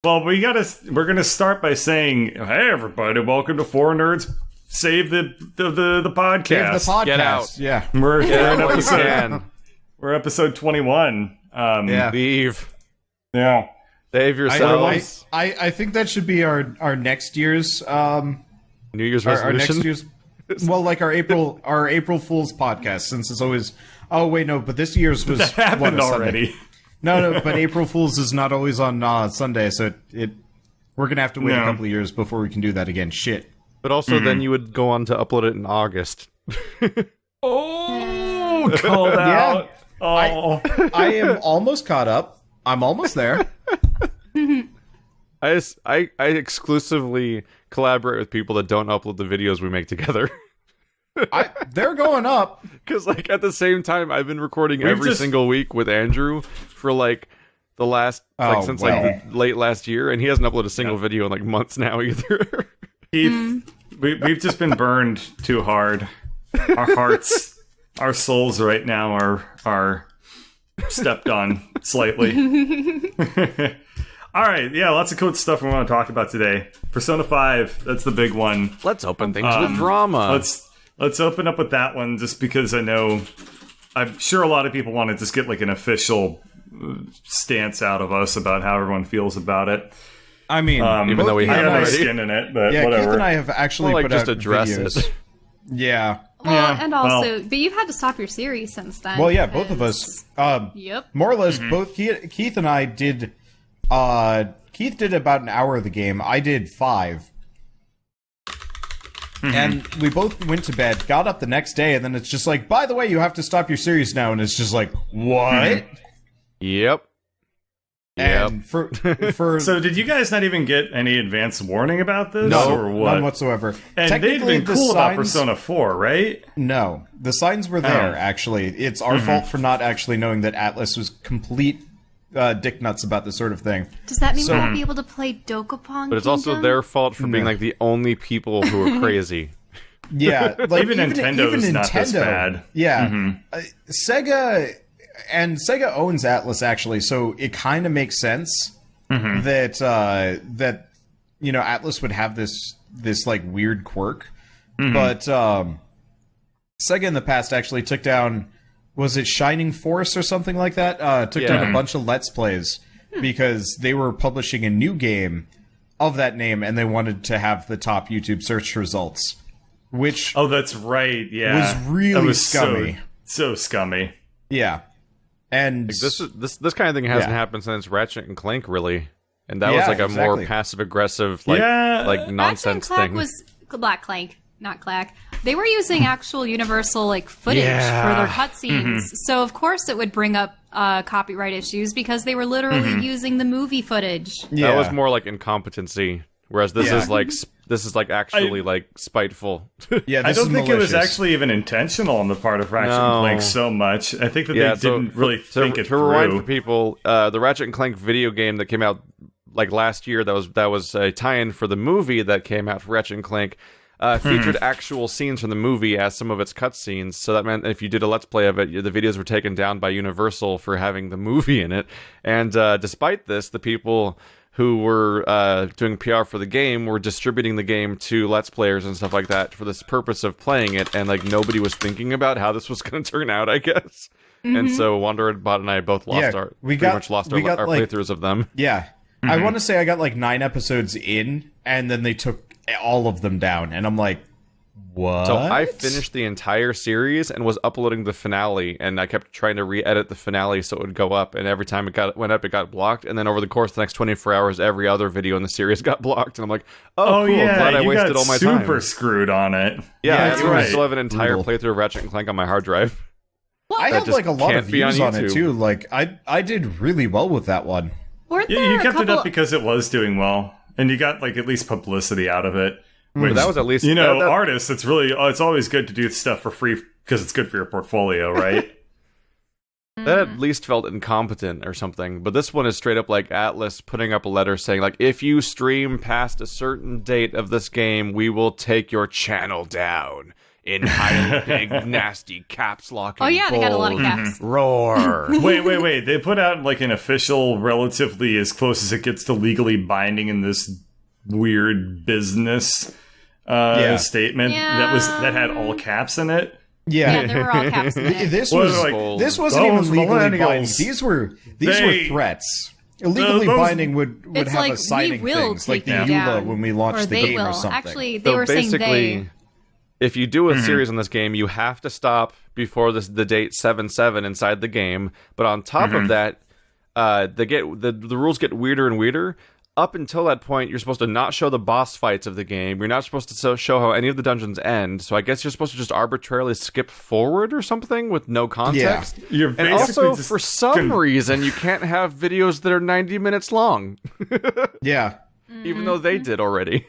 Well, we're gonna start by saying, hey everybody, welcome to Four Nerds Save the podcast. Save the podcast. Get out. Yeah. We're episode 21. Leave. Yeah. Save yourselves. I think that should be our next year's New Year's resolution. our next year's like our April Fool's podcast, since it's always but this year's was That happened a already. Sunday. No, but April Fool's is not always on Sunday, so we're gonna have to wait a couple of years before we can do that again. Shit. But also, then you would go on to upload it in August. Oh, called out. Oh. I am almost caught up. I'm almost there. I exclusively collaborate with people that don't upload the videos we make together. They're going up. Because, like, at the same time, I've been recording every single week with Andrew for, like, the last, since the late last year, and he hasn't uploaded a single video in, like, months now either. Keith, we've just been burned too hard. Our hearts, our souls right now are stepped on slightly. All right, yeah, lots of cool stuff we want to talk about today. Persona 5, that's the big one. Let's open things with drama. Let's open up with that one, just because I'm sure a lot of people want to just get like an official stance out of us about how everyone feels about it. I mean, even though we have no skin in it, but whatever. Keith and I have actually put just out address videos. it. Yeah. Well, and also, but you've had to stop your series since then. Well, yeah, both of us. Yep. More or less, both Keith and I did. Keith did about an hour of the game. I did 5. And we both went to bed, got up the next day, and then it's just like, by the way, you have to stop your series now. And it's just like, what? Yep. And for So did you guys not even get any advance warning about this? no, or what? none whatsoever. And they've been cool about Persona 4, right? No, the signs were there. Actually, it's our fault for not actually knowing that Atlas was complete dick nuts about this sort of thing. Does that mean we won't be able to play Dokapon? But it's also their fault for being, like, the only people who are crazy. Yeah, like Even Nintendo's not this bad. Yeah, Sega owns Atlas, actually, so it kind of makes sense that Atlas would have this like weird quirk. But Sega in the past actually took down, was it Shining Force or something like that? Took down a bunch of Let's Plays because they were publishing a new game of that name, and they wanted to have the top YouTube search results. Which that's right. Yeah, was really scummy. So scummy. Yeah, and Like, this kind of thing hasn't happened since Ratchet and Clank, really, and that was like a more passive aggressive, like nonsense thing. Was Black Clank, not Clack. They were using actual Universal footage for their cutscenes, so of course it would bring up copyright issues because they were literally using the movie footage. Yeah. That was more like incompetency, whereas this is like actually spiteful. Yeah, I don't think it was malicious. actually even intentional on the part of Ratchet and Clank so much. I think that they didn't really think it to through. rewind for people, the Ratchet and Clank video game that came out like last year, that was a tie-in for the movie that came out for Ratchet and Clank. Featured actual scenes from the movie as some of its cutscenes, so that meant if you did a Let's Play of it, the videos were taken down by Universal for having the movie in it. And despite this, the people who were doing PR for the game were distributing the game to Let's Players and stuff like that for this purpose of playing it, and like nobody was thinking about how this was going to turn out, I guess. And so Wandered Bot and I both lost our playthroughs of them. Yeah. I want to say I got like 9 episodes in, and then they took all of them down, and I'm like, what? So I finished the entire series and was uploading the finale, and I kept trying to re-edit the finale so it would go up, and every time it went up, it got blocked, and then over the course of the next 24 hours, every other video in the series got blocked, and I'm like, oh cool, yeah, glad I wasted all my time. Super screwed on it. Yeah, that's I right. still have an entire playthrough of Ratchet and Clank on my hard drive. I had like a lot of views on it YouTube. too. Like I did really well with that one. You kept it up because it was doing well, and you got like at least publicity out of it. Which, that was at least artists. It's really it's always good to do stuff for free because it's good for your portfolio, right? That at least felt incompetent or something. But this one is straight up like Atlas putting up a letter saying like, if you stream past a certain date of this game, we will take your channel down. in highly big, nasty caps lock. Oh yeah, they got a lot of bold caps. Roar. Wait. They put out like an official, relatively as close as it gets to legally binding in this weird business statement that had all caps in it. Yeah, there were all caps in it. This Well, was like, this wasn't those even legally binding. millennials, These were they- threats. Illegally those- binding would It's have like, us signing we will things like take the you EULA down, when we or launched the they game will. or something. Actually, they So were saying basically, they. if you do a series on this game, you have to stop before the date 7/7 inside the game. But on top of that, the rules get weirder and weirder. Up until that point, you're supposed to not show the boss fights of the game. You're not supposed to show how any of the dungeons end. So I guess you're supposed to just arbitrarily skip forward or something with no context. You're And basically also, just for some reason, you can't have videos that are 90 minutes long, Yeah. even though they did already.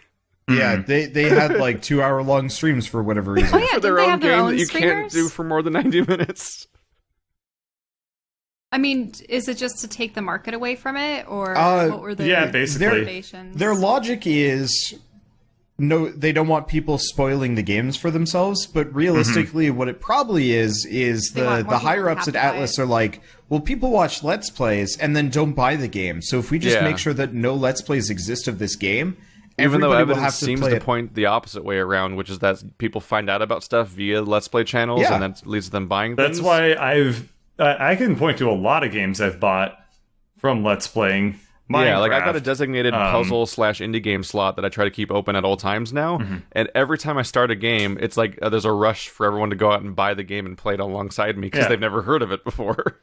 Yeah, they had like 2-hour long streams for whatever reason. Oh yeah, For did their they own have their game own that you can't streamers? do for more than 90 minutes. I mean, is it just to take the market away from it, or what were the basically. motivations? Their logic is no, they don't want people spoiling the games for themselves, but realistically what it probably is They want the more higher people ups to at have to buy Atlas it. are like, well, people watch Let's Plays and then don't buy the game. So if we just Yeah. make sure that no Let's Plays exist of this game, Even though everybody will evidence have to seems play to it. point the opposite way around, which is that people find out about stuff via Let's Play channels, Yeah. and that leads to them buying That's things. why I can point to a lot of games I've bought from Let's Playing. Yeah, like I've got a Minecraft. designated puzzle/indie game slot that I try to keep open at all times now. And every time I start a game, it's like there's a rush for everyone to go out and buy the game and play it alongside me because Yeah. they've never heard of it before.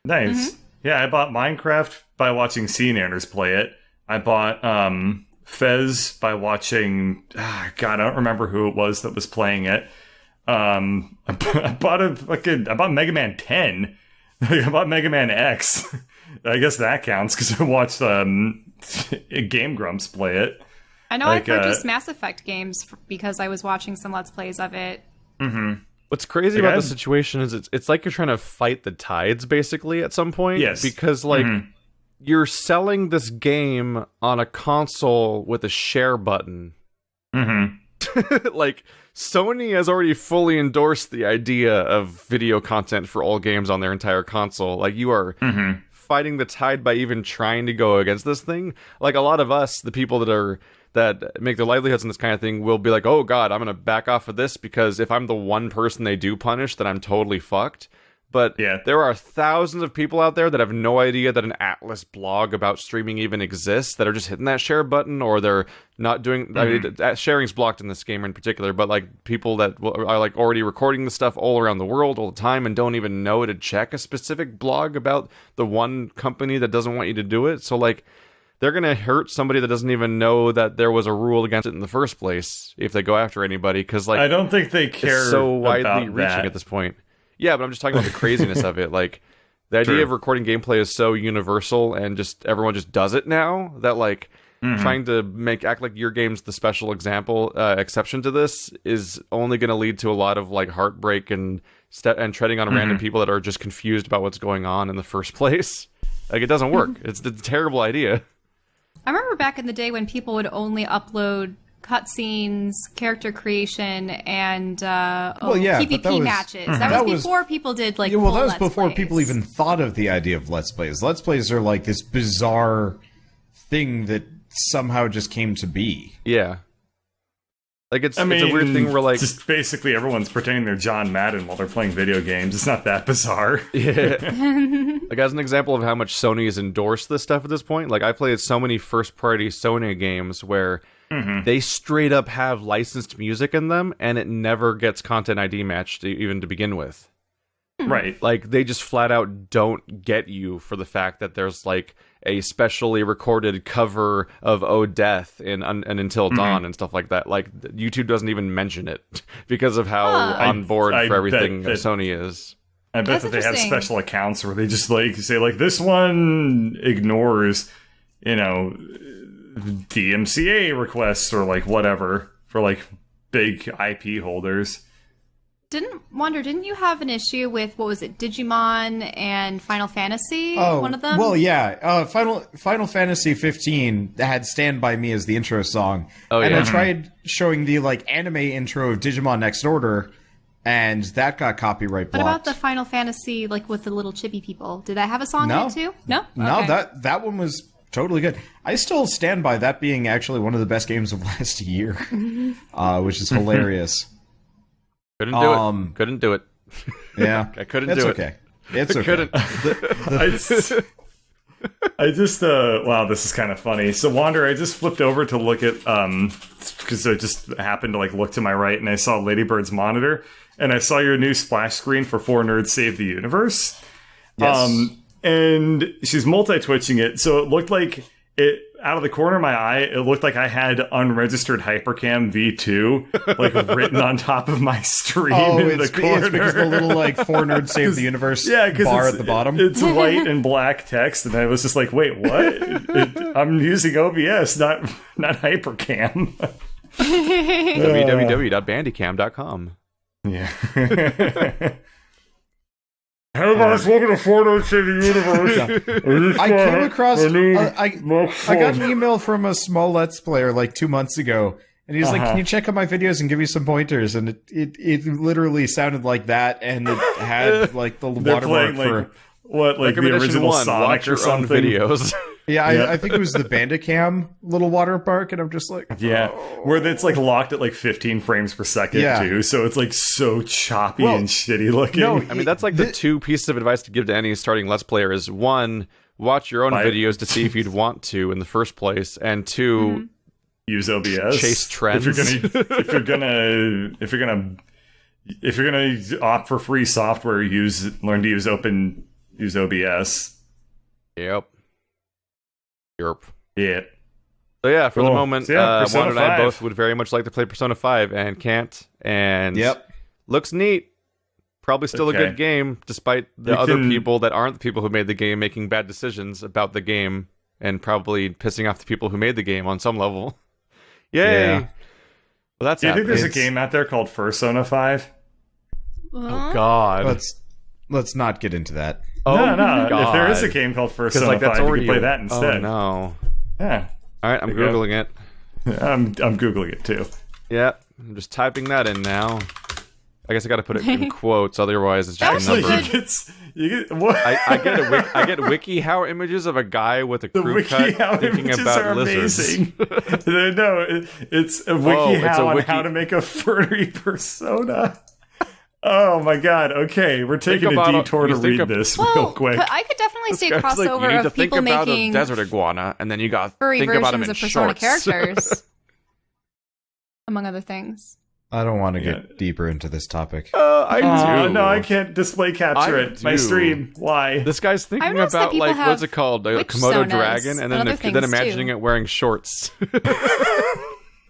Nice. Yeah, I bought Minecraft by watching Sea-Nanners play it. I bought Fez by watching... God, I don't remember who it was that was playing it. I bought Mega Man 10. I bought Mega Man X. I guess that counts because I watched Game Grumps play it. I know like, I purchased Mass Effect games because I was watching some Let's Plays of it. What's crazy Like, about I- the situation is it's like you're trying to fight the tides, basically, at some point. Yes. Because, like, you're selling this game on a console with a share button. Like, Sony has already fully endorsed the idea of video content for all games on their entire console. Like, you are fighting the tide by even trying to go against this thing. Like, a lot of us, the people that make their livelihoods in this kind of thing, will be like, oh god, I'm gonna back off of this because if I'm the one person they do punish, then I'm totally fucked. But Yeah. there are thousands of people out there that have no idea that an Atlas blog about streaming even exists, that are just hitting that share button, or they're not doing... I mean, sharing's blocked in this game in particular, but like people that are like already recording the stuff all around the world all the time and don't even know to check a specific blog about the one company that doesn't want you to do it. So like, they're going to hurt somebody that doesn't even know that there was a rule against it in the first place if they go after anybody, because like, I don't think they care it's so widely about reaching that. at this point. Yeah, but I'm just talking about the craziness of it. Like, the idea True. of recording gameplay is so universal, and just everyone just does it now, that like trying to act like your game's the special exception to this is only going to lead to a lot of like heartbreak and treading on random people that are just confused about what's going on in the first place. Like, it doesn't work. It's a terrible idea. I remember back in the day when people would only upload cutscenes, character creation, and yeah, but PvP that was- matches. that That was was- before people did like Yeah, well, full that was Let's before Plays. people even thought of the idea of Let's Plays. Let's Plays are like this bizarre thing that somehow just came to be. Yeah. Like, it's I mean, a weird thing where like... just basically everyone's pretending they're John Madden while they're playing video games. It's not that bizarre. Like, as an example of how much Sony has endorsed this stuff at this point, like, I played so many first-party Sony games where they straight up have licensed music in them, and it never gets Content ID matched even to begin with. Right. Like, they just flat out don't get you for the fact that there's, like, a specially recorded cover of Oh Death and Until Dawn and stuff like that. Like, YouTube doesn't even mention it because of how on board I for everything bet that- Sony is. I bet That's that they have interesting. special accounts where they just like say like this one ignores, DMCA requests or like whatever for like big IP holders. didn't you have an issue with, what was it, Digimon and Final Fantasy? Oh, one of them? Well, yeah. Final Fantasy 15 had "Stand by Me" as the intro song, and I tried showing the anime intro of Digimon Next Order, and that got copyright blocked. What about the Final Fantasy with the little chibi people? Did that have a song in it too? No, no. That one was totally good. I still stand by that being actually one of the best games of last year, which is hilarious. Couldn't do it. Yeah, I couldn't do it. It's okay. Couldn't. I just wow, this is kind of funny. So Wander, I just flipped over to look at because I just happened to look to my right and I saw Ladybird's monitor and I saw your new splash screen for 4Nerds Save the Universe. Yes. And she's multi-twitching it, so it looked like it out of the corner of my eye, it looked like I had unregistered Hypercam V2 written on top of my stream in the corner. It's because the little 4Nerds Save the Universe bar at the bottom. It's white and black text, and I was just like, wait, what? I'm using OBS, not Hypercam. www.bandicam.com. Yeah. Hey guys, welcome to FourNerds Save the Universe. I came across... I got an email from a small Let's Player 2 months ago, and he was like, can you check out my videos and give me some pointers? And it literally sounded like that, and it had the watermark for... What, the original Sonic or something? Videos. Yeah, I think it was the Bandicam little watermark, and I'm just like... Yeah, where it's locked at 15 frames per second, too, so it's so choppy and shitty looking. No, I mean, that's the two pieces of advice to give to any starting Let's Player is, one, watch your own videos to see if you'd want to in the first place, and two... Use OBS. Chase trends. If you're gonna opt for free software, learn to use OBS. Yep. Yeah. So yeah, for the moment, Persona Juan and I 5. both would very much like to play Persona 5 and can't. And looks neat. Probably still a good game, despite the other people that aren't the people who made the game making bad decisions about the game and probably pissing off the people who made the game on some level. Yay! Yeah. Well, that's Do you think there's a It's- game out there called Persona 5? Oh God! Let's not get into that. Oh No. God. If there is a game called Persona 5, that's you already can play that instead. Oh no! Yeah. All right, I'm There you go. googling it. I'm googling it too. Yeah, I'm just typing that in now. I guess I got to put it in quotes, otherwise it's just a Actually, number. you get what? I get WikiHow images of a guy with a The crew cut WikiHow thinking images about are lizards. amazing. No, it's a WikiHow on wiki- how to make a furry persona. Oh my god! Okay, we're taking a detour to read this real quick. I could definitely see a It's like, you crossover need to of think people about making a desert iguana, and then you got furry think about them versions in of Persona shorts. characters, among other things. I don't want to get deeper into this topic. I do. No, I can't display capture I it. My do. stream. Why? This guy's thinking noticed that about people have what's it called, a witch Komodo sonas dragon, and and then other then things, imagining too. it wearing shorts.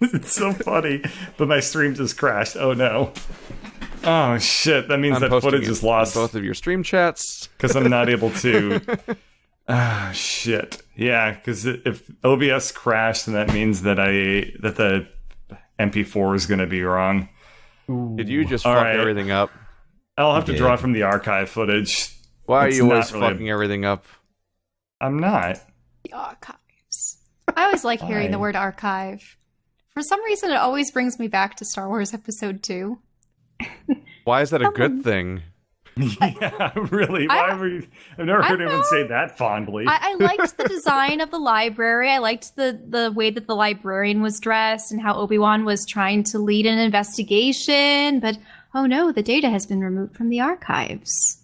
It's so funny, but my stream just crashed. Oh no. Oh shit! That means I'm that posting footage it is in lost both of your stream chats. because I'm not able to. Ah, shit. Yeah, because if OBS crashed, then that means that the MP4 is going to be wrong. Did you just All fuck right. everything up? I'll have to did. draw it from the archive footage. Why are It's you always not really- fucking everything up? I'm not. The archives. I always like hearing the Why? word archive. For some reason, it always brings me back to Star Wars Episode 2. Why is that a good thing? Yeah, really. Why were you? I've never heard I anyone know. say that fondly. I liked the design of the library. I liked the way that the librarian was dressed and how Obi-Wan was trying to lead an investigation. But, oh no, the data has been removed from the archives.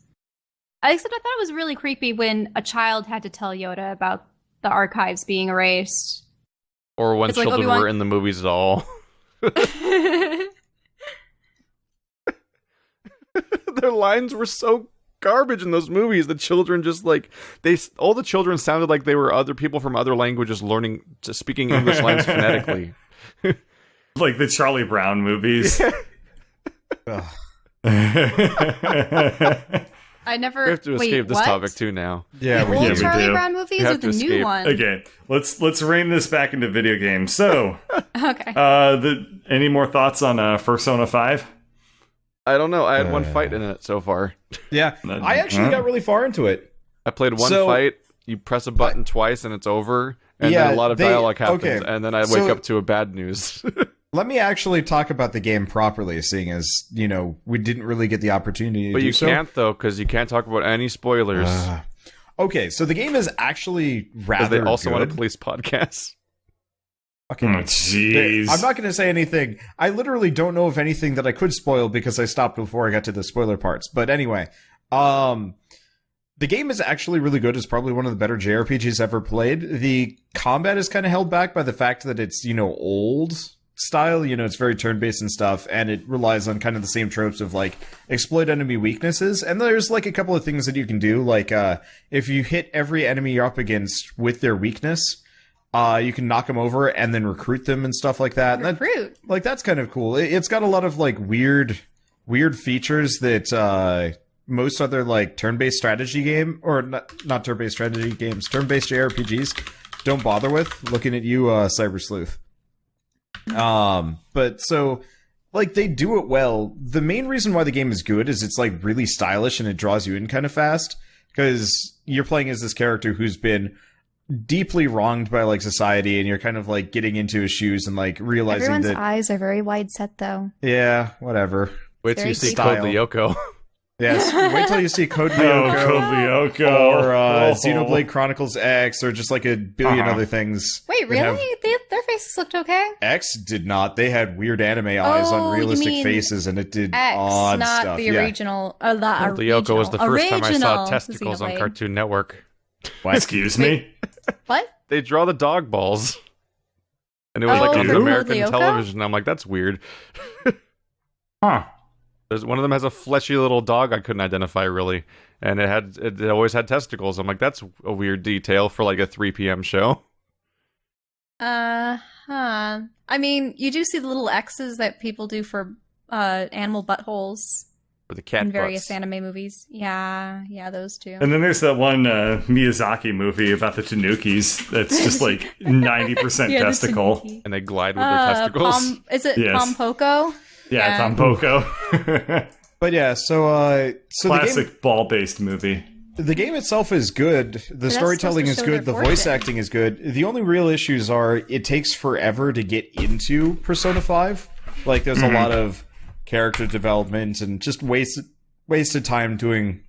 Except I thought it was really creepy when a child had to tell Yoda about the archives being erased. Or when It's like children Obi-Wan- were in the movies at all? Their lines were so garbage in those movies. The children just all the children sounded like they were other people from other languages learning to speaking English lines phonetically. Like the Charlie Brown movies. I never. We have to escape wait, this what? topic too now. Yeah, The we old we do. Charlie do. Brown movies We or have the to new escape. one? Okay, let's rein this back into video games. So, Okay. any more thoughts on Persona 5? I don't know. I had one fight in it so far. Yeah, I actually got really far into it. I played one fight. You press a button twice and it's over. And then a lot of dialogue happens. And then I wake up to a bad news. Let me actually talk about the game properly, seeing as, we didn't really get the opportunity to do so. But you can't, though, because you can't talk about any spoilers. Okay, so the game is actually rather They also good. want a police podcast. Okay. Jeez. I'm not going to say anything. I literally don't know of anything that I could spoil because I stopped before I got to the spoiler parts. But anyway, the game is actually really good. It's probably one of the better JRPGs ever played. The combat is kind of held back by the fact that it's, old style. It's very turn-based and stuff, and it relies on kind of the same tropes of, exploit enemy weaknesses. And there's, a couple of things that you can do. If you hit every enemy you're up against with their weakness, you can knock them over and then recruit them and stuff like that. Recruit? And that's kind of cool. It's got a lot of, weird features that, most other turn-based strategy game, or not turn-based strategy games, turn-based JRPGs don't bother with. Looking at you, Cyber Sleuth. But so they do it well. The main reason why the game is good is it's really stylish and it draws you in kind of fast because you're playing as this character who's been deeply wronged by society, and you're kind of getting into his shoes and realizing Everyone's that eyes are very wide set, though. yeah, whatever. Wait till you see style. Code Lyoko. Yes, wait till you see Code Code Lyoko, Lyoko. or Xenoblade Chronicles X, or just a billion other things. Wait, that have- really? Their faces looked okay? X did not. They had weird anime eyes on you realistic mean faces, and it did X, odd not stuff. the Yeah. original. The Lyoko was the first time I saw original testicles on Xenoblade. Cartoon Network. Excuse me? What? They draw the dog balls. And it was Oh, on for American Lyoko? television. I'm like, that's weird. Huh. One of them has a fleshy little dog I couldn't identify really, and it always had testicles. I'm like, that's a weird detail for a 3 p.m. show. I mean, you do see the little X's that people do for animal buttholes For the cat in various butts. anime movies. Yeah, those two. And then there's that one Miyazaki movie about the Tanukis that's just 90% Yeah, the testicle. Tanuki. And they glide with their testicles. Is it Yes. Pompoko? Yeah, Tom Poco. But yeah, so Classic ball-based movie. the game itself is good. The that's storytelling is supposed to show good. The their voice fortune. acting is good. The only real issues are it takes forever to get into Persona 5. There's a lot of character development and just wasted time doing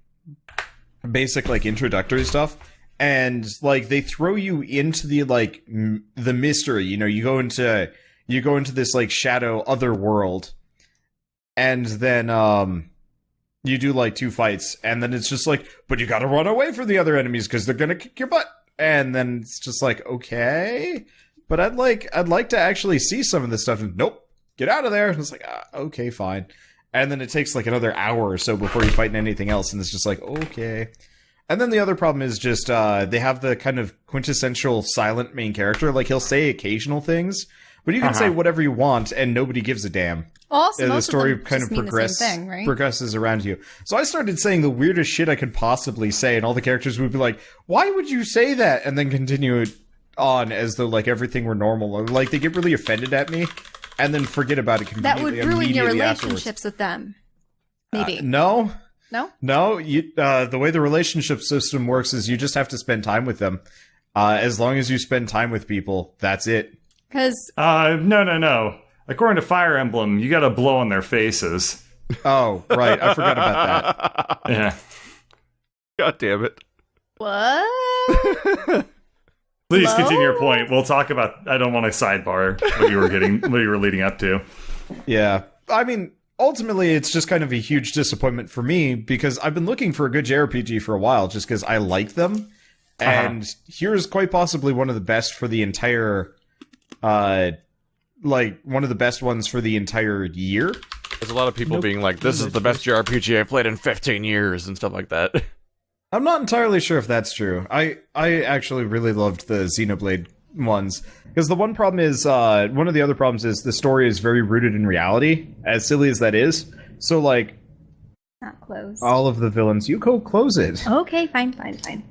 basic introductory stuff. And they throw you into the the mystery. You go into this shadow other world. And then you do 2 fights, and then it's just but you gotta run away from the other enemies because they're gonna kick your butt. And then it's just okay, but I'd like to actually see some of this stuff. And nope, get out of there. And it's okay, fine. And then it takes another hour or so before you fight anything else, and it's just okay. And then the other problem is just they have the kind of quintessential silent main character. He'll say occasional things, but you can say whatever you want, and nobody gives a damn. Also, The most story of them kind just of mean the same thing, right? progresses around you. So I started saying the weirdest shit I could possibly say, and all the characters would be like, "Why would you say that?" And then continue it on as though everything were normal. Or they get really offended at me, and then forget about it That would conveniently ruin your immediately relationships afterwards. with them. Maybe. No. No? The way the relationship system works is you just have to spend time with them. As long as you spend time with people, that's it. Because No. According to Fire Emblem, you gotta blow on their faces. Oh, right. I forgot about that. Yeah. God damn it. what? Please continue your point. We'll talk about. I don't want to sidebar what you were leading up to. Yeah. I mean, ultimately, it's just kind of a huge disappointment for me because I've been looking for a good JRPG for a while just because I like them. And here's quite possibly one of the best for the entire, one of the best ones for the entire year. There's a lot of people being like, this is the best JRPG I've played in 15 years and stuff like that. I'm not entirely sure if that's true. I actually really loved the Xenoblade ones. Because the one problem is, one of the other problems is the story is very rooted in reality, as silly as that is. So, Not close. all of the villains, you go close it. Okay, fine.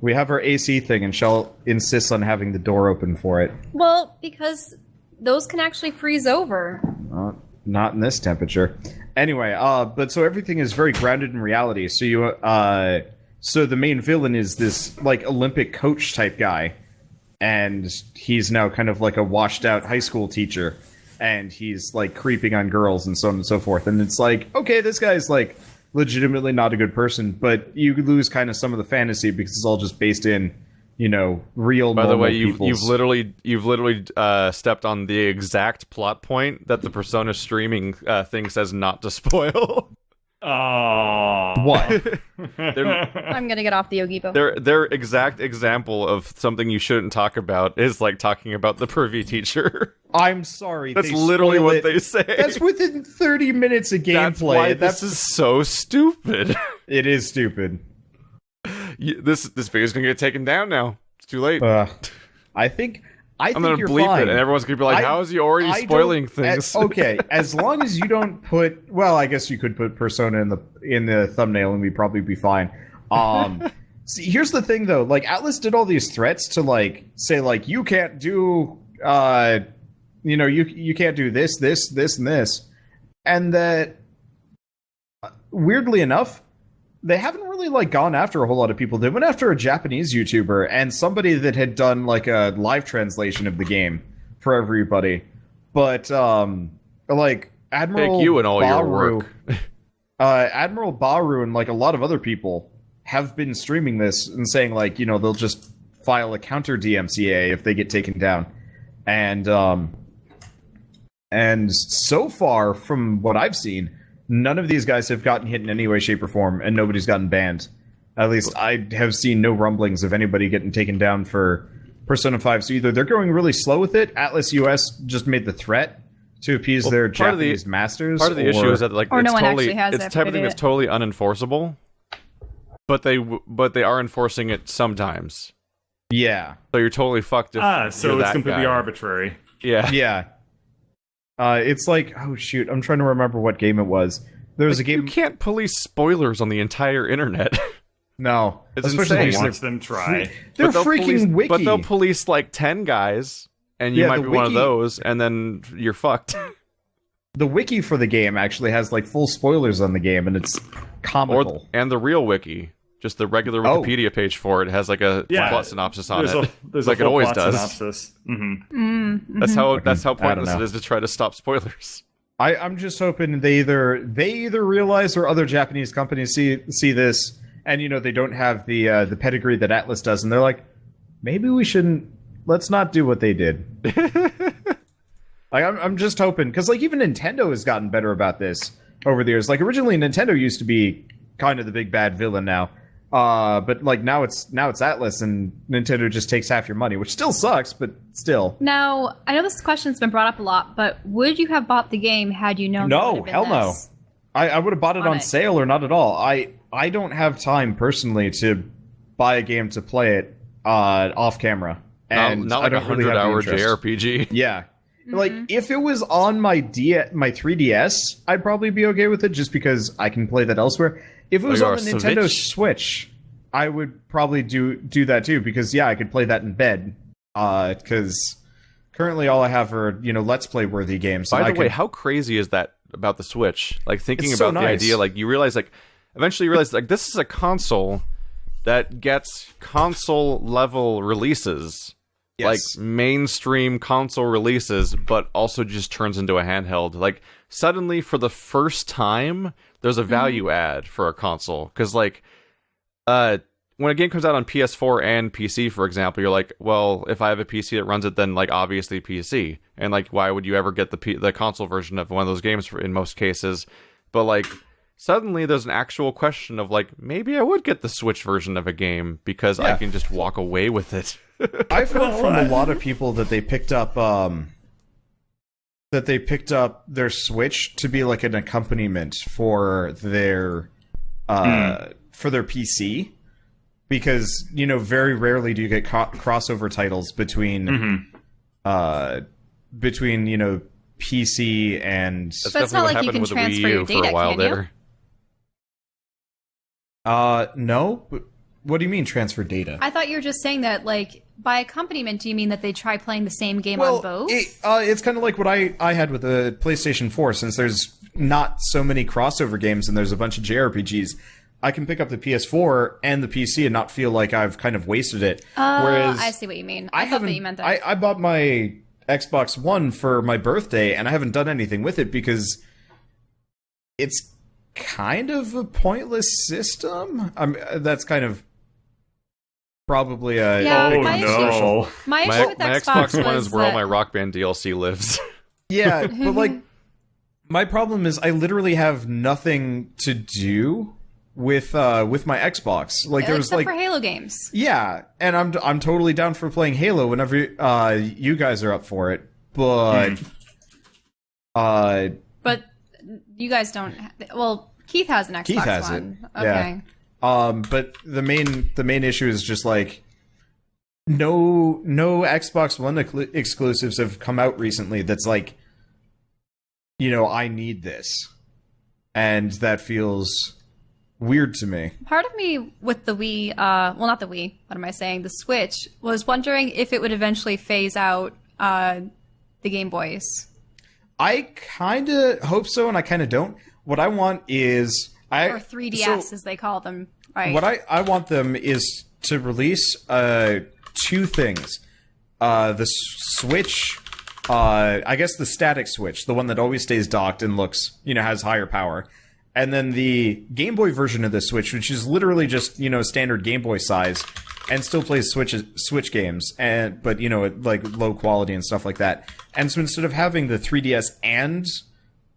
We have our AC thing, and Shell insists on having the door open for it. Well, because those can actually freeze over. not in this temperature. Anyway, but so everything is very grounded in reality. So so the main villain is this like Olympic coach type guy, and he's now kind of like a washed out high school teacher, and he's like creeping on girls and so on and so forth. And it's like, okay, this guy's like legitimately not a good person, but you lose kind of some of the fantasy because it's all just based in, you know, real. By the way, you've people's... literally stepped on the exact plot point that the Persona streaming thing says not to spoil. Oh, what? I'm gonna get off the Yogibo. Their exact example of something you shouldn't talk about is like talking about the pervy teacher. I'm sorry. That's literally what they say. That's within 30 minutes of gameplay. That's why this is so stupid. It is stupid. This video's gonna get taken down now. It's too late. I think I'm gonna you're bleep fine. it, and everyone's gonna be like, "How is he already spoiling things?" Okay, as long as you don't put. Well, I guess you could put Persona in the thumbnail, and we'd probably be fine. See, here's the thing, though. Like, Atlas did all these threats to like say like you can't do, you can't do this, and this, and that. Weirdly enough, they haven't really like gone after a whole lot of people. They went after a Japanese YouTuber and somebody that had done like a live translation of the game for everybody. But like Admiral Thank you and all your Baru, work. Admiral Baru and like a lot of other people have been streaming this and saying like, you know, they'll just file a counter DMCA if they get taken down. And so far from what I've seen, none of these guys have gotten hit in any way, shape, or form, and nobody's gotten banned. At least I have seen no rumblings of anybody getting taken down for Persona 5. So either they're going really slow with it, Atlas US just made the threat to appease their Japanese masters. Part of the issue is that like or it's no one totally, actually has it's that the type of thing that's totally unenforceable. But they are enforcing it sometimes. Yeah. So you're totally fucked if so you're it's that completely guy. arbitrary. Yeah. Yeah. It's like, oh shoot, I'm trying to remember what game it was. There was a game. You can't police spoilers on the entire internet. No, It's especially insane. Watch them try. they're But they'll freaking wiki. But they'll police like 10 guys, and you Yeah, might the be one of wiki- those, and then you're fucked. The wiki for the game actually has like full spoilers on the game, and it's comical. And the real wiki, just the regular Oh. Wikipedia page for it, has like a Yeah. plot synopsis on There's it, there's like a it full always plot does. synopsis. That's how pointless know. it is to try to stop spoilers. I'm just hoping they either realize or other Japanese companies see this, and you know they don't have the pedigree that Atlas does, and they're like, maybe we shouldn't. Let's not do what they did. Like I'm just hoping, because like even Nintendo has gotten better about this over the years. Like originally Nintendo used to be kind of the big bad villain now, but like now it's Atlas, and Nintendo just takes half your money, which still sucks, but still. Now, I know this question's been brought up a lot, but would you have bought the game had you known? No, hell no. I would have bought it on it. sale or not at all. I don't have time personally to buy a game to play it off camera, and Not I like a don't really have the 100-hour interest. JRPG. Yeah, like if it was on my 3DS, I'd probably be okay with it, just because I can play that elsewhere. If it was you're on a the Nintendo Switch? Switch, I would probably do that too, because yeah, I could play that in bed. Because currently all I have are Let's Play worthy games. By the way, how crazy is that about the Switch? Like thinking It's so about the nice. idea, like you realize, like eventually you realize, like this is a console that gets console level releases. Yes. Like mainstream console releases, but also just turns into a handheld. Like suddenly, for the first time, there's a value add for a console. Because like, when a game comes out on PS4 and PC, for example, you're like, well, if I have a PC that runs it, then like obviously PC. And like, why would you ever get the console version of one of those games in most cases? But like, suddenly there's an actual question of like, maybe I would get the Switch version of a game because I can just walk away with it. I've heard from a lot of people that they picked up their Switch to be like an accompaniment for their PC, because very rarely do you get crossover titles between PC and That's But it's definitely not what like you happened can with the Wii transfer U your for data, a while can you? there. no. What do you mean transfer data? I thought you were just saying that, like, by accompaniment, do you mean that they try playing the same game on both? It's kind of like what I had with the PlayStation 4, since there's not so many crossover games and there's a bunch of JRPGs. I can pick up the PS4 and the PC and not feel like I've kind of wasted it. Whereas I see what you mean. I thought that you meant that. I bought my Xbox One for my birthday, and I haven't done anything with it because it's kind of a pointless system. That's kind of probably a my issue with Xbox One is where all that... my Rock Band DLC lives. Yeah, but like my problem is I literally have nothing to do with my Xbox. Like there's except for Halo games. Yeah, and I'm totally down for playing Halo whenever you guys are up for it. But but you guys don't. Well, Keith has an Xbox Keith has One. it. Okay. Yeah. But the main issue is just like no Xbox One exclusives have come out recently that's like, I need this, and that feels weird to me. Part of me with the Wii, not the Wii, what am I saying? The Switch, was wondering if it would eventually phase out the Game Boys. I kind of hope so, and I kind of don't. What I want is... or 3DS, as they call them. Right. What I want them is to release two things. The Switch... I guess the static Switch, the one that always stays docked and looks, has higher power. And then the Game Boy version of the Switch, which is literally just, standard Game Boy size, and still plays Switch games, but like low quality and stuff like that. And so instead of having the 3DS and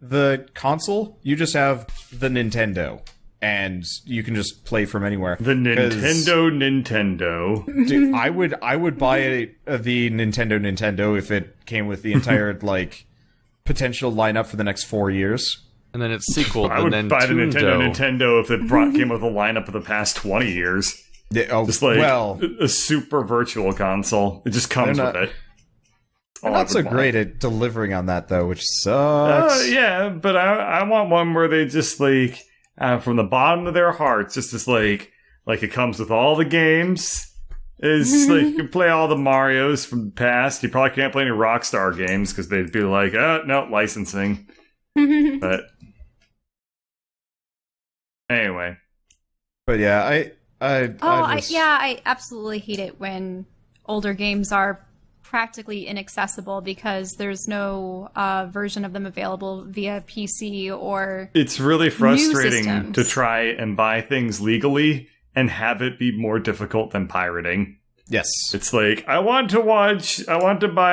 the console, you just have the Nintendo, and you can just play from anywhere. The Nintendo. Dude, I would buy the Nintendo if it came with the entire like potential lineup for the next 4 years. And then its sequel, I would buy the Nintendo if it came with a lineup of the past 20 years. Just like a super virtual console. It just comes with it. They're not so great at delivering on that, though, which sucks. Yeah, but I want one where they just, like, from the bottom of their hearts, just like it comes with all the games. It's like you can play all the Marios from the past. You probably can't play any Rockstar games because they'd be like, no, licensing. But anyway. But yeah, I absolutely hate it when older games are practically inaccessible because there's no version of them available via PC or it's really frustrating to try and buy things legally and have it be more difficult than pirating. Yes. It's like, I want to buy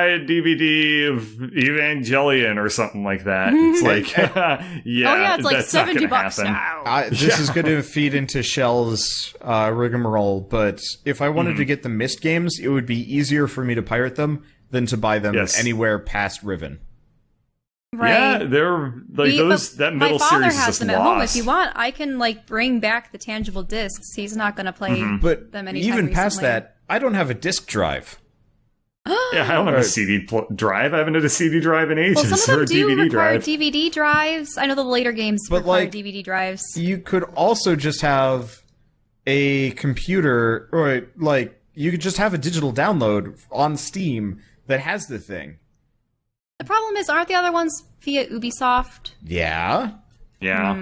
a DVD of Evangelion or something like that. It's like, it's like $70 now. This is going to feed into Shell's rigmarole, but if I wanted to get the Myst games, it would be easier for me to pirate them than to buy them anywhere past Riven. Right. Yeah, they're like that middle series is just lost. My father has them at home. If you want, I can bring back the tangible discs. He's not going to play them anytime even past recently. that, I don't have a disc drive. Yeah, I don't have a CD drive. I haven't had a CD drive in ages. Well, some of them do DVD require drive. DVD drives. I know the later games require DVD drives. You could also just have a computer, or you could just have a digital download on Steam that has the thing. The problem is, aren't the other ones via Ubisoft? Yeah. Yeah.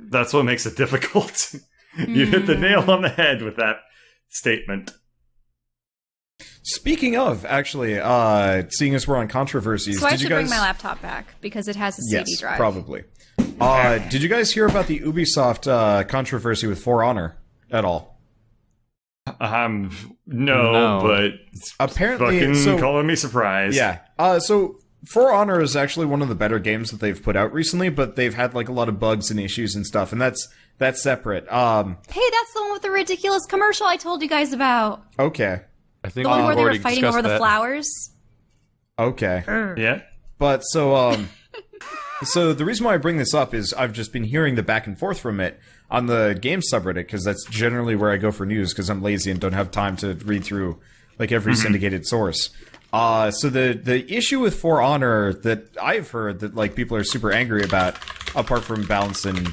That's what makes it difficult. You hit the nail on the head with that statement. Speaking of, actually, seeing as we're on controversies, so I should bring my laptop back because it has a CD drive. Yes, probably. Did you guys hear about the Ubisoft controversy with For Honor at all? No, but apparently, fucking calling me surprised. Yeah. So For Honor is actually one of the better games that they've put out recently, but they've had a lot of bugs and issues and stuff, and that's separate. Hey, that's the one with the ridiculous commercial I told you guys about. Okay. I think the one where they were fighting over the flowers. Okay. Yeah. But so the reason why I bring this up is I've just been hearing the back and forth from it on the game subreddit, because that's generally where I go for news because I'm lazy and don't have time to read through every syndicated source. So the issue with For Honor that I've heard that people are super angry about, apart from balance and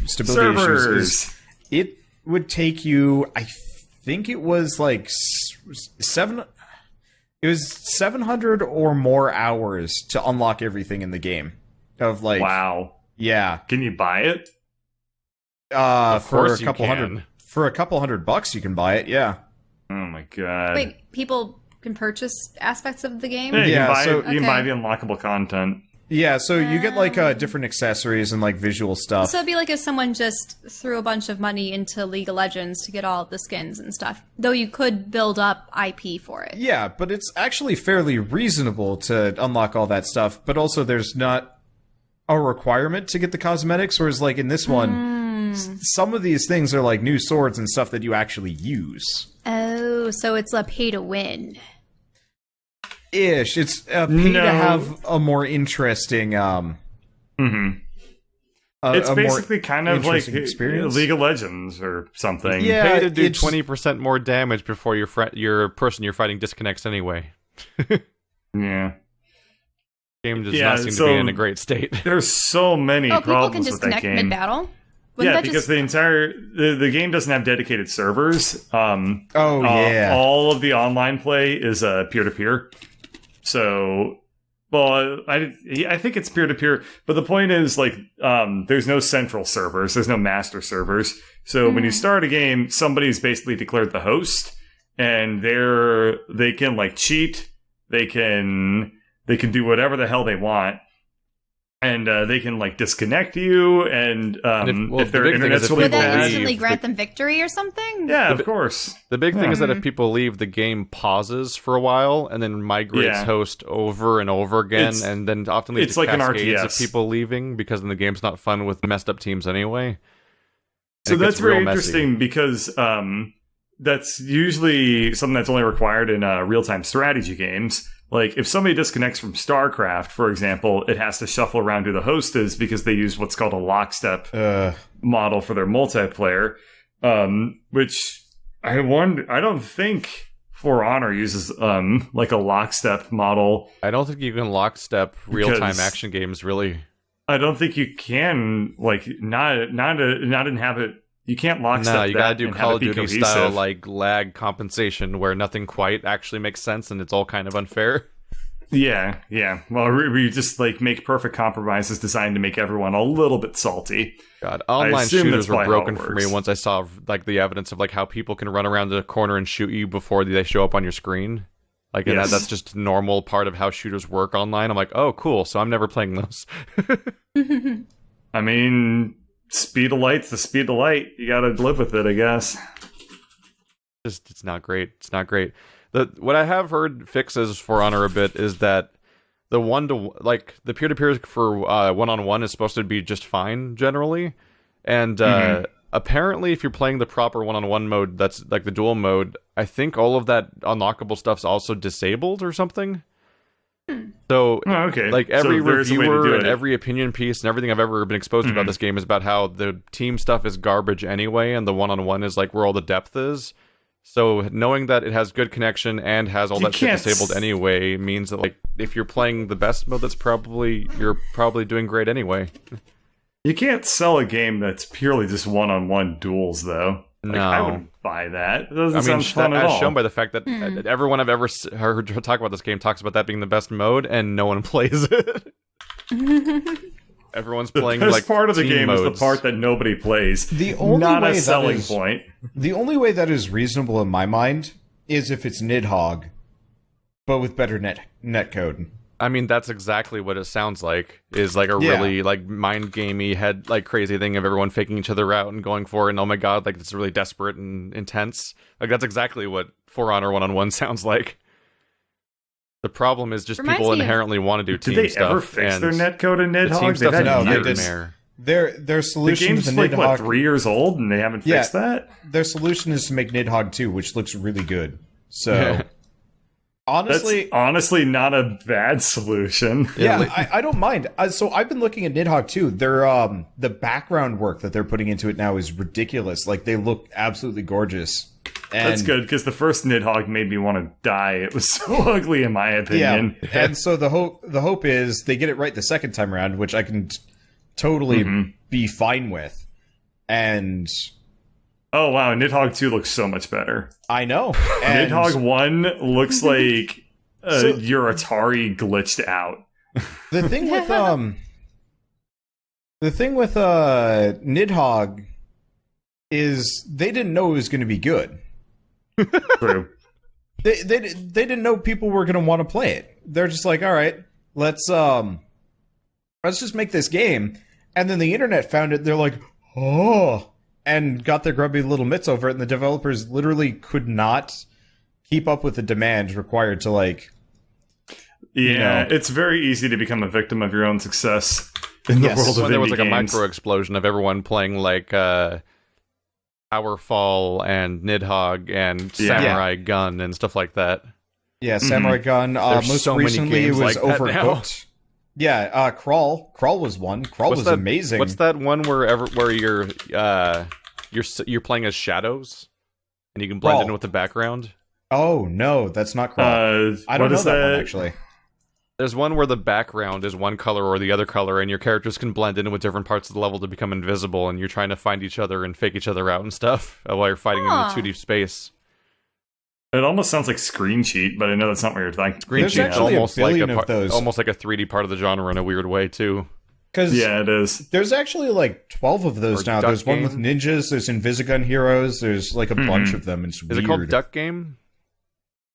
stability issues, is it would take you, I think it was It was 700 or more hours to unlock everything in the game. Of like, wow, yeah. Can you buy it? For a couple $100 you can buy it. Yeah. Oh my god. Wait, people can purchase aspects of the game? Yeah, you Okay. can buy the unlockable content. Yeah, so you get like different accessories and like visual stuff. So it'd be like if someone just threw a bunch of money into League of Legends to get all of the skins and stuff. Though you could build up IP for it. Yeah, but it's actually fairly reasonable to unlock all that stuff, but also there's not a requirement to get the cosmetics, whereas like in this one, some of these things are like new swords and stuff that you actually use. Oh, so it's a pay to win. Ish. It's a pay to have a more interesting It's basically kind of like experience. League of Legends or something. Yeah, Pay to do 20% more damage before your person you're fighting disconnects anyway. Yeah. Game does not seem to be in a great state. There's so many people problems can with that disconnect game. mid-battle. Because the game doesn't have dedicated servers. All of the online play is peer-to-peer. So, well, I think it's peer-to-peer, but the point is, like, there's no central servers, there's no master servers. So when you start a game, somebody's basically declared the host, and they can like cheat, they can do whatever the hell they want. And they can like disconnect you, and if their internet's really would that bad, instantly grant them victory or something? yeah, of course. The big thing is that if people leave, the game pauses for a while and then migrates host over and over again, and then often leads to like an cascades of RTS. people leaving because then the game's not fun with messed up teams anyway. So It that's gets real very messy. interesting because that's usually something that's only required in real-time strategy games. Like, if somebody disconnects from StarCraft, for example, it has to shuffle around who the host is because they use what's called a lockstep model for their multiplayer, which I don't think FourNerdsQuestions uses like a lockstep model. I don't think you can lockstep real-time action games, really. I don't think you can, like, not inhabit. You can't lockstep. No, you gotta do and Call have of it be Duty cohesive. style, like, lag compensation where nothing quite actually makes sense and it's all kind of unfair. Yeah. Well, we just like make perfect compromises designed to make everyone a little bit salty. God, online assume shooters that's were probably how it broken for me works. once I saw like the evidence of like how people can run around the corner and shoot you before they show up on your screen. Like, and Yes. that's just a normal part of how shooters work online. I'm like, oh, cool. So I'm never playing those. I mean, speed of light's the speed of light. You gotta live with it, I guess. It's not great. It's not great. What I have heard fixes for Honor a bit is that the the peer-to-peer for one-on-one is supposed to be just fine generally, and apparently if you're playing the proper one-on-one mode, that's like the dual mode, I think all of that unlockable stuff's also disabled or something. So, okay. like, every So there's a way to reviewer do and it. every opinion piece and everything I've ever been exposed to about this game is about how the team stuff is garbage anyway, and the one-on-one is like where all the depth is. So knowing that it has good connection and has all that shit disabled anyway means that, like, if you're playing the best mode, you're probably doing great anyway. You can't sell a game that's purely just one-on-one duels, though. Like, No. I wouldn't buy that. It doesn't sound fun at as all. shown by the fact that everyone I've ever heard talk about this game talks about that being the best mode, and no one plays it. Everyone's playing This like part of the team game is the modes. part that nobody plays. The only Not way a that selling is- point. The only way that is reasonable in my mind is if it's Nidhogg, but with better netcode. I mean, that's exactly what it sounds like. Is like a really like mind gamey head like crazy thing of everyone faking each other out and going for it, and oh my god, like it's really desperate and intense. Like that's exactly what For Honor one-on-one sounds like. The problem is just Reminds people me of- inherently want to do Did team they stuff. ever fix and their netcode in the Nidhogg? team stuff's a No, they did. nightmare. Their The solution to game's the like, Nidhogg, 3 years old, and they haven't fixed that? their solution is to make Nidhogg 2, which looks really good. So, honestly, That's honestly not a bad solution. I don't mind. So I've been looking at Nidhogg 2. Their the background work that they're putting into it now is ridiculous. Like, they look absolutely gorgeous. And, That's good, because the first Nidhogg made me want to die. It was so ugly, in my opinion. Yeah, and so the hope is they get it right the second time around, which I can totally be fine with. And Oh, wow, Nidhogg 2 looks so much better. I know. And Nidhogg 1 looks like your Atari glitched out. The thing with Nidhogg is they didn't know it was going to be good. True. They didn't know people were going to want to play it. They're just like, all right, let's just make this game. And then the internet found it. They're like, oh, and got their grubby little mitts over it. And the developers literally could not keep up with the demand required to like. Yeah, it's very easy to become a victim of your own success in the world of indie games. There was like a micro explosion of everyone playing like Powerfall and Nidhogg and Samurai Gun and stuff like that. Yeah, Samurai Gun. Most so recently, it was like Overcooked. Yeah, Crawl. Crawl was one. Crawl was amazing. What's that one where you're playing as shadows and you can blend in with the background? Oh no, that's not Crawl. I don't know that one actually. There's one where the background is one color or the other color, and your characters can blend in with different parts of the level to become invisible, and you're trying to find each other and fake each other out and stuff while you're fighting in the 2D space. It almost sounds like Screen Cheat, but I know that's not what you're thinking. Screen Cheat is almost like almost like a 3D part of the genre in a weird way too. Yeah, it is. There's actually like 12 of those now. There's one with ninjas. There's Invisigun Heroes. There's like a bunch of them. It's weird. Is it called Duck Game?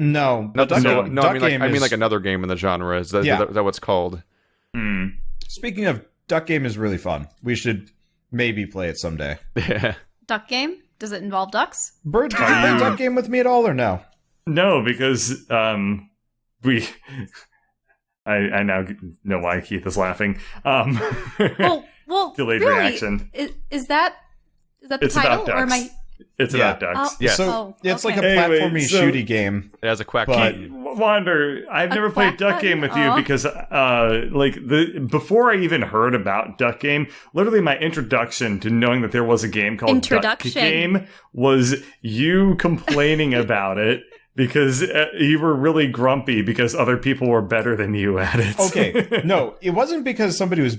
No, I mean like another game in the genre. Is that what it's called? Speaking of, Duck Game is really fun. We should maybe play it someday. Duck Game? Does it involve ducks? Bird, did you play Duck Game with me at all or no? No, because I now know why Keith is laughing. Well, delayed really, reaction. Is that the It's title, about ducks. or am I? It's about ducks. It's like a platformy shooty game. It has a quack. Wander, I've never played Duck Game with you because, before I even heard about Duck Game, literally my introduction to knowing that there was a game called Duck Game was you complaining about it because you were really grumpy because other people were better than you at it. Okay, no, it wasn't because somebody was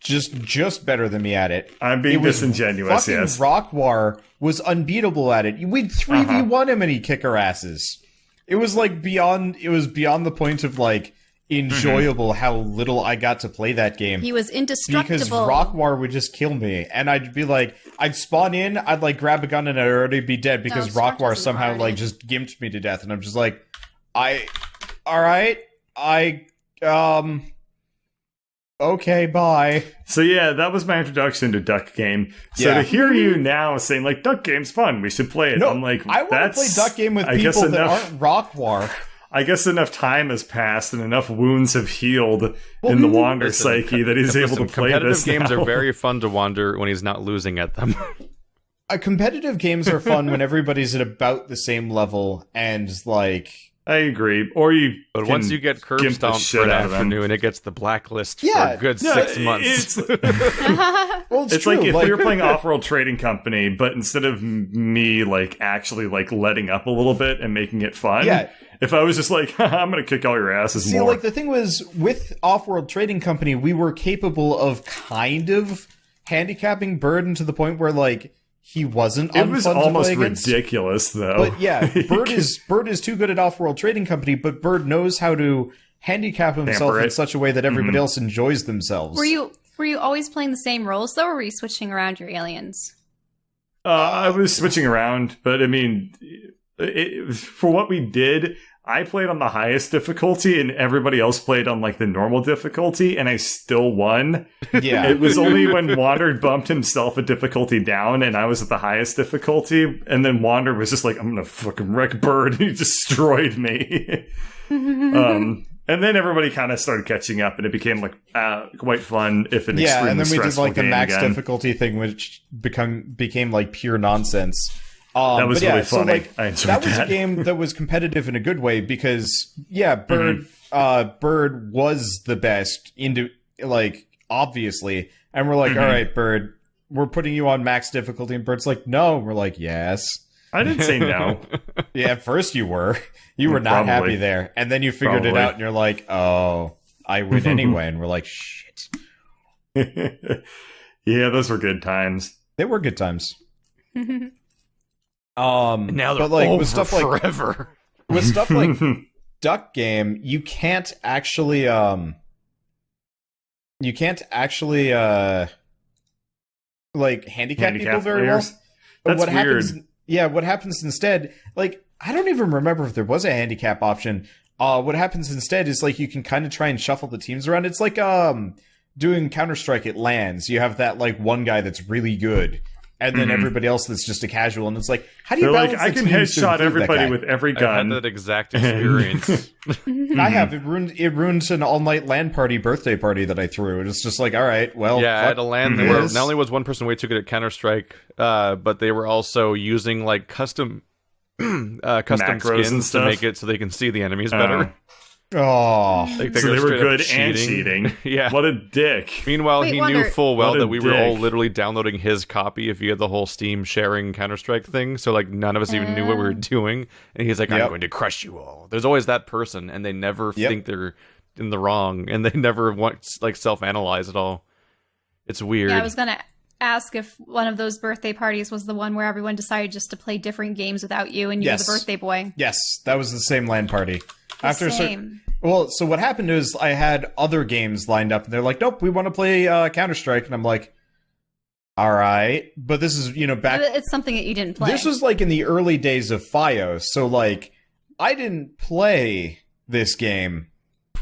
just better than me at it. I'm being disingenuous, yes. Rockwar was unbeatable at it. We'd 3v1 him and he'd kick our asses. It was like beyond the point of like enjoyable how little I got to play that game. He was indestructible. Because Rockwar would just kill me. And I'd be like, I'd spawn in, I'd like grab a gun and I'd already be dead because Rockwar somehow like just gimped me to death. And I'm just like, okay, bye. So yeah, that was my introduction to Duck Game. So to hear you now saying like Duck Game's fun, we should play it. No, I'm like, I want to play Duck Game with people that aren't Rockwar. I guess enough time has passed and enough wounds have healed in the Wander psyche that he's able to play this. Competitive games are very fun to Wander when he's not losing at them. Competitive games are fun when everybody's at about the same level and like. I agree. But once you get curb stomped for an afternoon, it gets the blacklist for a good 6 months. It's true. like if we were playing Off-World Trading Company, but instead of me like actually like letting up a little bit and making it fun, if I was just like, I'm going to kick all your asses more. Like the thing was, with Off-World Trading Company, we were capable of kind of handicapping Burden to the point where like, he wasn't unfun to play against. It was almost ridiculous, though. But yeah, Bird is too good at Off-World Trading Company, but Bird knows how to handicap himself in such a way that everybody else enjoys themselves. Were you always playing the same roles, though, or were you switching around your aliens? I was switching around, but I mean, for what we did, I played on the highest difficulty and everybody else played on like the normal difficulty and I still won. Yeah. It was only when Wander bumped himself a difficulty down and I was at the highest difficulty and then Wander was just like, I'm going to fucking wreck Bird and he destroyed me. And then everybody kind of started catching up and it became like quite fun if an extremely stressful game. Yeah, and then we did like the max difficulty thing which became like pure nonsense. That was really funny. So, like, I enjoyed that. That was a game that was competitive in a good way because, Bird was the best, obviously. And we're like, all right, Bird, we're putting you on max difficulty. And Bird's like, no. And we're like, yes. I didn't say no. Yeah, at first you were. You were not happy there. And then you figured it out and you're like, oh, I win anyway. And we're like, shit. Yeah, those were good times. They were good times. Now they're over forever. With stuff like duck game, you can't actually like handicap people very well. That's what weird. What happens instead, like, I don't even remember if there was a handicap option. What happens instead is, like, you can kind of try and shuffle the teams around. It's like doing Counter-Strike at LANs. You have that, like, one guy that's really good, and then everybody else that's just a casual, and it's like, how do you balance like, I the can teams to headshot include that everybody guy? with every I gun. had that exact experience. I have. It ruined an all-night LAN party birthday party that I threw. It's just like, all right, well, Yeah, I had a LAN it where is. not only was one person way too good at Counter-Strike, but they were also using like custom Macros and skins to stuff? make it so they can see the enemies better. Oh, Like, So they were straight up good and cheating. Yeah. What a dick. Meanwhile, Wait, he Wonder- knew full well What a that we were all dick. literally downloading his copy via the whole Steam sharing Counter-Strike thing. So like none of us even knew what we were doing. And he's like, I'm Yep. going to crush you all. There's always that person, and they never Yep. think they're in the wrong, and they never want like self-analyze at all. It's weird. Yeah, I was gonna ask if one of those birthday parties was the one where everyone decided just to play different games without you, and you Yes. were the birthday boy. yes, that was the same LAN party. The a same. Well, so what happened is I had other games lined up, and they're like, nope, we want to play Counter-Strike. And I'm like, all right. But this is, back... It's something that you didn't play. This was, like, in the early days of FiOS. So, like, I didn't play this game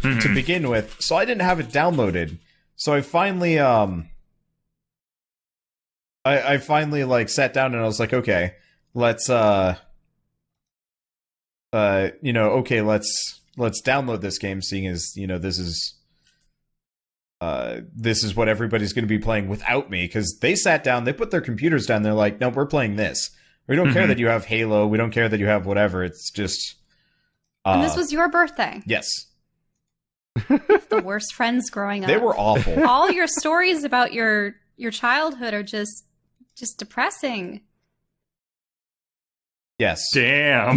to begin with, so I didn't have it downloaded. So I finally, I finally, like, sat down and I was like, okay, let's, let's download this game, seeing as, this is what everybody's going to be playing without me, because they sat down, they put their computers down, they're like, no, we're playing this. We don't care that you have Halo, we don't care that you have whatever, it's just... and this was your birthday. Yes. The worst friends growing up. They were awful. All your stories about your childhood are just depressing. Yes. Damn.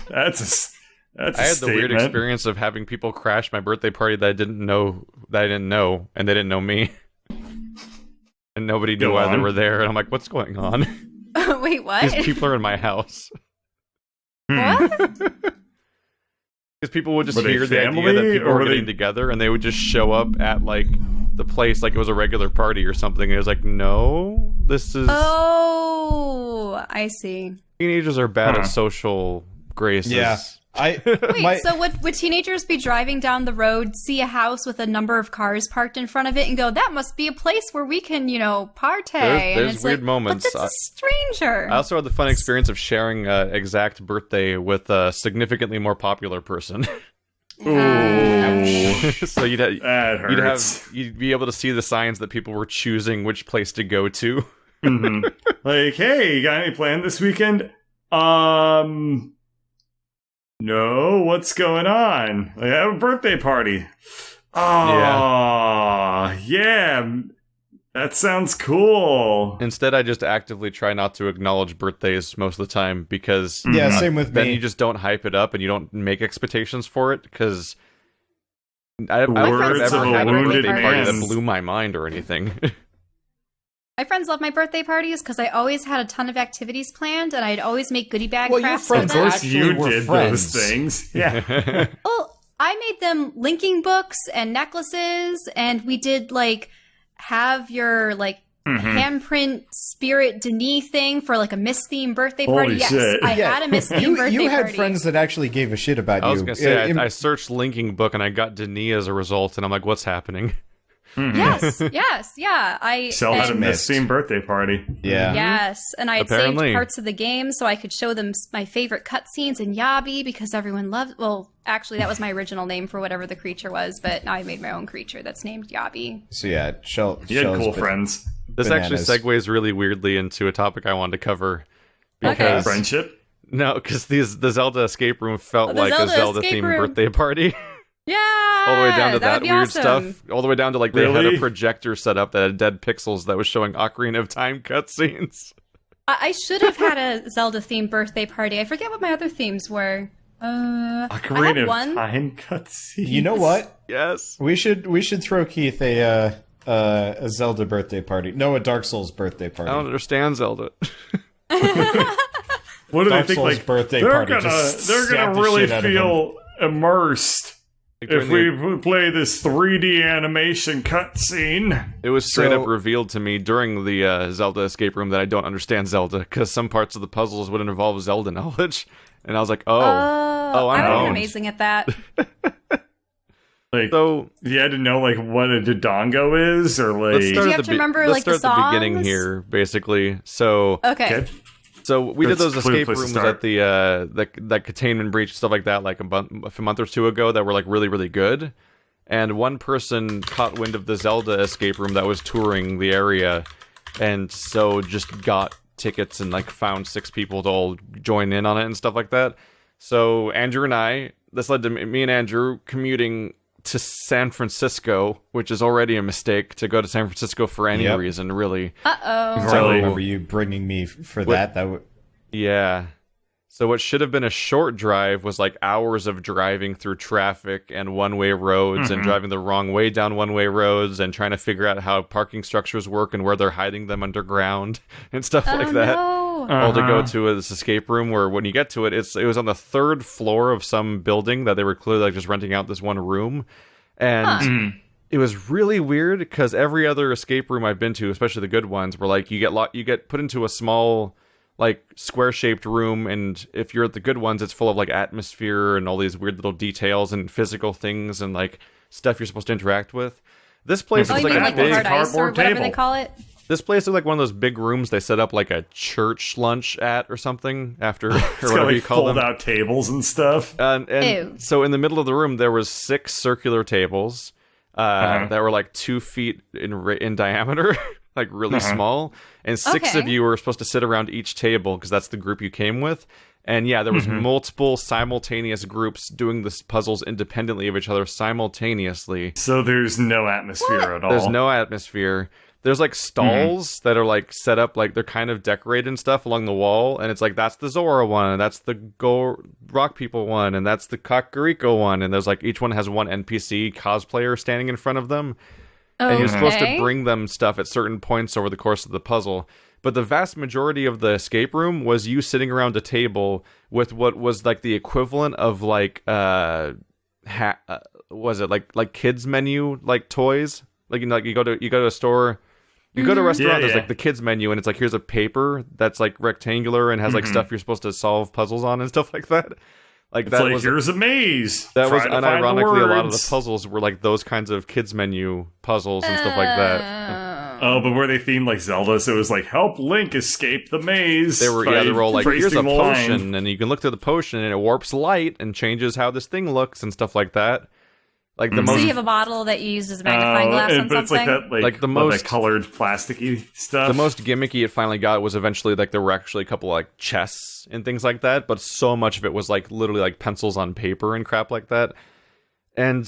That's a I had the statement. weird experience of having people crash my birthday party that I didn't know, and they didn't know me. And nobody knew Go why they on. were there, and I'm like, what's going on? Wait, what? These people are in my house. What? Because people would just Were they hear the idea family, that people or were were they- getting together, and they would just show up at, like, the place like it was a regular party or something. And it was like, no, this is... Oh, I see. Teenagers are bad Huh. at social graces. Yeah. Wait, so would teenagers be driving down the road, see a house with a number of cars parked in front of it, and go, that must be a place where we can, partay? And There's it's weird like, moments. But that's a stranger. I also had the fun experience of sharing an exact birthday with a significantly more popular person. Ooh. So That hurts. you'd be able to see the signs that people were choosing which place to go to. Like, hey, you got any plan this weekend? No, what's going on? Like, I have a birthday party. Oh, yeah. That sounds cool. Instead, I just actively try not to acknowledge birthdays most of the time because Yeah, same with then me. you just don't hype it up and you don't make expectations for it because I don't Words think I've ever of a had a wounded birthday party man. that blew my mind or anything. My friends love my birthday parties because I always had a ton of activities planned, and I'd always make goodie bag Well, your crafts friends with Of them. course, actually you were did friends. those things. Yeah. Well, I made them linking books and necklaces, and we did have your handprint Spirit Denis thing for a Miss Theme birthday party. Holy Yes, shit. I had a Miss Theme birthday you had party. friends that actually gave a shit about you. I was gonna say Im- I searched linking book and I got Denis as a result, and I'm like, what's happening? Yes, yeah. I Shell had a and- Miss Theme birthday party. yeah. Yes, and I had Apparently. saved parts of the game so I could show them my favorite cutscenes in Yabi because everyone loved. Well, actually, that was my original name for whatever the creature was, but now I made my own creature that's named Yabi. So yeah, Shell. You had Shell's cool been- friends. This Bananas. actually segues really weirdly into a topic I wanted to cover. Okay. Because Friendship? No, because the Zelda escape room felt The like Zelda a Zelda escape themed room. birthday party. Yeah, All the way down to that would be weird awesome. stuff. All the way down to they had Really? a projector set up that had dead pixels that was showing Ocarina of Time cutscenes. I should have had a Zelda themed birthday party. I forget what my other themes were. I had Ocarina of one. Time cutscene. You know what? Yes. We should throw Keith a Zelda birthday party. No, a Dark Souls birthday party. I don't understand Zelda. What do Dark they think? Souls birthday they're party, gonna just they're stab gonna the really shit out of feel immersed if we play this 3D animation cutscene. It was straight up revealed to me during the Zelda escape room that I don't understand Zelda, because some parts of the puzzles wouldn't involve Zelda knowledge. And I was like, I'm I'm amazing at that. Like, so you had to know like what a dodongo is, or like. Let's start at the beginning here, basically. So okay. So we did those escape rooms at the that containment breach, stuff like that, like a month or two ago, that were like really, really good. And one person caught wind of the Zelda escape room that was touring the area, and so just got tickets and like found 6 people to all join in on it and stuff like that. So Andrew and I, this led to me and Andrew commuting to San Francisco, which is already a mistake to go to San Francisco for any reason, really. Uh-oh. I remember you bringing me for that. Yeah. So what should have been a short drive was like hours of driving through traffic and one-way roads and driving the wrong way down one-way roads and trying to figure out how parking structures work and where they're hiding them underground and stuff like that. No. All to go to this escape room where when you get to it, it was on the 3rd floor of some building that they were clearly like just renting out this one room. And it was really weird because every other escape room I've been to, especially the good ones, were like you get put into a small like square-shaped room, and if you're at the good ones, it's full of like atmosphere and all these weird little details and physical things and like stuff you're supposed to interact with. This place is like a big cardboard table. They call it? This place is like one of those big rooms they set up like a church lunch at or something after, or whatever like you call them. Fold-out tables and stuff. And so in the middle of the room, there was 6 circular tables that were like 2 feet in diameter. Like really small, and 6 of you were supposed to sit around each table because that's the group you came with. And yeah, there was multiple simultaneous groups doing the puzzles independently of each other simultaneously. So there's no atmosphere at all. There's no atmosphere. There's like stalls that are like set up, like they're kind of decorated and stuff along the wall, and it's like that's the Zora one, and that's the Go Rock People one, and that's the Kakariko one, and there's like each one has one NPC cosplayer standing in front of them. And you're supposed to bring them stuff at certain points over the course of the puzzle. But the vast majority of the escape room was you sitting around a table with what was like the equivalent of like was it like kids menu like toys? Like you go to a store, you go to a restaurant, there's like the kids menu, and it's like here's a paper that's like rectangular and has like stuff you're supposed to solve puzzles on and stuff like that. Like it's that like, was here's a maze. That was unironically a lot of the puzzles were like those kinds of kids menu puzzles and stuff like that. Oh, but were they themed like Zelda? So it was like help Link escape the maze. They were all like here's a potion, and you can look through the potion and it warps light and changes how this thing looks and stuff like that. Like the most, so you have a bottle that you use as a magnifying glass on but something? It's like the most colored plasticky stuff. The most gimmicky it finally got was eventually like there were actually a couple like chests and things like that, but so much of it was like literally like pencils on paper and crap like that. And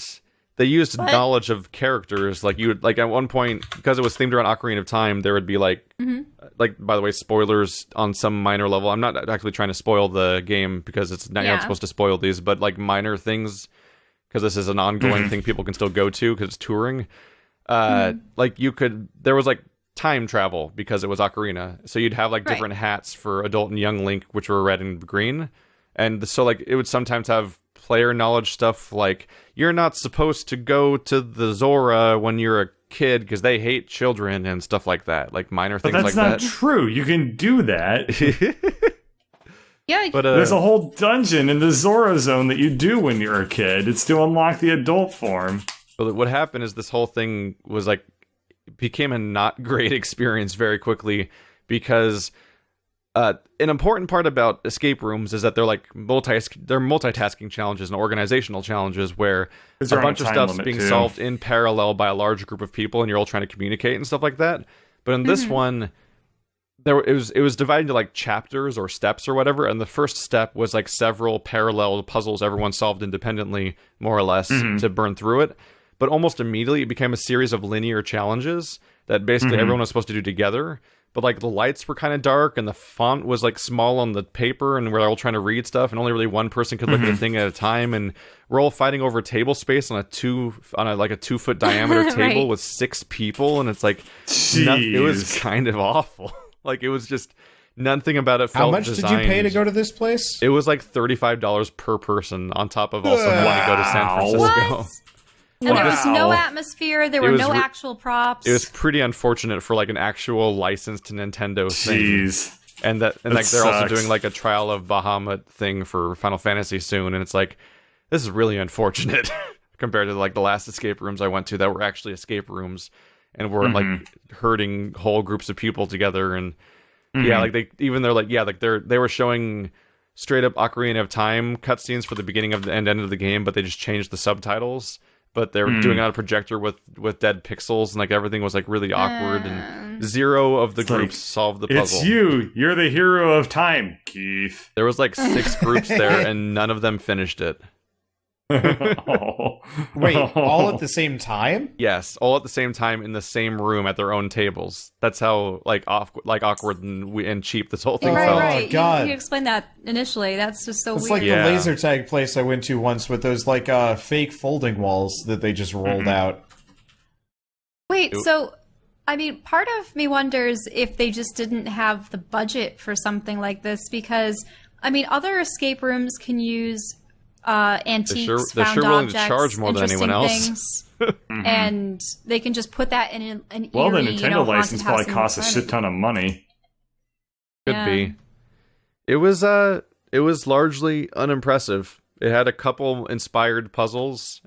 they used knowledge of characters. Like you would like at one point, because it was themed around Ocarina of Time, there would be like by the way, spoilers on some minor level. I'm not actually trying to spoil the game because it's not supposed to spoil these, but like minor things, because this is an ongoing thing people can still go to because it's touring. Like there was like time travel because it was Ocarina, so you'd have like different hats for adult and young Link, which were red and green, and so like it would sometimes have player knowledge stuff like you're not supposed to go to the Zora when you're a kid because they hate children and stuff like that, like minor things like that. But that's not true. You can do that. Yeah, but there's a whole dungeon in the Zora zone that you do when you're a kid. It's to unlock the adult form. But what happened is this whole thing was like became a not great experience very quickly because an important part about escape rooms is that they're like multitasking challenges and organizational challenges where a bunch of stuff's being solved in parallel by a large group of people and you're all trying to communicate and stuff like that. But in this one, it was divided into like chapters or steps or whatever, and the first step was like several parallel puzzles everyone solved independently, more or less, to burn through it. But almost immediately it became a series of linear challenges that basically everyone was supposed to do together. But like the lights were kind of dark and the font was like small on the paper and we're all trying to read stuff and only really one person could look at a thing at a time, and we're all fighting over table space on a 2-foot diameter table with 6 people, and it's like it was kind of awful. Like it was just Nothing about it felt How much designed. did you pay to go to this place? It was like $35 per person on top of also having to go to San Francisco. What? And there was no atmosphere. There were no actual props. It was pretty unfortunate for like an actual licensed Nintendo thing. Jeez. And like they're also doing like a Trial of Bahamut thing for Final Fantasy soon, and it's like this is really unfortunate compared to like the last escape rooms I went to that were actually escape rooms and were like herding whole groups of people together. And yeah, like they were showing straight up Ocarina of Time cutscenes for the beginning of the end of the game, but they just changed the subtitles. But they were doing it on a projector with dead pixels, and like everything was like really awkward, and zero of the groups solved the puzzle. It's you. You're the hero of time, Keith. There was like 6 groups there, and none of them finished it. Wait, all at the same time? Yes, all at the same time in the same room at their own tables. That's how awkward and cheap this whole thing felt. Right. Oh, God. You explained that initially. That's just so It's weird. like the laser tag place I went to once with those like fake folding walls that they just rolled out. Wait, so I mean, part of me wonders if they just didn't have the budget for something like this, because I mean, other escape rooms can use antiques, they're found sure willing to objects, charge more than anyone else. things, and they can just put that in an Well, the eerie, Nintendo license haunted probably house costs a in shit ton of money. Could be. It was largely unimpressive. It had a couple inspired puzzles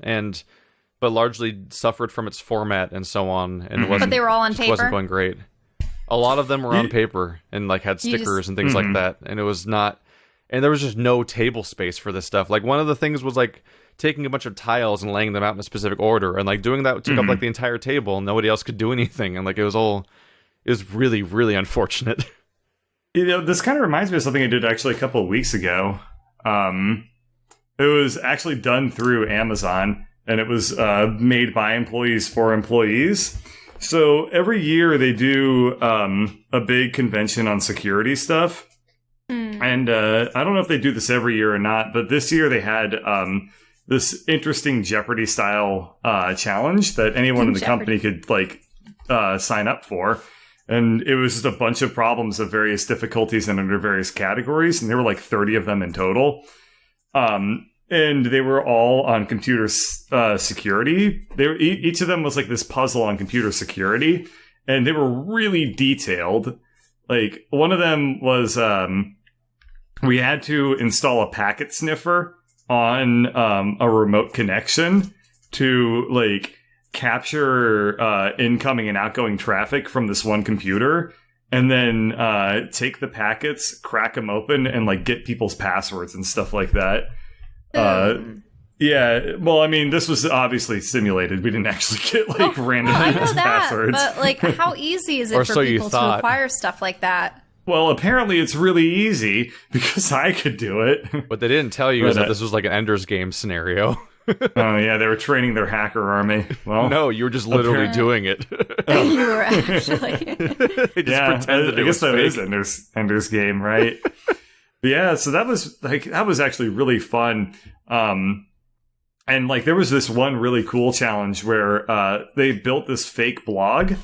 but largely suffered from its format and so on, and But they were all on paper? wasn't going great. A lot of them were on paper and like had stickers and things like that, and it was not. And there was just no table space for this stuff. Like one of the things was like taking a bunch of tiles and laying them out in a specific order, and like doing that took up like the entire table, and nobody else could do anything. And like it was really, really unfortunate. You know, this kind of reminds me of something I did actually a couple of weeks ago. It was actually done through Amazon, and it was made by employees for employees. So every year they do a big convention on security stuff. And I don't know if they do this every year or not, but this year they had this interesting Jeopardy-style challenge that anyone in the company could like sign up for. And it was just a bunch of problems of various difficulties and under various categories, and there were like 30 of them in total. And they were all on computer security. Each of them was like this puzzle on computer security, and they were really detailed. Like one of them was we had to install a packet sniffer on a remote connection to like capture incoming and outgoing traffic from this one computer, and then take the packets, crack them open, and like get people's passwords and stuff like that. Yeah, well, I mean, this was obviously simulated. We didn't actually get like random people's passwords. But like, how easy is it for people to acquire stuff like that? Well, apparently it's really easy because I could do it. What they didn't tell you is that this was like an Ender's Game scenario. Oh yeah, they were training their hacker army. Well, no, you were just literally doing it. You were actually. They just pretended I guess that fake. is Ender's Game, right? But yeah, so that was actually really fun. And like there was this one really cool challenge where they built this fake blog,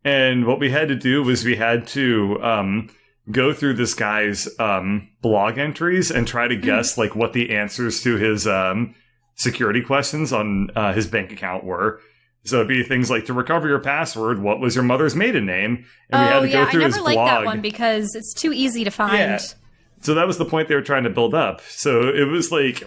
and what we had to do was we had to go through this guy's blog entries and try to guess like what the answers to his security questions on his bank account were. So it'd be things like, to recover your password, what was your mother's maiden name? And we had to go through his blog. I never liked that one because it's too easy to find. Yeah. So that was the point they were trying to build up. So it was like,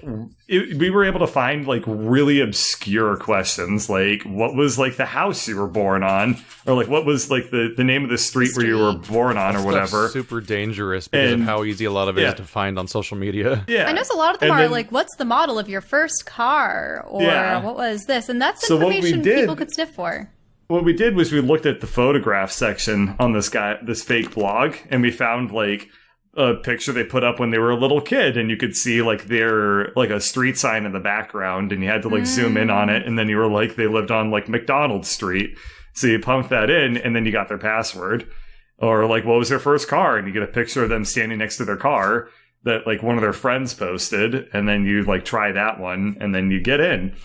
we were able to find like really obscure questions, like what was like the house you were born on, or like what was like the name of the street where you were born on, or whatever. Super dangerous because of how easy a lot of it is to find on social media. Yeah, I know a lot of them are like, what's the model of your first car, or what was this, and that's information people could sniff for. What we did was we looked at the photograph section on this fake blog, and we found like a picture they put up when they were a little kid, and you could see like their like a street sign in the background, and you had to like zoom in on it, and then you were like, they lived on like McDonald Street, so you pumped that in, and then you got their password. Or like, what was their first car, and you get a picture of them standing next to their car that like one of their friends posted, and then you like try that one, and then you get in.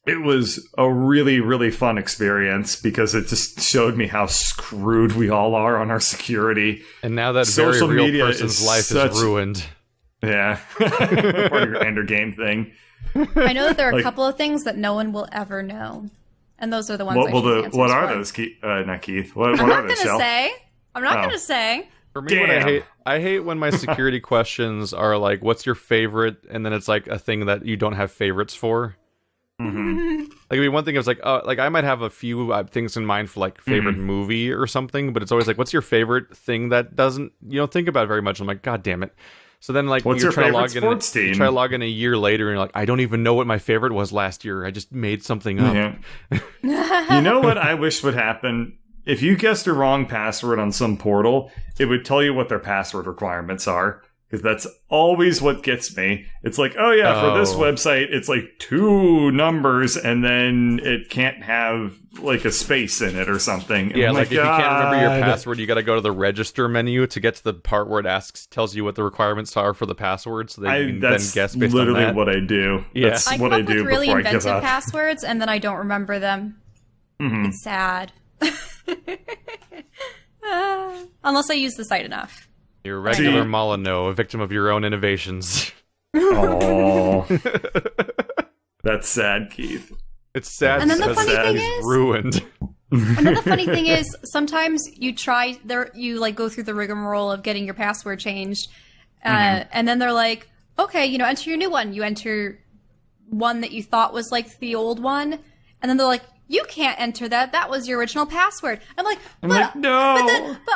it was a really, really fun experience because it just showed me how screwed we all are on our security. And now that Social very real media person's life is ruined. Yeah. Part of your ender game thing. I know that there are a couple of things that no one will ever know. And those are the ones What are those, not Keith? What I'm are not those, going to Shel? say. I'm not going to say. For me, what I hate when my security questions are like, what's your favorite? And then it's like a thing that you don't have favorites for. Mm-hmm. Like, I mean, one thing is like, I might have a few things in mind for like favorite movie or something, but it's always like, what's your favorite thing that you don't think about very much? I'm like, God damn it. So then, like, what's you're your trying to favorite sports team? You try to log in a year later, and you're like, I don't even know what my favorite was last year. I just made something up. Yeah. You know what I wish would happen? If you guessed a wrong password on some portal, it would tell you what their password requirements are. Because that's always what gets me. It's like, for this website, it's like 2 numbers, and then it can't have like a space in it or something. And yeah, like if you can't remember your password, you got to go to the register menu to get to the part where it tells you what the requirements are for the password, so that you can then guess based on that. That's literally what I do. Yeah. That's I what I come do up with really before I give inventive up. passwords, and then I don't remember them. Mm-hmm. It's sad. Unless I use the site enough. You're a regular Molyneux, a victim of your own innovations. Oh, that's sad, Keith. It's sad. And then the funny thing is ruined. And then the funny thing is, sometimes you like go through the rigmarole of getting your password changed, and then they're like, okay, enter your new one. You enter one that you thought was like the old one, and then they're like, you can't enter that. That was your original password. I'm like, no. But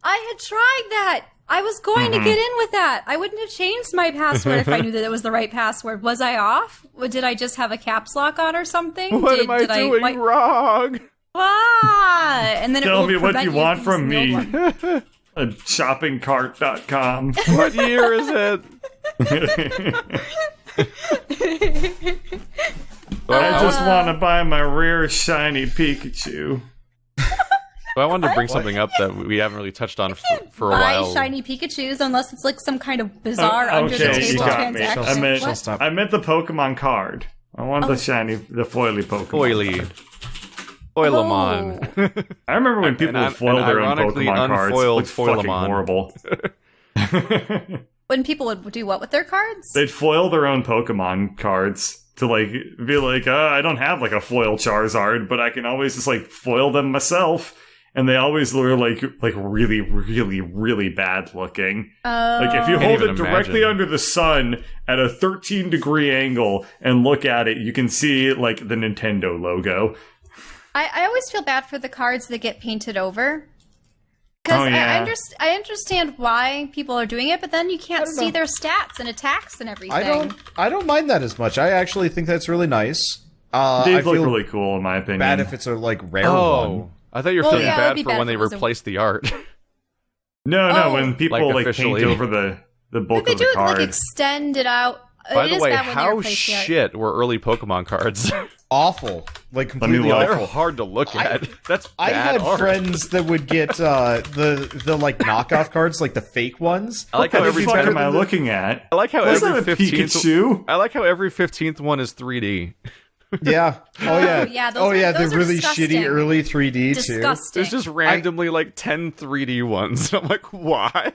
I had tried that. I was going to get in with that. I wouldn't have changed my password if I knew that it was the right password. Was I off? Did I just have a caps lock on or something? What am I doing wrong? And then Tell me what you prevent want from from me. Shoppingcart.com. What year is it? I just want to buy my rare shiny Pikachu. Well, I wanted to bring something up that we haven't really touched on for a while. Buy shiny Pikachus unless it's like some kind of bizarre under the table transaction. I meant the Pokemon card. I want the foily Pokemon. Foilamon. I remember when people would foil their own Pokemon cards. It looked fucking horrible. When people would do what with their cards? They'd foil their own Pokemon cards to like be like, I don't have like a foil Charizard, but I can always just like foil them myself. And they always were like really, really, really bad looking. Like if you hold it directly under the sun at a 13-degree angle and look at it, you can see like the Nintendo logo. I always feel bad for the cards that get painted over. Because I understand why people are doing it, but then you can't see their stats and attacks and everything. I don't mind that as much. I actually think that's really nice. They look really cool in my opinion. Bad if it's a like rare one. I thought you were feeling bad for when they replaced the art. No, when people like paint over the bulk of the card. Like extend it out. By the way, how shit were early Pokemon cards? Awful. Like completely awful. They're hard to look at. That's bad I had art. friends that would get the like knockoff cards, like the fake ones. I like how every what am I looking at? I like how every 15th Pikachu? I like how every 15th one is 3D. Yeah. Oh yeah. Those the really disgusting. shitty early 3D Disgusting. There's just randomly like 10 3D ones. I'm like, why?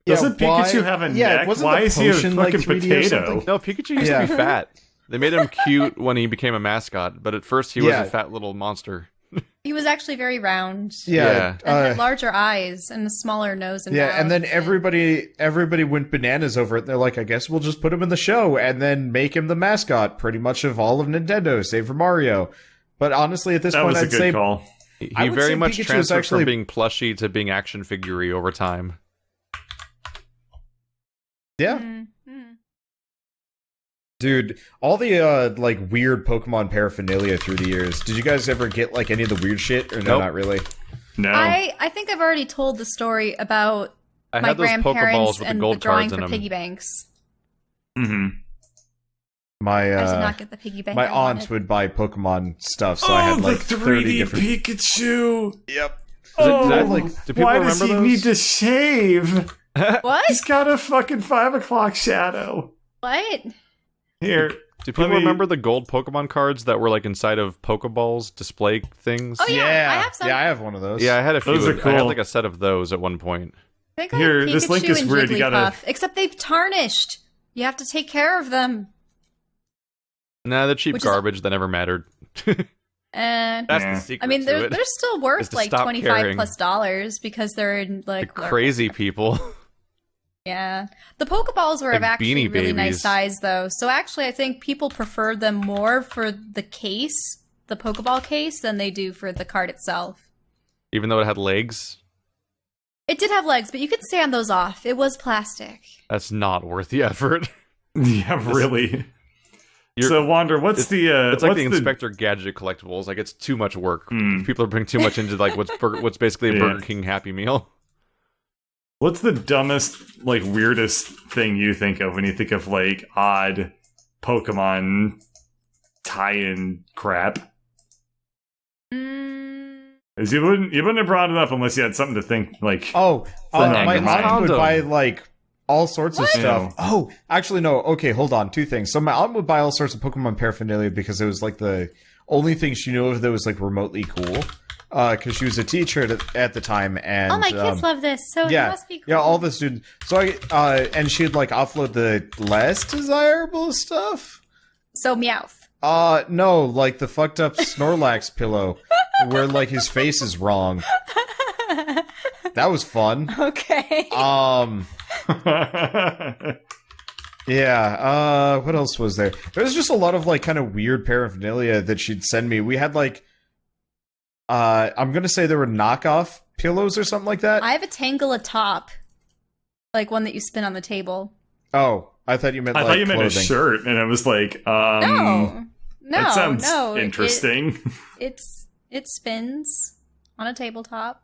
Doesn't Pikachu have a neck? Why is he a fucking potato? No, Pikachu used to be fat. They made him cute when he became a mascot, but at first he was a fat little monster. He was actually very round. Yeah. And had larger eyes and a smaller nose and mouth. And then everybody went bananas over it. They're like, I guess we'll just put him in the show and then make him the mascot pretty much of all of Nintendo, save for Mario. But honestly, at this point, I'd say call. He very much transferred from being plushie to being action figure-y over time. Yeah. Mm-hmm. Dude, all the like weird Pokemon paraphernalia through the years. Did you guys ever get like any of the weird shit or no, not really? No. I think I've already told the story about my had those grandparents Pokeballs with and the gold drawing cards in for them. piggy banks. Mm-hmm. My I did not get the piggy bank. my aunt would buy Pokemon stuff, so I had like the 30 3D different Pikachu. Yep. Do people why remember does he those? need to shave? What? He's got a fucking 5 o'clock shadow. What? Here, Do people remember the gold Pokemon cards that were like inside of Pokeballs display things? Oh yeah, I have some. Yeah, I have one of those. Yeah, I had a few. Those are cool. I had like a set of those at one point. I think I Here, have this link Pikachu is and weird. You gotta- Jigglypuff, except they've tarnished. You have to take care of them. Nah, they're cheap Which is- garbage that never mattered. And That's Yeah. the secret. I mean, to it. they're still Is worth to like stop $25+ because they're in The like crazy people. Yeah, the Pokeballs were Like of actually Beanie really nice Babies. size though. So actually, I think people prefer them more for the case, the Pokeball case, than they do for the card itself. Even though it had legs, It did have legs, but you could sand those off. It was plastic. that's not worth the effort. Yeah, really. So, Wander, what's the? It's like what's the Inspector Gadget collectibles. Like, it's too much work. People are putting too much into like what's basically a Yeah. Burger King Happy Meal. What's the dumbest, like, weirdest thing you think of when you think of like odd Pokemon tie-in crap? Because you wouldn't have brought it up unless you had something to think like. Oh, Fun my mom would condom. buy like all sorts of stuff. Ew. Oh, actually, no. Okay, hold on. Two things. So my aunt would buy all sorts of Pokemon paraphernalia because it was like the only thing she knew of that was like remotely cool. Because she was a teacher at the time, and Oh, my kids love this, so yeah, it must be cool. yeah, all the students. So and she'd like offload the less desirable stuff. So Meowth. No, like the fucked up Snorlax pillow, where like his face is wrong. That was fun. Okay. Yeah, what else was there? There was just a lot of, like, kind of weird paraphernalia that she'd send me. We had, like, I'm gonna say there were knockoff pillows or something like that. I have a Tangela top, like one that you spin on the table. Oh, I thought you meant, I like, thought you meant a clothing. shirt, and I was like, No, that sounds no. interesting. It spins on a tabletop.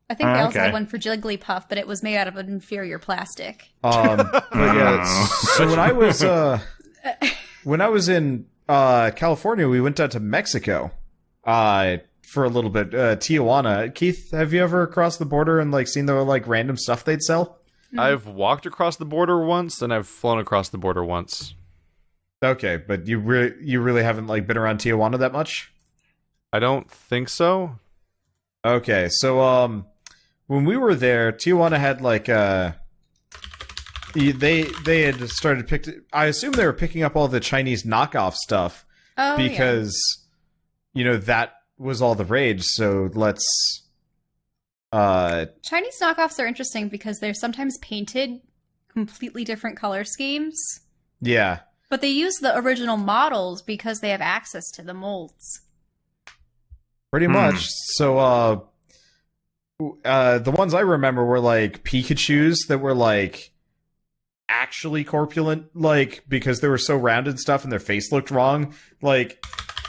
I think they also okay. had one for Jigglypuff, but it was made out of an inferior plastic. But yeah, so when I was in California, we went down to Mexico for a little bit. Tijuana. Keith, have you ever crossed the border and like seen the like random stuff they'd sell? I've walked across the border once, and I've flown across the border once. Okay, but you really haven't like been around Tijuana that much? I don't think so. Okay, so when we were there, Tijuana had like they had started I assume they were picking up all the Chinese knockoff stuff Oh, because you know that was all the rage. So let's Chinese knockoffs are interesting because they're sometimes painted completely different color schemes, yeah. but they use the original models because they have access to the molds. Pretty much. So, the ones I remember were like Pikachus that were like actually corpulent, like because they were so round and stuff, and their face looked wrong. Like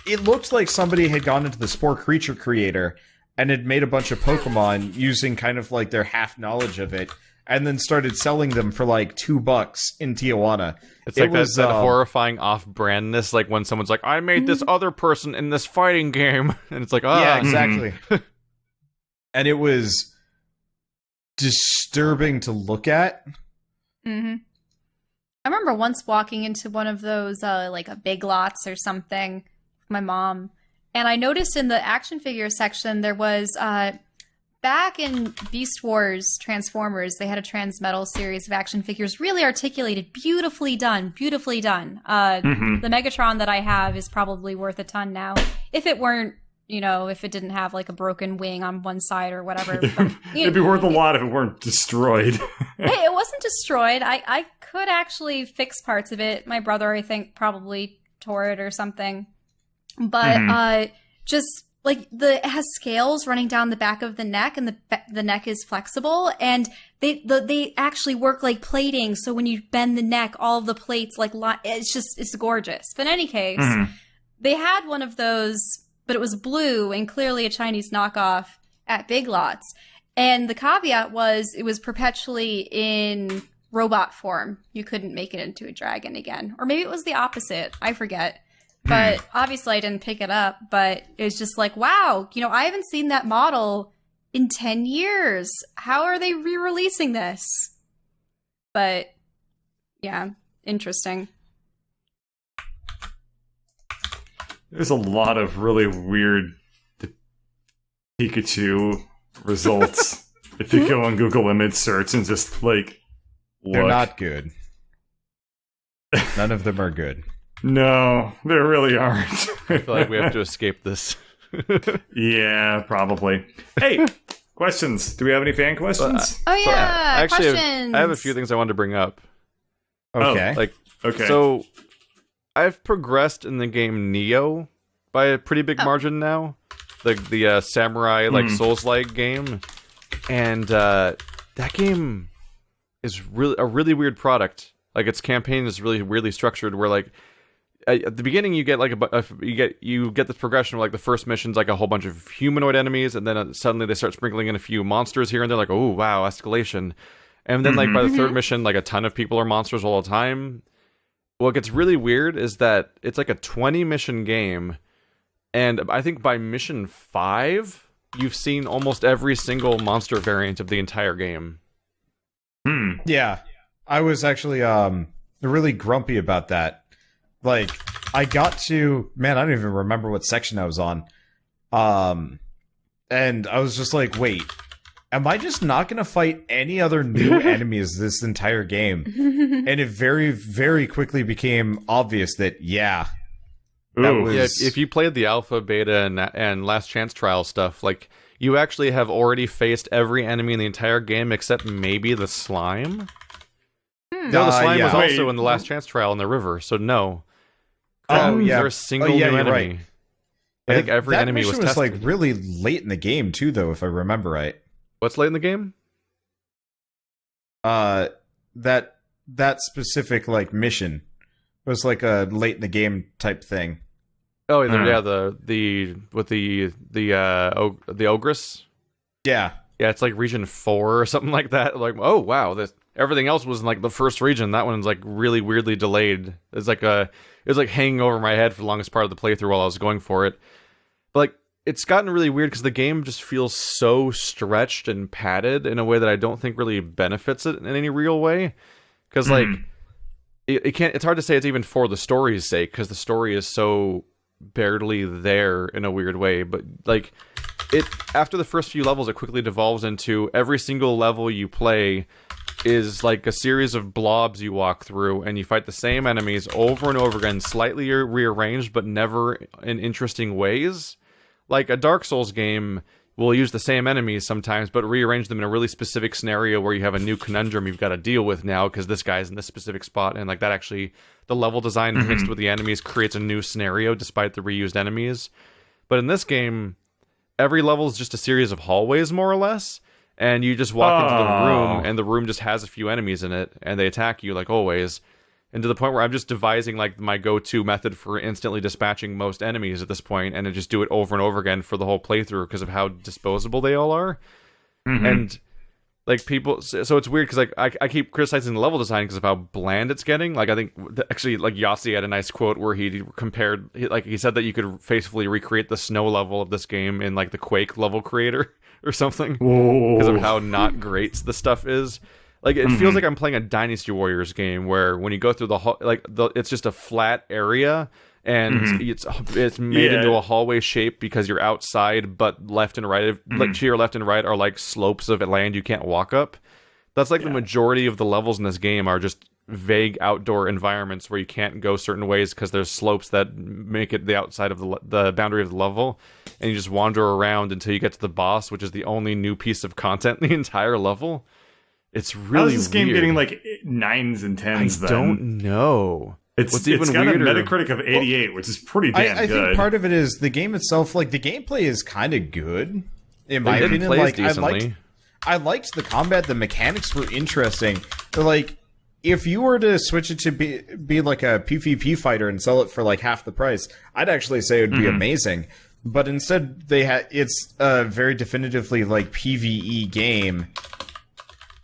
it looked like somebody had gone into the Spore Creature Creator and had made a bunch of Pokemon using kind of like their half knowledge of it, and then started selling them for like $2 in Tijuana. It's like that horrifying off-brandness, like when someone's like, I made this other person in this fighting game. And it's like, yeah, exactly. And it was disturbing to look at. Mm-hmm. I remember once walking into one of those, like a Big Lots or something, with my mom, and I noticed in the action figure section there was, back in Beast Wars Transformers, they had a Transmetal series of action figures, really articulated, beautifully done, beautifully done. The Megatron that I have is probably worth a ton now. If it weren't, you know, if it didn't have like a broken wing on one side or whatever. It'd be worth a lot if it weren't destroyed. Hey, it wasn't destroyed. I could actually fix parts of it. My brother, I think, probably tore it or something. But just like it has scales running down the back of the neck, and the neck is flexible, and they actually work like plating. So when you bend the neck, all of the plates it's gorgeous. But in any case, they had one of those, but it was blue and clearly a Chinese knockoff at Big Lots. And the caveat was it was perpetually in robot form. You couldn't make it into a dragon again. Or maybe it was the opposite. I forget. But obviously I didn't pick it up. But it was just like, wow, you know, I haven't seen that model in 10 years. How are they re-releasing this? But, yeah, interesting. There's a lot of really weird Pikachu results. If you go on Google image search and just like look. They're not good. None of them are good. No, they really aren't. I feel like we have to escape this. Yeah, probably. Hey, questions. Do we have any fan questions? Oh yeah, Actually, questions. I have a few things I wanted to bring up. Okay. Okay. So, I've progressed in the game Nioh by a pretty big margin now. The samurai Souls-like game, and that game is really a really weird product. Like its campaign is really weirdly structured. Where like at the beginning you get like you get this progression where like the first mission's like a whole bunch of humanoid enemies, and then suddenly they start sprinkling in a few monsters here and they're like, oh wow, escalation. And then like by the third mission, like a ton of people are monsters all the time. What gets really weird is that it's like a 20 mission game, and I think by mission 5 you've seen almost every single monster variant of the entire game. Yeah. I was actually really grumpy about that. Like, I got to... Man, I don't even remember what section I was on. And I was just like, wait, am I just not going to fight any other new enemies this entire game? And it very, very quickly became obvious that, yeah. That was... Yeah, if you played the alpha, beta, and last chance trial stuff, like, you actually have already faced every enemy in the entire game except maybe the slime. No, the slime was also in the last chance trial in the river, so no. Oh, yeah. There's a single new enemy. Right. I think every enemy was tested. That mission was like really late in the game too, though, if I remember right. What's late in the game? That specific like mission was like a late in the game type thing. Oh yeah, the ogress. Yeah, it's like region 4 or something like that. Like, oh wow, everything else was in like the first region. That one's like really weirdly delayed. It was like hanging over my head for the longest part of the playthrough while I was going for it. But like, it's gotten really weird because the game just feels so stretched and padded in a way that I don't think really benefits it in any real way. Because like, it can't. It's hard to say it's even for the story's sake because the story is so barely there in a weird way. But like, after the first few levels, it quickly devolves into every single level you play is like a series of blobs you walk through, and you fight the same enemies over and over again, slightly rearranged, but never in interesting ways. Like a Dark Souls game will use the same enemies sometimes, but rearrange them in a really specific scenario where you have a new conundrum you've got to deal with now because this guy's in this specific spot, and like that actually, the level design mixed with the enemies creates a new scenario despite the reused enemies. But in this game, every level is just a series of hallways, more or less. And you just walk into the room, and the room just has a few enemies in it, and they attack you, like always. And to the point where I'm just devising, like, my go-to method for instantly dispatching most enemies at this point, and I just do it over and over again for the whole playthrough because of how disposable they all are. And, like, people... So it's weird, because, like, I keep criticizing the level design because of how bland it's getting. Like, I think, actually, like, Yossi had a nice quote where he compared... he said that you could faithfully recreate the snow level of this game in, like, the Quake level creator or something because of how not great the stuff is. Like, it feels like I'm playing a Dynasty Warriors game where when you go through it's just a flat area and it's made into a hallway shape because you're outside, but left and right, like to your left and right are like slopes of land you can't walk up. That's like the majority of the levels in this game are just vague outdoor environments where you can't go certain ways because there's slopes that make it the outside of the boundary of the level, and you just wander around until you get to the boss, which is the only new piece of content in the entire level. It's really How is this game weird. Getting like 9s and 10s I then? don't know. It's even got weirder, a Metacritic of 88, which is pretty damn I good. think part of it is the game itself. Like, the gameplay is kind of good, in my It opinion. plays Like, decently. I liked the combat. The mechanics were interesting. But like, if you were to switch it to be like a PvP fighter and sell it for like half the price, I'd actually say it would be amazing. But instead, it's a very definitively like PvE game.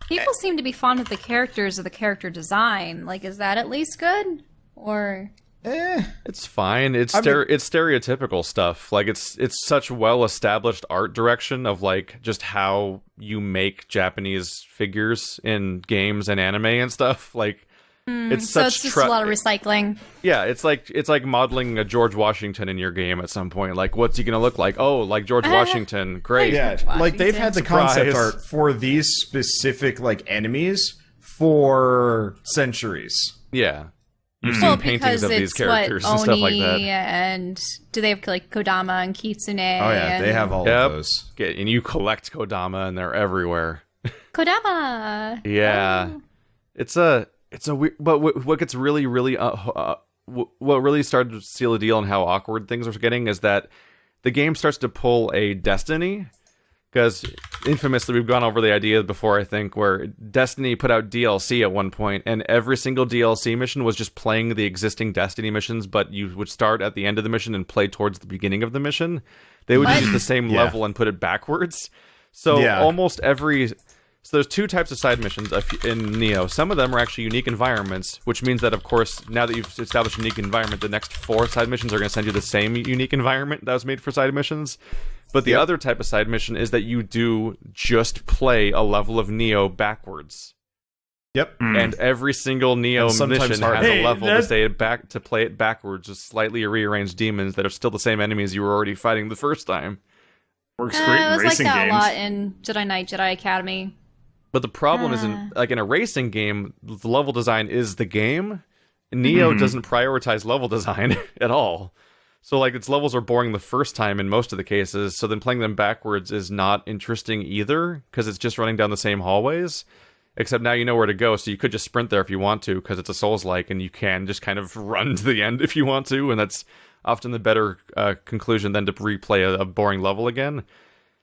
People seem to be fond of the characters or the character design. Like, is that at least good? Or... It's fine. It's stereotypical stuff. Like, it's such well-established art direction of, like, just how you make Japanese figures in games and anime and stuff. Like, So it's just a lot of recycling. Yeah, it's like modeling a George Washington in your game at some point. Like, what's he gonna look like? Oh, like George Washington. Great. Yeah, like they've had the concept art for these specific like enemies for centuries. Yeah. You've seen paintings of these characters and stuff like that. And do they have like Kodama and Kitsune? Oh yeah, they have all of those. And you collect Kodama, and they're everywhere. Kodama. Yeah, it's a weird. But what gets really what really started to seal the deal and how awkward things are getting is that the game starts to pull a Destiny. Because infamously, we've gone over the idea before, I think, where Destiny put out DLC at one point, and every single DLC mission was just playing the existing Destiny missions, but you would start at the end of the mission and play towards the beginning of the mission. They would use the same level and put it backwards. So almost every... So there's two types of side missions in Nioh. Some of them are actually unique environments, which means that, of course, now that you've established a unique environment, the next 4 side missions are going to send you the same unique environment that was made for side missions. But the other type of side mission is that you do just play a level of Nioh backwards. Yep. And every single Nioh mission has a level to play it backwards with slightly rearranged demons that are still the same enemies you were already fighting the first time. Works great in racing games. It was like that a lot in Jedi Knight, Jedi Academy. But the problem is, in a racing game, the level design is the game. Nioh doesn't prioritize level design at all. So, like, its levels are boring the first time in most of the cases, so then playing them backwards is not interesting either, because it's just running down the same hallways. Except now you know where to go, so you could just sprint there if you want to, because it's a Souls-like, and you can just kind of run to the end if you want to, and that's often the better conclusion than to replay a boring level again.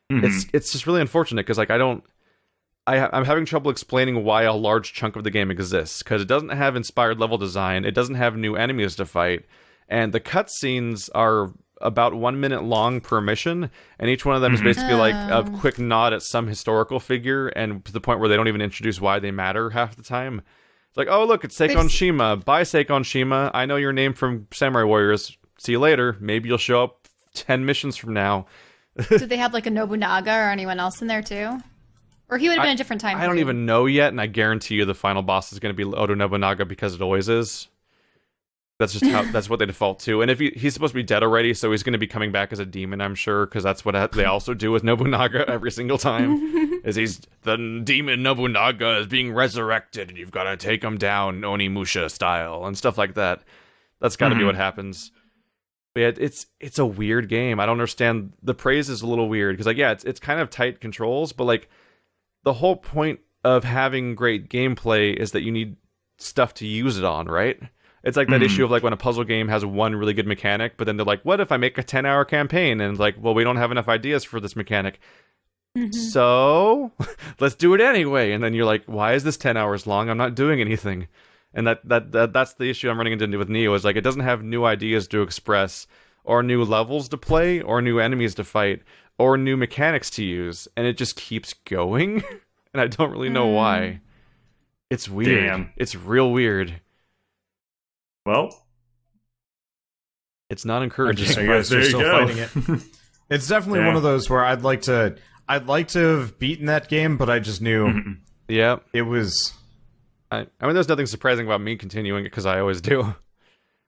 It's just really unfortunate, because, like, I'm having trouble explaining why a large chunk of the game exists, because it doesn't have inspired level design, it doesn't have new enemies to fight, and the cutscenes are about 1 minute long per mission, and each one of them is basically like a quick nod at some historical figure, and to the point where they don't even introduce why they matter half the time. It's like, oh look, it's Seikon Shima. Bye, Seikon Shima. I know your name from Samurai Warriors. See you later. Maybe you'll show up 10 missions from now. Do they have like a Nobunaga or anyone else in there too? Or he would have been a different time. I don't even know yet, and I guarantee you the final boss is going to be Oda Nobunaga because it always is. That's just how that's what they default to. And if he's supposed to be dead already, so he's going to be coming back as a demon, I'm sure, because that's what they also do with Nobunaga every single time. Is the demon Nobunaga is being resurrected, and you've got to take him down Onimusha style and stuff like that. That's got to be what happens. But yeah, it's a weird game. I don't understand. The praise is a little weird because, like, yeah, it's kind of tight controls, but like the whole point of having great gameplay is that you need stuff to use it on, right? It's like that issue of like when a puzzle game has one really good mechanic, but then they're like, what if I make a 10-hour campaign? And it's like, well, we don't have enough ideas for this mechanic. So let's do it anyway. And then you're like, why is this 10 hours long? I'm not doing anything. And that's the issue I'm running into with Nioh, is like it doesn't have new ideas to express, or new levels to play, or new enemies to fight, or new mechanics to use. And it just keeps going. And I don't really know why. It's weird. Damn. It's real weird. Well, it's not encouraging. I guess they're still fighting it. It's definitely one of those where I'd like to have beaten that game, but I just knew yeah, it was. I mean, there's nothing surprising about me continuing it because I always do.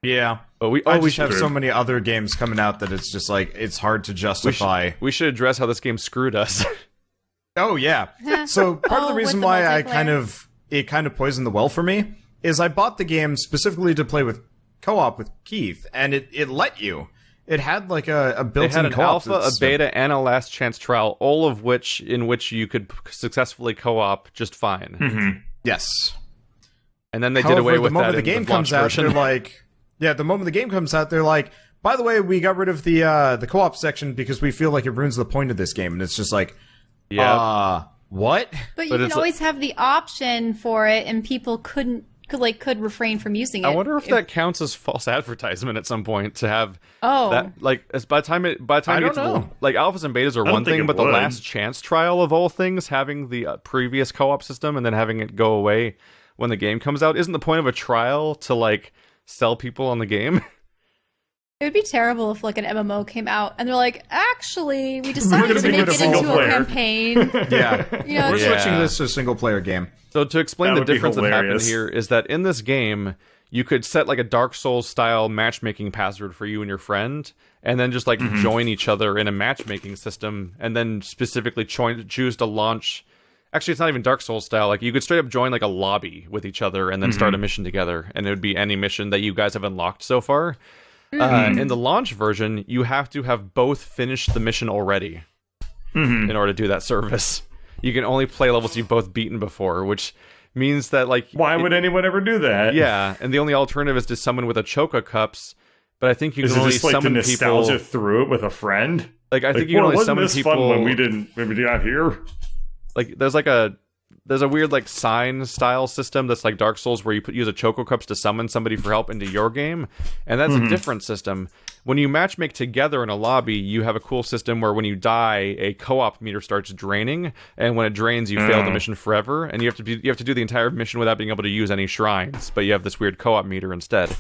Yeah, but we have so many other games coming out that it's just like it's hard to justify. We should address how this game screwed us. Oh yeah. So part of the reason why it kind of poisoned the well for me is I bought the game specifically to play with co-op with Keith, and it let you. It had like a built-in co-op. It had an alpha, a system. beta, and a last chance trial, all of which you could successfully co-op just fine. Yes. And then they did away with that. The moment the game comes out, they're like, the moment the game comes out, they're like, by the way, we got rid of the co-op section because we feel like it ruins the point of this game, and it's just like, what? But you can always have the option for it, and people could refrain from using it. I wonder if that counts as false advertisement at some point to have that. Like, by the time you get to like alphas and betas are one thing, but the last chance trial of all things, having the previous co-op system and then having it go away when the game comes out, isn't the point of a trial to like sell people on the game? It would be terrible if like an MMO came out and they're like, actually, we decided to make make it a it single into player. a campaign. Yeah. We're Switching this to a single player game. So to explain That the would be difference that happened hilarious. here is that in this game, you could set like a Dark Souls style matchmaking password for you and your friend, and then just like join each other in a matchmaking system, and then specifically choose to launch. Actually, it's not even Dark Souls style. Like you could straight up join like a lobby with each other and then start a mission together, and it would be any mission that you guys have unlocked so far. In the launch version, you have to have both finished the mission already in order to do that service. You can only play levels you've both beaten before, which means that like Why would anyone ever do that? yeah, and the only alternative is to summon with a Choco Cups. But I think you Is can it only just like the summon nostalgia people. through it with a friend? Like I think you can "Boy, only wasn't summon this people fun when we got here? Like there's a weird like sign style system that's like Dark Souls where you use a Choco Cups to summon somebody for help into your game, and that's a different system. When you matchmake together in a lobby, you have a cool system where when you die, a co-op meter starts draining, and when it drains, you fail the mission forever, and you have to do the entire mission without being able to use any shrines, but you have this weird co-op meter instead.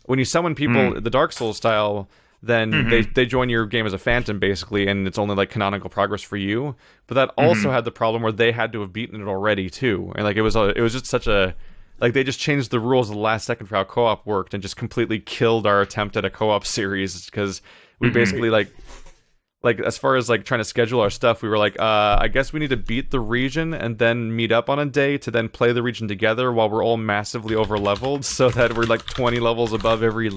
When you summon people the Dark Souls style, then they join your game as a phantom, basically, and it's only, like, canonical progress for you. But that also had the problem where they had to have beaten it already, too. And, like, it was just such a... Like, they just changed the rules at the last second for how co-op worked and just completely killed our attempt at a co-op series, because we basically, like, as far as, like, trying to schedule our stuff, we were like, I guess we need to beat the region and then meet up on a day to then play the region together while we're all massively over-leveled, so that we're, like, 20 levels above every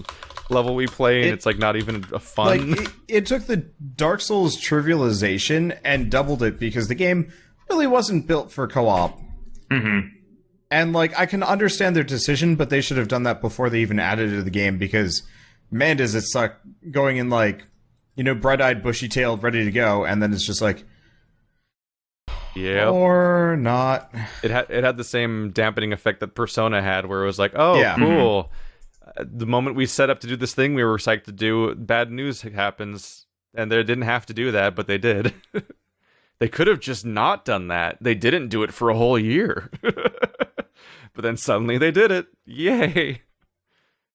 level we play, and it's like not even a fun. Like it took the Dark Souls trivialization and doubled it because the game really wasn't built for co-op. And like I can understand their decision, but they should have done that before they even added it to the game, because man, does it suck going in like, you know, bright-eyed, bushy-tailed, ready to go, and then it's just like, yeah, or not. It had the same dampening effect that PerSOna had, where it was like, oh, Yeah. cool. The moment we set up to do this thing we were psyched to do, bad news happens, and they didn't have to do that, but they did. They could have just not done that. They didn't do it for a whole year. But then suddenly they did it. Yay!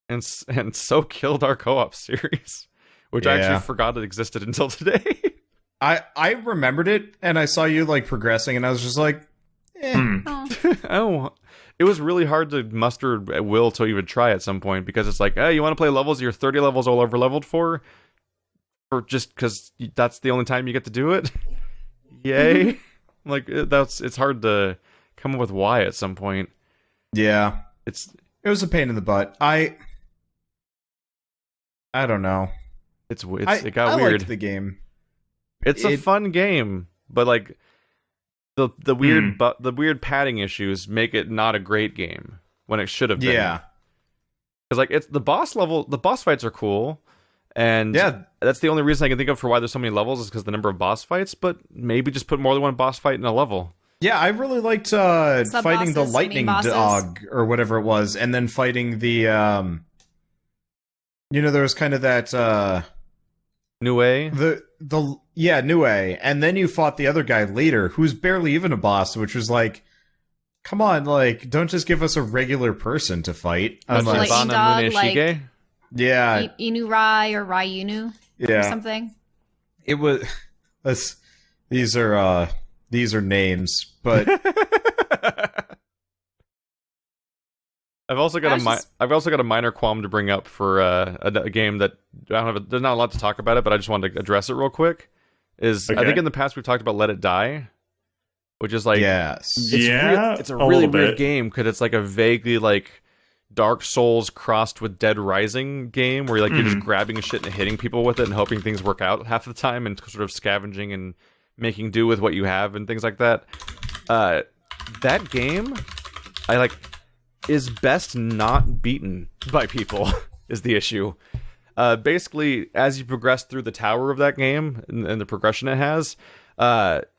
And so killed our co-op series, which I actually forgot it existed until today. I remembered it, and I saw you like progressing, and I was just like, Oh, it was really hard to muster a will to even try at some point, because it's like, hey, you want to play levels you're 30 levels all over leveled for just because that's the only time you get to do it? Yay! Like it's hard to come up with why at some point. yeah, It was a pain in the butt. I don't know. it got I weird. liked the game. It's a fun game, but like the weird padding issues make it not a great game when it should have been. Yeah, because like it's the boss fights are cool, and that's the only reason I can think of for why there's so many levels is because the number of boss fights. But maybe just put more than one boss fight in a level. yeah. I really liked fighting the Sub-bosses, lightning main bosses. dog or whatever it was, and then fighting the you know, there was kind of that Nioh. Nioh, and then you fought the other guy later, who's barely even a boss, which was like, come on, like, don't just give us a regular person to fight. That's Unless- Lightning Bana dog, like- Muneshige? yeah, Inu Rai or Ryunu or yeah. something. It was. These are names, but I've also got a minor qualm to bring up for a game that there's not a lot to talk about it, but I just wanted to address it real quick. I think in the past we've talked about Let It Die, which is like yes, it's a really weird game because it's like a vaguely like Dark Souls crossed with Dead Rising game where you're just grabbing shit and hitting people with it and hoping things work out half the time and sort of scavenging and making do with what you have and things like that. That game, is best not beaten by people is the issue. Basically, as you progress through the tower of that game and the progression it has,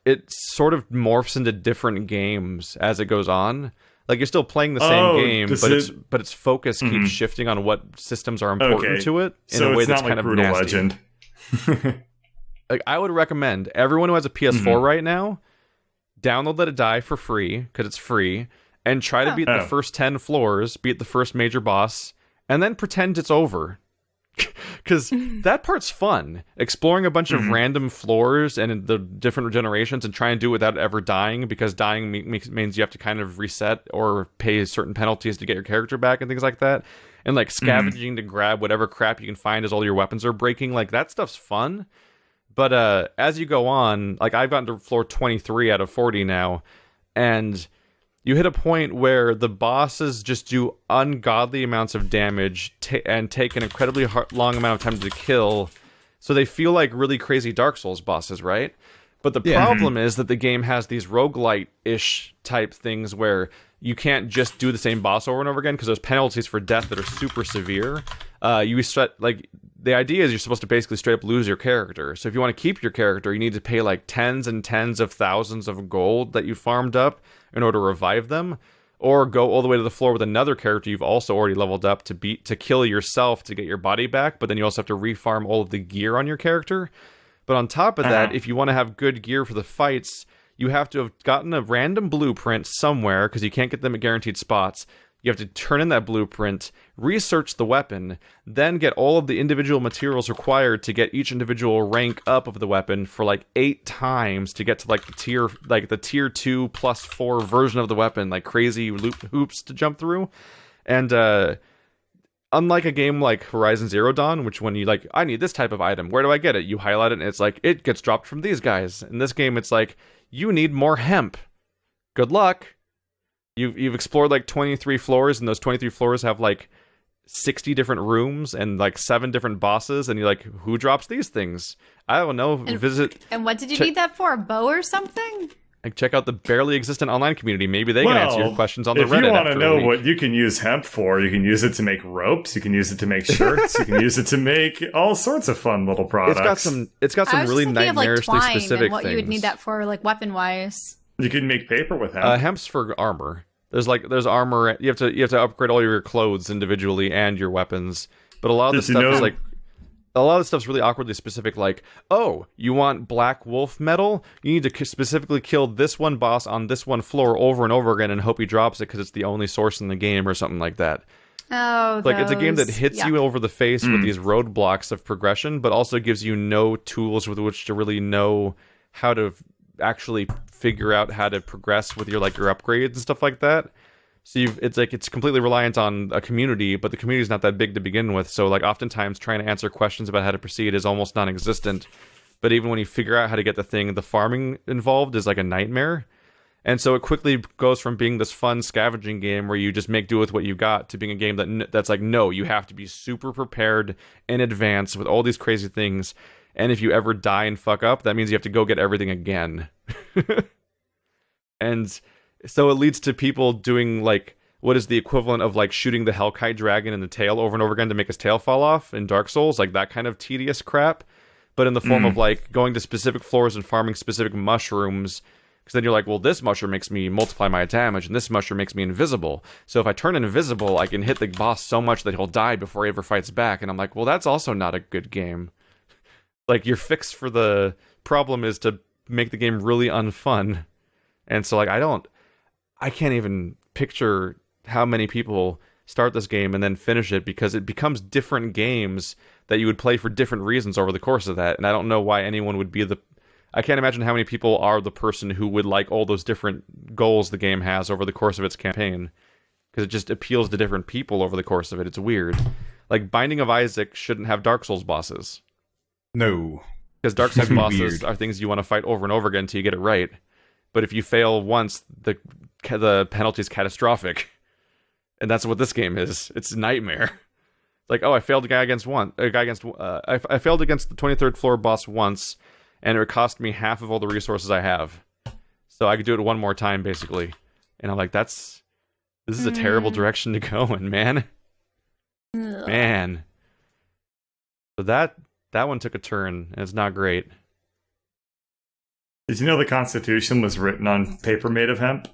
it sort of morphs into different games as it goes on. Like you're still playing the same game, but its focus keeps shifting on what systems are important to it in a way that's kind of Brutal nasty. Legend. Like I would recommend everyone who has a PS4 right now download Let It Die for free because it's free, and try to beat the first 10 floors, beat the first major boss, and then pretend it's over. because that part's fun. Exploring a bunch of random floors and the different generations and try and do it without ever dying, because dying means you have to kind of reset or pay certain penalties to get your character back and things like that. And like scavenging to grab whatever crap you can find as all your weapons are breaking, like that stuff's fun. But as you go on, like I've gotten to floor 23 out of 40 now, and you hit a point where the bosses just do ungodly amounts of damage and take an incredibly long amount of time to kill. So they feel like really crazy Dark Souls bosses, right? But the problem is that the game has these roguelite-ish type things where you can't just do the same boss over and over again because there's penalties for death that are super severe. The idea is you're supposed to basically straight up lose your character. So if you want to keep your character, you need to pay like tens and tens of thousands of gold that you farmed up in order to revive them, or go all the way to the floor with another character you've also already leveled up to kill yourself to get your body back, but then you also have to refarm all of the gear on your character. But on top of that, if you want to have good gear for the fights, you have to have gotten a random blueprint somewhere, because you can't get them at guaranteed spots. You have to turn in that blueprint, research the weapon, then get all of the individual materials required to get each individual rank up of the weapon for like 8 times to get to like the tier 2+4 version of the weapon, like crazy hoops to jump through. And unlike a game like Horizon Zero Dawn, which when you like, I need this type of item, where do I get it? You highlight it and it's like, it gets dropped from these guys. In this game, it's like, you need more hemp. Good luck. You've explored like 23 floors, and those 23 floors have like 60 different rooms and like 7 different bosses, and you're like, who drops these things? I don't know. And what did you need that for? A bow or something? Like, check out the barely existent online community. Maybe they can answer your questions on the Reddit. If you want to know what you can use hemp for, you can use it to make ropes, you can use it to make shirts, you can use it to make all sorts of fun little products. It's got some really nightmarishly specific and what things. you would need that for, like weapon wise. You can make paper with hemp. Hemp's for armor. There's armor. You have to upgrade all your clothes individually and your weapons. But a lot of the stuff is like, a lot of the stuff's really awkwardly specific. Like, oh, you want black wolf metal? You need to specifically kill this one boss on this one floor over and over again and hope he drops it because it's the only source in the game or something like that. Oh, like, it's a game that hits you over the face with these roadblocks of progression, but also gives you no tools with which to really know how to actually figure out how to progress with your upgrades and stuff like that. So it's completely reliant on a community, but the community is not that big to begin with. So like oftentimes trying to answer questions about how to proceed is almost non-existent. But even when you figure out how to get the thing, the farming involved is like a nightmare. And so it quickly goes from being this fun scavenging game where you just make do with what you got to being a game that's like, no, you have to be super prepared in advance with all these crazy things. And if you ever die and fuck up, that means you have to go get everything again. And so it leads to people doing like what is the equivalent of like shooting the Hellkite dragon in the tail over and over again to make his tail fall off in Dark Souls, like that kind of tedious crap, but in the form of like going to specific floors and farming specific mushrooms. Because then you're like, well, this mushroom makes me multiply my damage, and this mushroom makes me invisible. So if I turn invisible, I can hit the boss so much that he'll die before he ever fights back. And I'm like, well, that's also not a good game. Like, your fix for the problem is to make the game really unfun. And so, like, I can't even picture how many people start this game and then finish it, because it becomes different games that you would play for different reasons over the course of that. And I don't know why anyone would be I can't imagine how many people are the person who would like all those different goals the game has over the course of its campaign. Because it just appeals to different people over the course of it. It's weird. Like, Binding of Isaac shouldn't have Dark Souls bosses. No. Because Dark Souls bosses are things you want to fight over and over again until you get it right. But if you fail once, the penalty is catastrophic. And that's what this game is. It's a nightmare. It's like, oh, I failed I failed against the 23rd floor boss once, and it cost me half of all the resources I have. So I could do it one more time, basically. And I'm like, this is a terrible direction to go in, man. Man. So that one took a turn, and it's not great. Did you know the Constitution was written on paper made of hemp?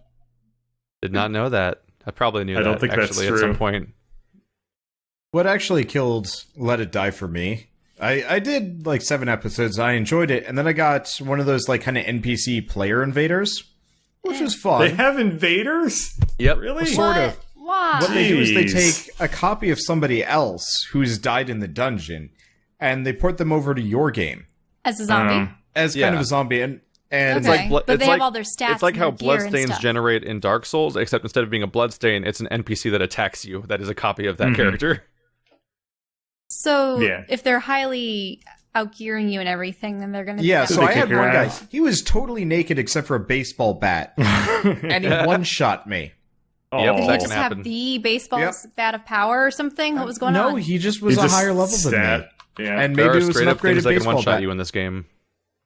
Did not know that. I probably knew that. I don't think that's true. At some point. What actually killed Let It Die for me, I did like 7 episodes, I enjoyed it, and then I got one of those like kind of NPC player invaders, which was fun. They have invaders? Yep. Really? Sort of. Why? What they do is they take a copy of somebody else who's died in the dungeon, and they port them over to your game As a zombie. as kind of a zombie, and Okay. But they have all their stats. It's like and how their gear and bloodstains stuff. generate in Dark Souls, except instead of being a bloodstain, it's an NPC that attacks you. That is a copy of that character. So if they're highly outgearing you and everything, then they're going to be so I had your one guy. ass. He was totally naked except for a baseball bat, and he one-shot me. Yep, Did that he can just happen. have the baseball bat of power or something? What was going No, on? he just was He a just higher level than me, Yeah. and There maybe are it was straight an up things upgraded that can baseball one-shot bat. you in this game.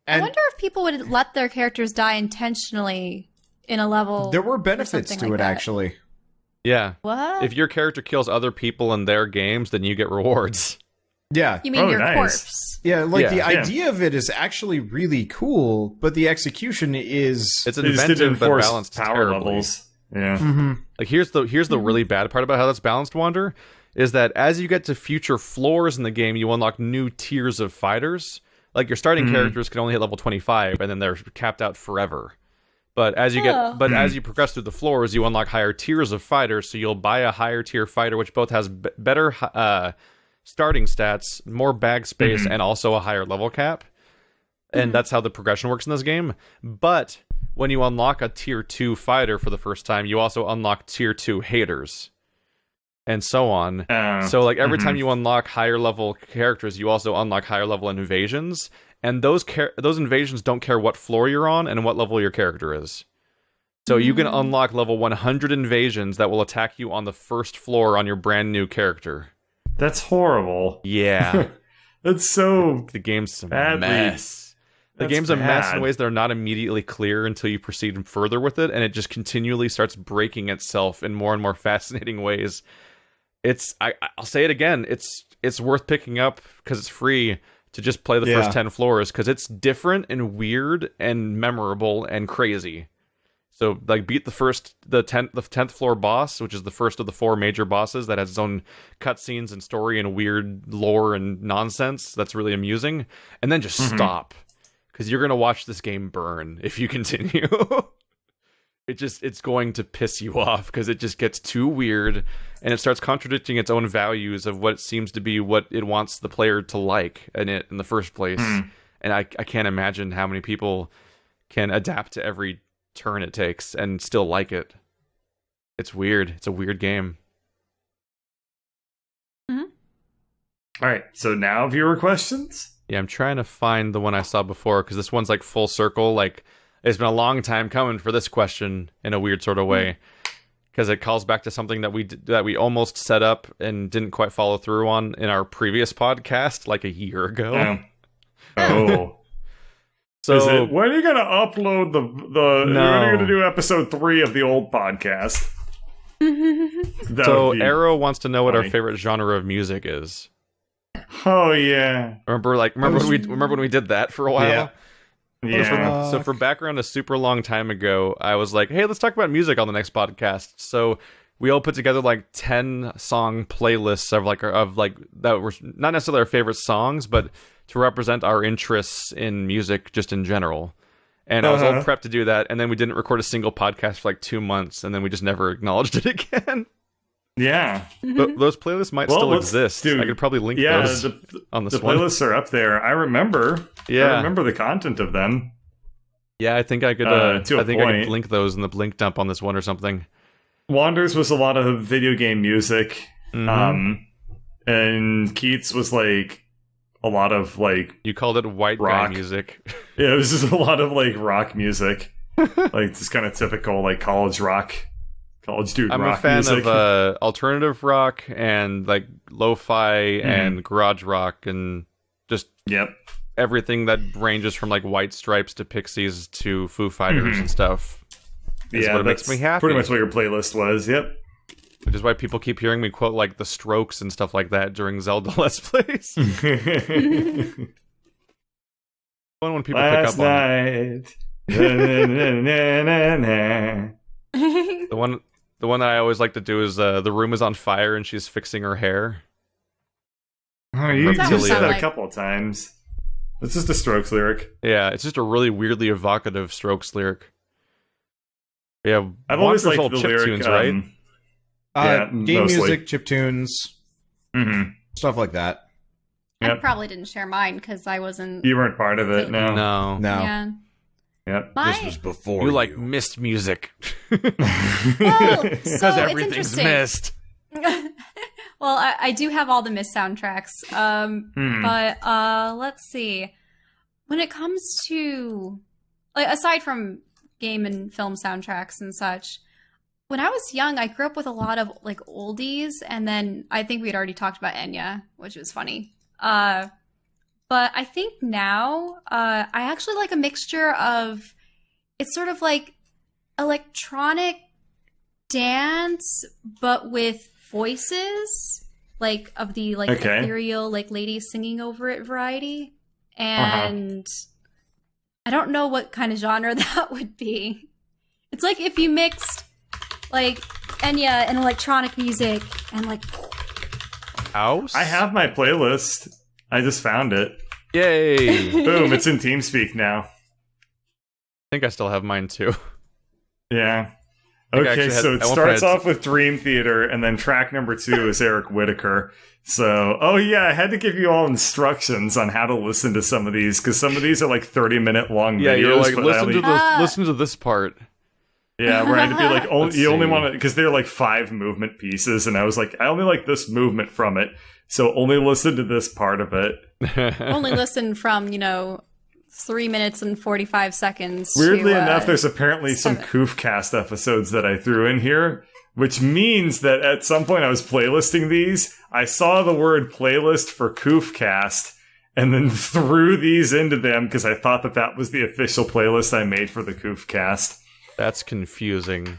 I wonder if people would let their characters die intentionally in a level. There were or benefits something to like it, that. actually. Yeah. What? If your character kills other people in their games, then you get rewards. Yeah. You mean Oh, your nice. corpse? Yeah, like the Yeah. idea of it is actually really cool, but the execution is... It's They just didn't inventive but enforce balanced power terribly. levels. Yeah. Like here's the really bad part about how that's balanced, Wander, is that as you get to future floors in the game, you unlock new tiers of fighters. Like your starting characters can only hit level 25, and then they're capped out forever. But as you as you progress through the floors, you unlock higher tiers of fighters. So you'll buy a higher tier fighter, which both has better starting stats, more bag space, and also a higher level cap. And that's how the progression works in this game. But when you unlock a tier 2 fighter for the first time, you also unlock tier 2 haters. And so on. So like every time you unlock higher level characters, you also unlock higher level invasions. And those invasions don't care what floor you're on and what level your character is. So you can unlock level 100 invasions that will attack you on the first floor on your brand new character. That's horrible. Yeah. That's so The game's a badly. mess. The That's game's a mess in bad. ways that are not immediately clear until you proceed further with it, and it just continually starts breaking itself in more and more fascinating ways. I'll say it again, it's worth picking up because it's free to just play the first 10 floors, because it's different and weird and memorable and crazy. So like beat the 10th floor boss, which is the first of the 4 major bosses that has its own cutscenes and story and weird lore and nonsense that's really amusing, and then just stop. Because you're going to watch this game burn if you continue. It's going to piss you off because it just gets too weird and it starts contradicting its own values of what seems to be what it wants the player to like in the first place. And I can't imagine how many people can adapt to every turn it takes and still like it. It's weird. It's a weird game. All right. So now viewer questions. Yeah, I'm trying to find the one I saw before because this one's like full circle. Like it's been a long time coming for this question in a weird sort of way because it calls back to something that we almost set up and didn't quite follow through on in our previous podcast like a year ago. Oh. So Is it, when are you going to upload the when are you going to do episode 3 of the old podcast? so Arrow wants to know what our funny. favorite genre of music is. Oh yeah. Remember when we did that for a while? Yeah. So for background, a super long time ago, I was like, hey, let's talk about music on the next podcast. So we all put together like 10 song playlists of that were not necessarily our favorite songs, but to represent our interests in music just in general. And I was all prepped to do that, and then we didn't record a single podcast for like 2 months, and then we just never acknowledged it again. Yeah. But those playlists might still exist. I could probably link those on this the one. playlists are up there. I remember. Yeah. I remember the content of them. Yeah, I think I could. To a I think I point. could link those in the link dump on this one or something. Wanders was a lot of video game music. And Keats was like a lot of like You called it white rock guy music. Yeah, it was just a lot of like rock music. Like this kind of typical like college dude I'm rock a fan music. of alternative rock and like lo-fi and garage rock and just Yep. everything that ranges from like White Stripes to Pixies to Foo Fighters and stuff. Is Yeah, what makes that's me happy. pretty much what your playlist was. Yep. Which is why people keep hearing me quote like the Strokes and stuff like that during Zelda Let's Plays. Fun when people pick Last up on it. night. The one that I always like to do is the room is on fire and she's fixing her hair. Oh, you What's that just said sound that like? a couple of times. It's just a Strokes lyric. Yeah, it's just a really weirdly evocative Strokes lyric. Yeah, I've always liked wonderful the lyric. chiptunes, right? Yeah, Game mostly. music, chiptunes, stuff like that. I probably didn't share mine because I wasn't. You weren't part of it, no. No. Yeah. Yep. This was before You like missed music. Well, so it's Everything's interesting. missed. Well, I do have all the Mist soundtracks. But let's see. When it comes to, like, aside from game and film soundtracks and such, when I was young, I grew up with a lot of like oldies, and then I think we had already talked about Enya, which was funny. But I think now I actually like a mixture of, it's sort of like electronic dance, but with voices, like of the like ethereal like ladies singing over it variety. And I don't know what kind of genre that would be. It's like if you mixed like Enya and electronic music and like House? I have my playlist. I just found it. Yay! Boom, it's in TeamSpeak now. I think I still have mine too. Yeah. think I Okay, actually had- so it at one starts point off with Dream Theater, and then track number 2 is Eric Whitaker. So, oh yeah, I had to give you all instructions on how to listen to some of these, because some of these are like 30-minute long Yeah, videos. you're like, but listen to this part. Yeah, where I had to be like, Let's you only see. want to, because they're like 5 movement pieces, and I was like, I only like this movement from it, so only listen to this part of it. Only listen from, 3 minutes and 45 seconds. Weirdly to, enough, there's apparently some 7. Koofcast episodes that I threw in here, which means that at some point I was playlisting these, I saw the word playlist for Koofcast, and then threw these into them because I thought that that was the official playlist I made for the Koofcast. That's confusing.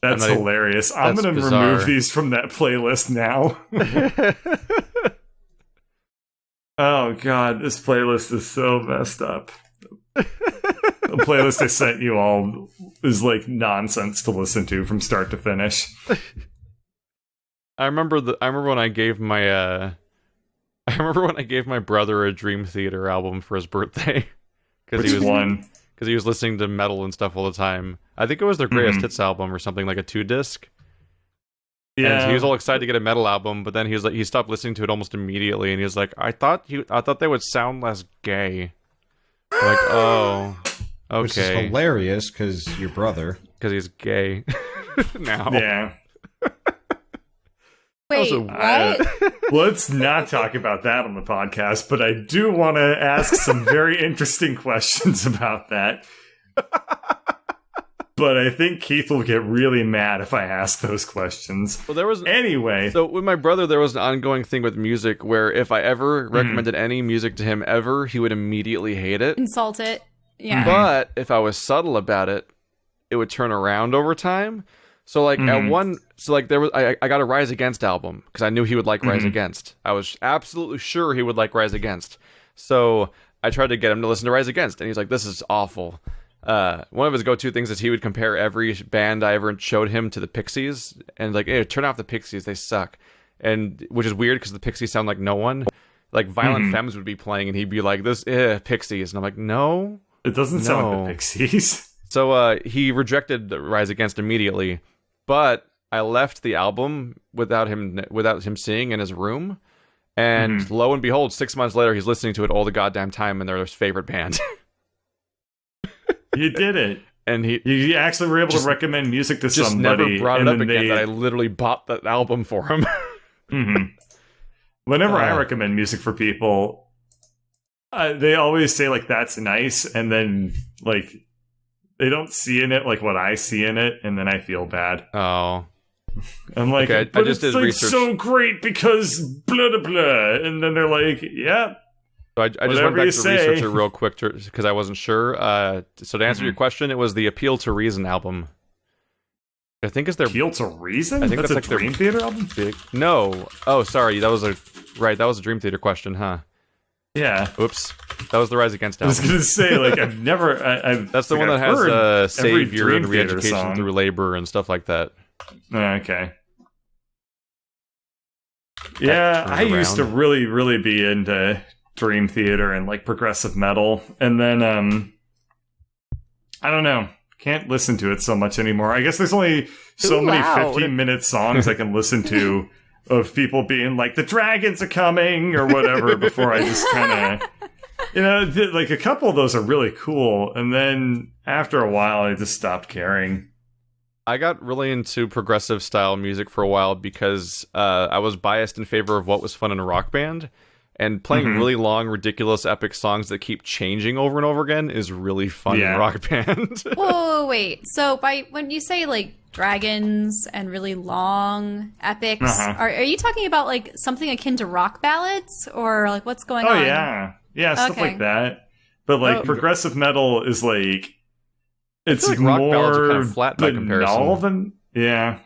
That's I'm not- hilarious. I'm that's going to bizarre. remove these from that playlist now. Oh god, this playlist is so messed up. The playlist I sent you all is like nonsense to listen to from start to finish. I remember when I gave my brother a Dream Theater album for his birthday Which one? because he was listening to metal and stuff all the time. I think it was their greatest hits album or something, like a 2-disc. Yeah, And he was all excited to get a metal album, but then he was like, he stopped listening to it almost immediately, and he was like, I thought they would sound less gay. I'm like, oh, okay, Which is hilarious because your brother. because he's gay now. yeah. Wait, Also, what? Let's not talk about that on the podcast, but I do want to ask some very interesting questions about that. But I think Keith will get really mad if I ask those questions. Well, there was Anyway, So with my brother, there was an ongoing thing with music where if I ever recommended any music to him ever, he would immediately hate it. Insult it. Yeah. But if I was subtle about it, it would turn around over time. So like there was I got a Rise Against album because I knew he would like Rise Against. I was absolutely sure he would like Rise Against. So I tried to get him to listen to Rise Against, and he's like, "This is awful." One of his go-to things is he would compare every band I ever showed him to the Pixies, and like, "Hey, turn off the Pixies, they suck." And which is weird because the Pixies sound like no one. Like Violent Femmes would be playing, and he'd be like, "This Pixies," and I'm like, "No." it doesn't sound like No. the Pixies. So he rejected Rise Against immediately, but I left the album without him seeing in his room, and lo and behold, 6 months later, he's listening to it all the goddamn time, and they're his favorite band. You did it. And he You actually were able to recommend music to just somebody. never brought it and up then again. That I literally bought that album for him. Whenever I recommend music for people, they always say, like, that's nice, and then, like, they don't see in it, like, what I see in it, and then I feel bad. Oh. I'm like, Okay, I but just it's, did like, research. so great because blah, blah, blah. And then they're like, yeah. So I just Whatever went back you to say. research it real quick because I wasn't sure. So to answer your question, it was the Appeal to Reason album. I think is their Appeal to Reason? I think that's that's a like their- Dream Theater album? No. Oh, sorry. That was a Dream Theater question, huh? Yeah. Oops. That was the Rise Against I was album. going to say, like, I've never... That's the like, one that I've heard has every Savior Dream and Theater re-education song. through labor and stuff like that. Okay. Yeah, turns I used to around. really, really be into Dream Theater and, like, progressive metal. And then, I don't know. Can't listen to it so much anymore. I guess there's only so Too many loud. 15-minute songs I can listen to of people being like, the dragons are coming or whatever before I just kind of, like a couple of those are really cool. And then after a while, I just stopped caring. I got really into progressive style music for a while because I was biased in favor of what was fun in a rock band. And playing really long, ridiculous, epic songs that keep changing over and over again is really fun in a rock band. Whoa, wait. So when you say like dragons and really long epics, are you talking about like something akin to rock ballads, or like what's going on? Oh yeah, stuff like that. But like progressive metal is like it's like more rock ballads are kind of flat by comparison.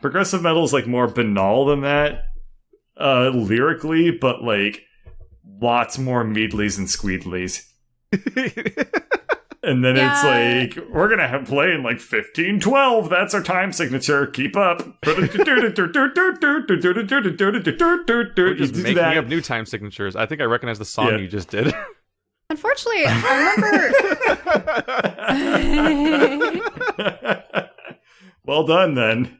Progressive metal is like more banal than that lyrically, but like lots more meadleys and squeedleys. And then it's like, we're going to have play in like 1512. That's our time signature. Keep up. We're just making up new time signatures. I think I recognize the song you just did. Unfortunately, I remember... Well done, then.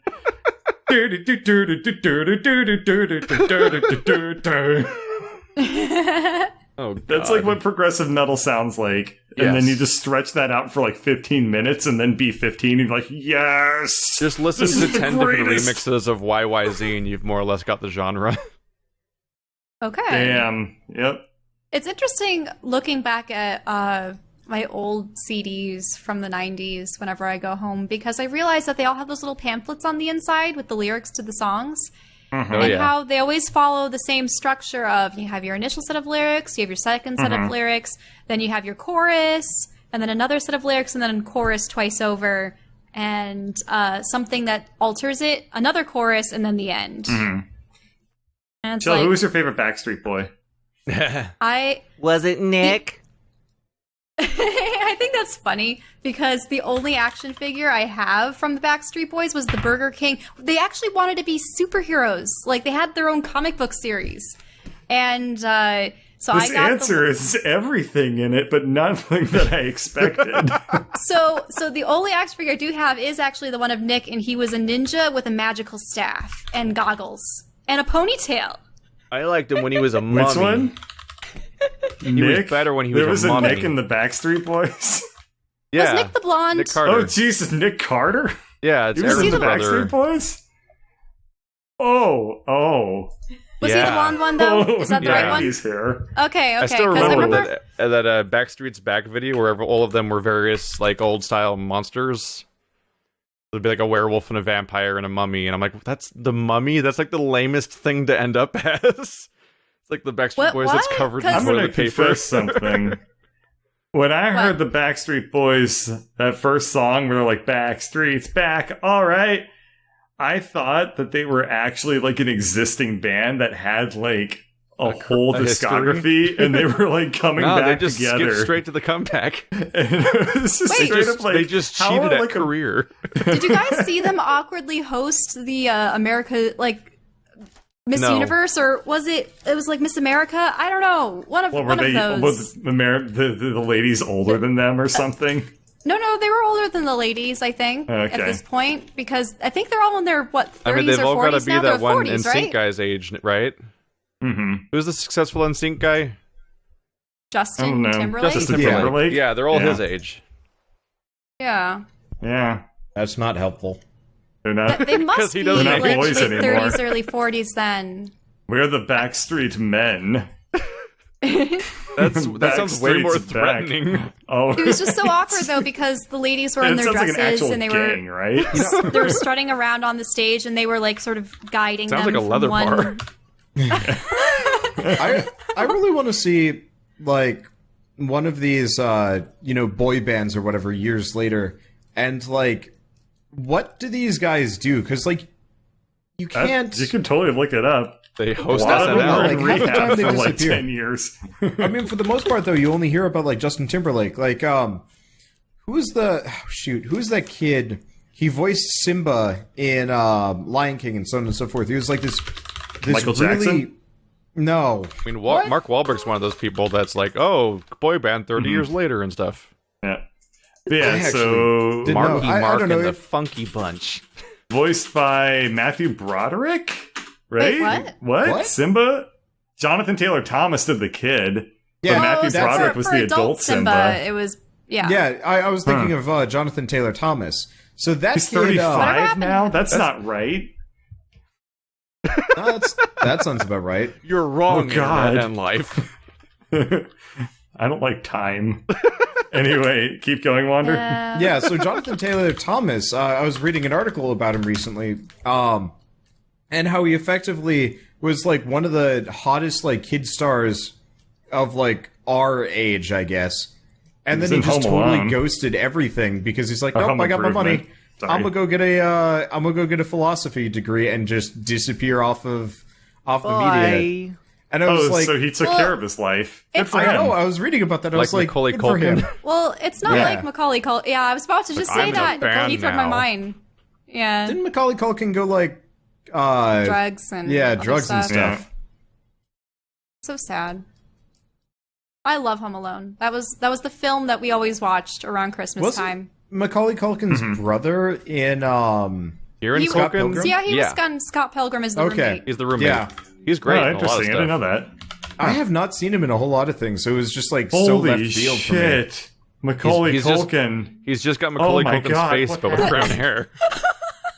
Oh, God. That's like what progressive metal sounds like. And then you just stretch that out for like 15 minutes and then B15 and you're like, yes! Just listen to 10 different remixes of YYZ and you've more or less got the genre. Okay. Damn. Yep. It's interesting looking back at my old CDs from the 90s whenever I go home, because I realize that they all have those little pamphlets on the inside with the lyrics to the songs. And how they always follow the same structure of, you have your initial set of lyrics, you have your second set of lyrics, then you have your chorus, and then another set of lyrics, and then a chorus twice over, and something that alters it, another chorus, and then the end. And it's Jill, who was your favorite Backstreet Boy? Was it Nick? I think that's funny because the only action figure I have from the Backstreet Boys was the Burger King. They actually wanted to be superheroes. Like, they had their own comic book series. And so I got this answer is everything in it, but nothing that I expected. So the only action figure I do have is actually the one of Nick, and he was a ninja with a magical staff and goggles and a ponytail. I liked him when he was a mummy. Which one? He was better when he was a mummy. There was a Nick in the Backstreet Boys? Yeah. Was Nick the blonde? Nick Carter. Oh, Jesus, Nick Carter? Yeah, it's he was in the brother. Backstreet Boys? Oh. Was he the blonde one, though? Is that the right one? He's here. Okay. I still remember that Backstreet's Back video where all of them were various, like, old-style monsters. It'd be like a werewolf and a vampire and a mummy, and I'm like, that's the mummy? That's like the lamest thing to end up as. It's like the Backstreet Boys that's covered in I'm toilet gonna paper. confess something. When I heard the Backstreet Boys, that first song where they're like, Backstreet's back, alright, I thought that they were actually like an existing band that had like a whole discography, and they were like coming back they just together. skipped straight to the comeback. And it was just straight up like, they just cheated at career. Did you guys see them awkwardly host the America, like, Miss Universe, or was it was like Miss America? I don't know. One of those. Was the ladies older than them or something? No, they were older than the ladies, I think, at this point, because I think they're all in their, 30s I mean, they've or all 40s got to be now. that one 40s, NSYNC right? guy's age, right? Mm-hmm. Who's the successful NSYNC guy? Justin Timberlake? Justin Timberlake. Yeah, they're all his age. Yeah. Yeah. That's not helpful. They're not. They must be like late boys 30s, early 40s then. We're the Backstreet Men. That sounds way more threatening. Oh, it was just so awkward though, because the ladies were in their dresses like an actual and they gang, were right? They were strutting around on the stage and they were like sort of guiding Sounds them like a leather bar. I really want to see like one of these boy bands or whatever years later, and like what do these guys do? Because like you can't. You can totally look it up. They host a lot of them SNL. were in Like, half the time rehab they for like disappear. 10 years. I mean, for the most part, though, you only hear about like Justin Timberlake. Like, who's that kid? He voiced Simba in Lion King and so on and so forth. He was like this Michael really... Jackson? No. I mean, Mark Wahlberg's one of those people that's like, oh, boy band 30 years later and stuff. Yeah. Yeah, so didn't know. Marky I Mark don't know and the if- Funky Bunch. voiced by Matthew Broderick? right? Wait, What? Simba? Jonathan Taylor Thomas did the kid. Yeah, but Matthew that's Broderick for, was for the adult Simba. It was yeah. Yeah, I was thinking of Jonathan Taylor Thomas. So that He's kid, 35 now? That's not right. that sounds about right. You're wrong, Oh, God. in life. I don't like time. Anyway, keep going, Wander. Yeah, so Jonathan Taylor Thomas, I was reading an article about him recently, and how he effectively was like one of the hottest like kid stars of like our age, I guess. And He's then he in just Home totally Alone. ghosted everything because he's like, Or nope, Home I got my money. Improvement. Sorry. I'm gonna go get a philosophy degree and just disappear off the media. And I was like, so he took care of his life. Good for I him. know. I was reading about that. I was like, Macaulay good for Culkin. him. Well, it's not Yeah. like Macaulay Culkin. Yeah, I was about to just I'm say in a that. band He read my now. mind. Yeah, Didn't Macaulay Culkin go like drugs and yeah, other drugs and stuff. stuff? So sad. I love Home Alone. That was the film that we always watched around Christmas Wasn't time. Macaulay Culkin's brother in You're in He- Scott Culkin? Pilgrim? Yeah, he was Scott Pilgrim as the Okay. roommate. He's the roommate. Yeah. He's great. Oh, in a lot of interesting. I didn't know stuff. that. I have not seen him in a whole lot of things, so it was just like so Holy left field for me. shit. Macaulay He's just- Culkin. He's just got Macaulay my Culkin's God, face, what but with brown hair.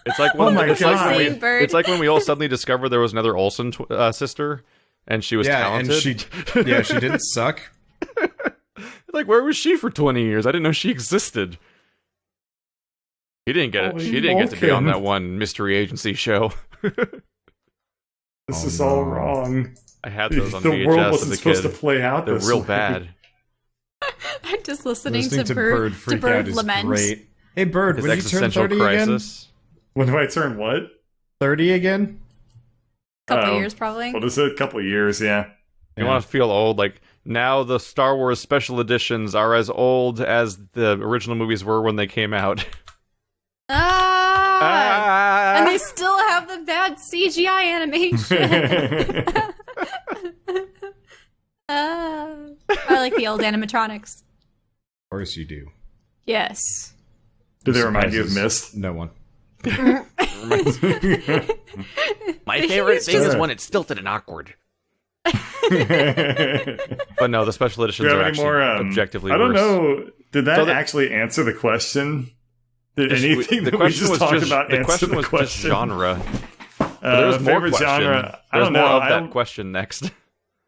It's like when, Oh my it's like God. when we, Same bird. it's like when we all suddenly discovered there was another Olsen sister, and she was Yeah, talented. and she didn't suck. Like, where was she for 20 years? I didn't know she existed. He didn't get it. Holy She didn't get to be on Vulcan. that one mystery agency show. This Oh, is all no. wrong. I had those on The VHS world as wasn't a supposed kid. to play out They're this real way. bad. I'm just listening Listening to Bird freak out is lament. great. Hey, Bird, His when you turn existential 30 again? crisis. When do I turn what? 30 again? Couple Oh. years probably. What is it? A couple of years, yeah. You want to feel old? Like, now the Star Wars special editions are as old as the original movies were when they came out. And they still have the bad CGI animation. I like the old animatronics. Of course you do. Yes. Do they remind you of Surprises. Mist? No one. My favorite thing is when it's stilted and awkward. But no, the special editions Do you are have any actually more? objectively I don't worse. know. Did that So the- actually answer the question? Did Just- anything the that we question just was talked just about the answer question the was question? just genre. There was more favorite question. genre. I There's don't more know. of that question next.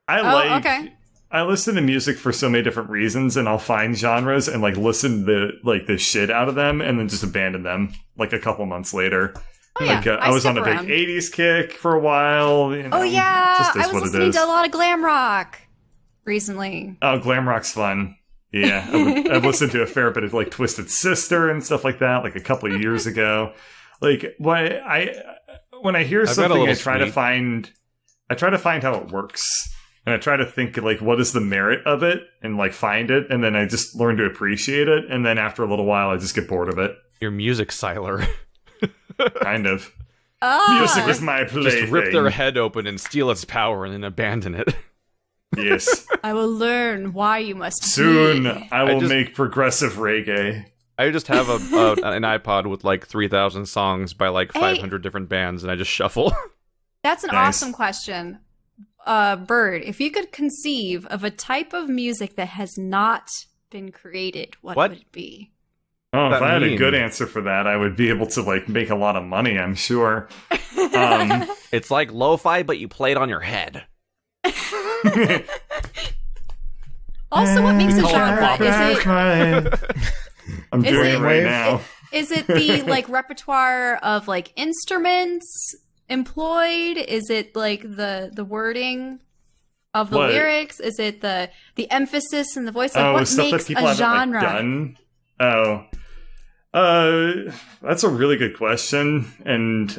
I like. okay. I listen to music for so many different reasons, and I'll find genres and like listen to the shit out of them, and then just abandon them like a couple months later. Oh, yeah. Like I was on a skip big around. '80s kick for a while. You know, Oh yeah, just is I was what it listening is. to a lot of glam rock recently. Oh, glam rock's fun. Yeah, I've listened to a fair bit of like Twisted Sister and stuff like that, like a couple of years ago. Like when I hear I've got a something, little I try to sneak. find how it works, and I try to think like what is the merit of it, and like find it, and then I just learn to appreciate it, and then after a little while, I just get bored of it. Your music siler. Kind of. Oh, Music is my plaything. Just rip their head open and steal its power and then abandon it. Yes. I will learn why you must Soon, be. I will just- make progressive reggae. I just have an iPod with like 3,000 songs by like 500 different bands, and I just shuffle. That's an Nice. awesome question. Bird, if you could conceive of a type of music that has not been created, what What? would it be? Oh, if that I had a mean? good answer for that, I would be able to like make a lot of money, I'm sure. It's like lo-fi, but you play it on your head. Also, what makes a genre? I'm Is doing it- it right now. Is it the like repertoire of like instruments employed? Is it like the wording of the What? lyrics? Is it the emphasis and the voice? Like, what stuff makes that people a haven't genre? like, done. That's a really good question, and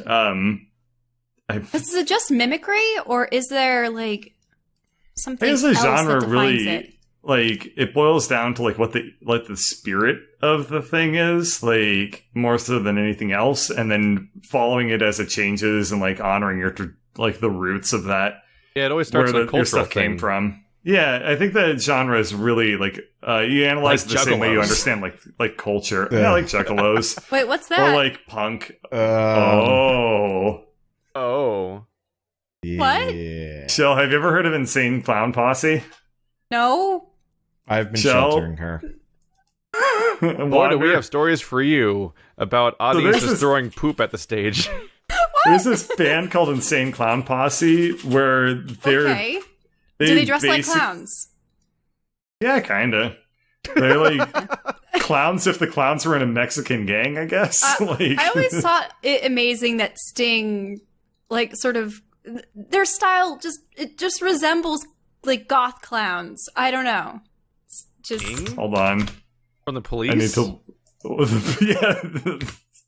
Is it just mimicry, or is there like something I guess the else genre that defines really it? like it boils down to like what the spirit of the thing is, like more so than anything else, and then following it as it changes and like honoring like the roots of that Yeah, it always where starts with a your cultural stuff thing. came from. Yeah, I think the genre is really like you analyze Like it the same way you juggalos. understand like culture. Yeah. Yeah, like juggalos Wait, what's that? or like punk. Oh. Oh, Oh. What? Yeah. Shell, have you ever heard of Insane Clown Posse? No. I've been Shell? sheltering her. Boy, do we have stories for you about audiences throwing poop at the stage. There's this band called Insane Clown Posse where they're... Okay. Do they dress like clowns? Yeah, kinda. They're like clowns if the clowns were in a Mexican gang, I guess. I always thought it amazing that Sting, like, sort of, their style just resembles, like, goth clowns. I don't know. It's just... Hold on. From the police? I need to... Yeah,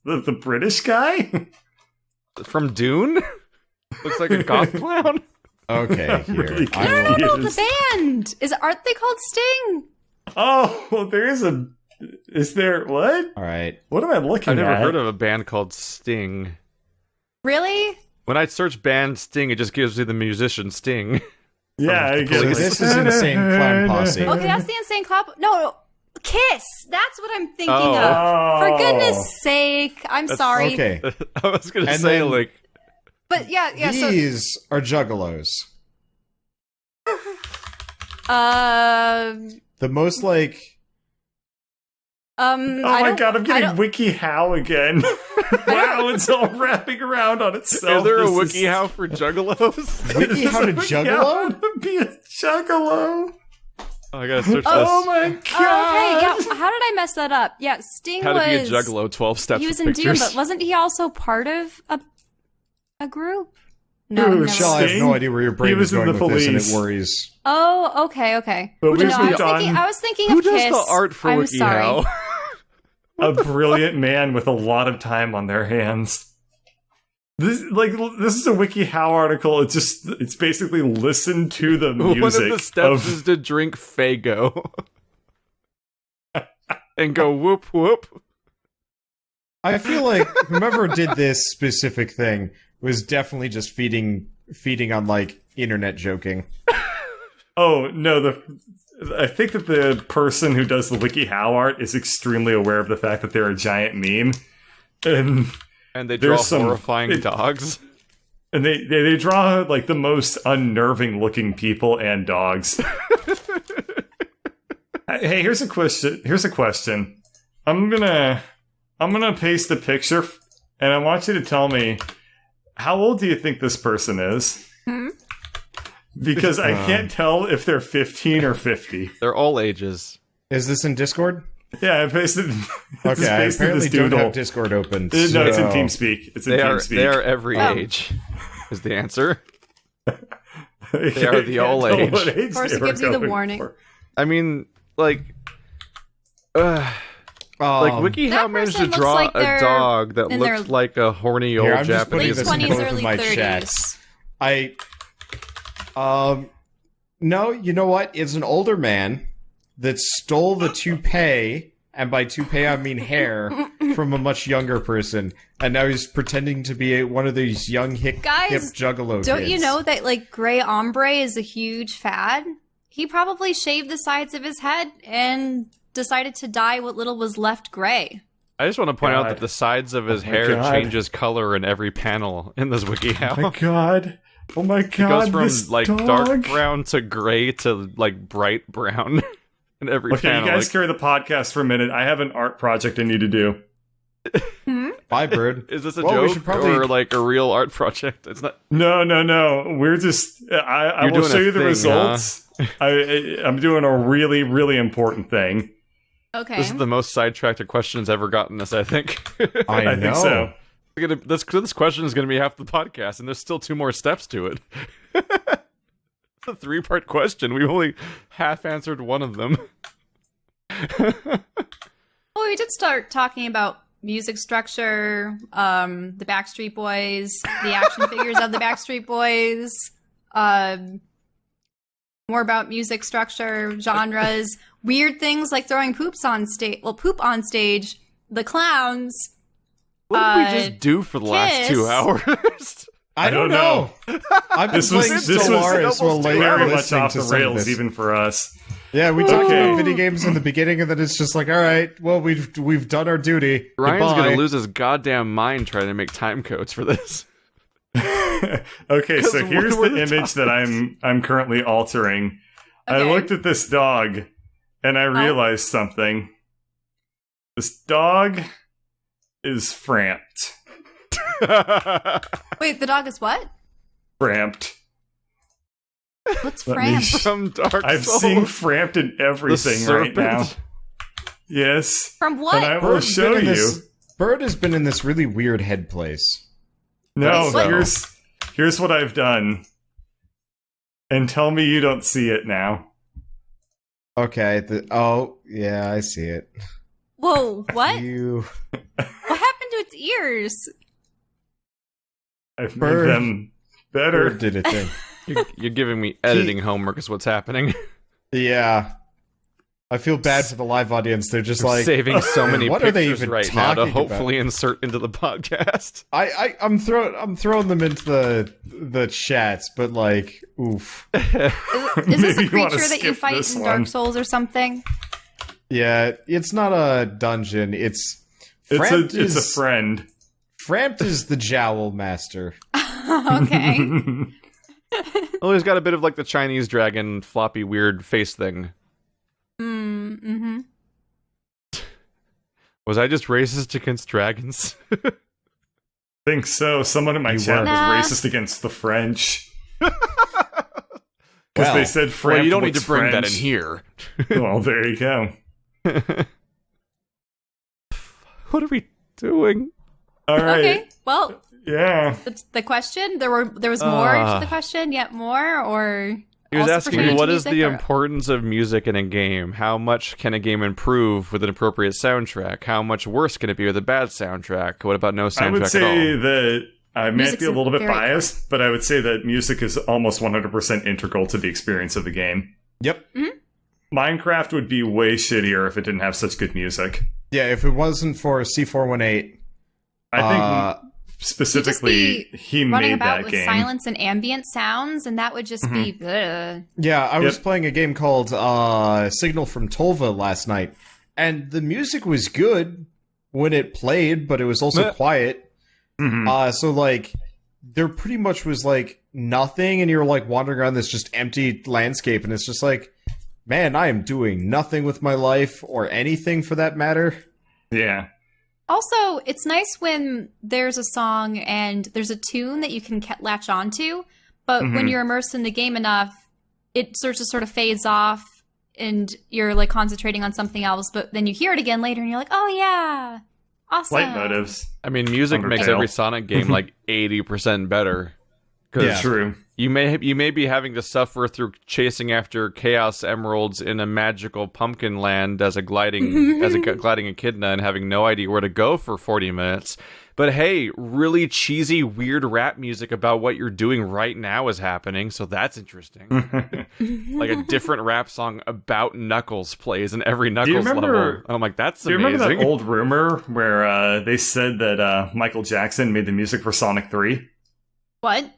the British guy? From Dune? Looks like a goth clown. Okay, here. Really No, the band! Aren't they called Sting? Oh, well, there is a... Is there... What? All right. What am I looking I've at? never heard of a band called Sting. Really? When I search band Sting, it just gives me the musician Sting. Yeah, I get So it. this is Insane Clown Posse. Okay, that's the Insane Clown... No, Kiss! That's what I'm thinking Oh. of. For Oh. goodness sake. I'm sorry. Okay. I was going to And say, then- like... But yeah, so... These are juggalos. The most, like... Oh my god, I'm getting WikiHow again. Wow, it's all wrapping around on itself. Is there a This is- WikiHow for juggalos? WikiHow to WikiHow juggalo? to be a juggalo. Oh, I gotta search Oh this. my god. Oh, hey, yeah, how did I mess that up? Yeah, Sting How to be a was... juggalo, 12 steps He was of in Dune, pictures. but wasn't he also part of a group? No, Who, never Shell, I have Sting? no idea where your brain He is was in going the with this, and police. it worries. Oh, okay. But we've No, I done was thinking Who of does Kiss. the art for I'm WikiHow? sorry. a brilliant man with a lot of time on their hands. This is a WikiHow article. It's basically listen to the music. One of the steps is to drink Faygo. And go whoop whoop. I feel like whoever did this specific thing was definitely just feeding on, like, internet joking. Oh no, I think that the person who does the WikiHow art is extremely aware of the fact that they're a giant meme, And they draw There's some- horrifying dogs. and they draw like the most unnerving looking people and dogs. Hey, here's a question. I'm gonna paste a picture, and I want you to tell me how old do you think this person is? Because I can't tell if they're 15 or 50. They're all ages. Is this in Discord? Yeah, I pasted. Okay, I apparently don't doodle. have Discord open. No, it's in so- TeamSpeak. It's in They are TeamSpeak. every Oh. age, is the answer. They are the all age. Of course, it gives you the warning. I mean, like WikiHow That managed to person looks draw like a they're dog that in looked their- like a horny old Here, I'm just putting Late Japanese. this in 20s, both of early my 30s. chats. No, you know what? It's an older man that stole the toupee, and by toupee I mean hair, from a much younger person, and now he's pretending to be one of these young hip Guys, juggalo Don't kids. you know that, like, gray ombre is a huge fad? He probably shaved the sides of his head and decided to dye what little was left gray. I just want to point out God. that the sides of his my hair God. changes color in every panel in this WikiHow. Oh my god! Oh my It god! goes this from like dog. dark brown to gray to like bright brown in every Okay, panel. you guys Like, carry the podcast for a minute. I have an art project I need to do. Bye, bird. is this a Well, we joke should probably- or like a real art project? It's not. No. We're just. I You're will doing show a you the thing, results. I'm doing a really, really important thing. Okay. This is the most sidetracked a question's ever gotten us. I think. I know. I think so. This question is going to be half the podcast, and there's still 2 more steps to it. It's a 3-part question. We've only half answered one of them. Well, we did start talking about music structure, the Backstreet Boys, the action figures of the Backstreet Boys, more about music structure, genres, weird things like throwing poop on stage, the clowns. What did we just do for the last 2 Kiss. hours? I don't know. I've been This was playing this Stellaris was while very much listening off to the some of rails, this. even for us. Yeah, we talked Okay. about video games in the beginning, and then it's just like, all right, well, we've done our duty. Ryan's Goodbye. going to lose his goddamn mind trying to make time codes for this. Okay, so here's what were the the image that I'm currently altering. I Okay. looked at this dog and I realized something. This dog is framped. Wait, the dog is what? Framped. What's Let me Fran? sh- From Dark I'm Souls. seeing framped in everything right now. serpent. Yes. From what? And I will Bird's show been in you. this- Bird has been in this really weird head place. No, What? here's what I've done. And tell me you don't see it now. Okay. Yeah, I see it. Whoa, what? You. What happened to its ears? I've Bird. made them better. Bird did a thing. You're giving me editing homework is what's happening. Yeah. I feel bad for the live audience. They're just like saving so many what are they pictures even right now to talking hopefully insert into the podcast. I'm throwing them into the chats, but like, oof. Is this Maybe a you wanna creature that you skip fight this in one. Dark Souls or something? Yeah, it's not a dungeon. It's It's a friend. Frampt is the jowl master. Okay. Oh, he's got a bit of like the Chinese dragon floppy weird face thing. Mm-hmm. Was I just racist against dragons? Think so. Someone in my You chat were. Nah. was racist against the French. Because Well, they said French. Well, you don't need to looks bring that in French. here. Well, there you go. What are we doing? All right. Okay. Well, Yeah. the question there was more to the question, yet more, or He was also asking pertaining me, to what is music, the or- importance of music in a game? How much can a game improve with an appropriate soundtrack? How much worse can it be with a bad soundtrack? What about no soundtrack I would at say all? that I might Music's be a little bit very biased, but I would say that music is almost 100% integral to the experience of the game. Yep. Minecraft would be way shittier if it didn't have such good music. Yeah, if it wasn't for C418, I think specifically he running made about that with game. silence and ambient sounds, and that would just be bleh. yeah, I was Yep. playing a game called Signal from Tolva last night, and the music was good when it played, but it was also Meh. quiet. Mhm. So like, there pretty much was like nothing, and you're like wandering around this just empty landscape, and it's just like, man, I am doing nothing with my life or anything for that matter. Yeah. Also, it's nice when there's a song and there's a tune that you can latch onto, but when you're immersed in the game enough, it sort of fades off, and you're like concentrating on something else. But then you hear it again later, and you're like, "Oh yeah, awesome!" Light motives. I mean, music makes Undertale. every Sonic game like 80% better. Because Yeah. True. you may be having to suffer through chasing after Chaos Emeralds in a magical pumpkin land as a gliding echidna and having no idea where to go for 40 minutes. But hey, really cheesy, weird rap music about what you're doing right now is happening, so that's interesting. Like a different rap song about Knuckles plays in every Knuckles remember- level. And I'm like, that's Do you amazing. remember that old rumor where they said that Michael Jackson made the music for Sonic 3? What?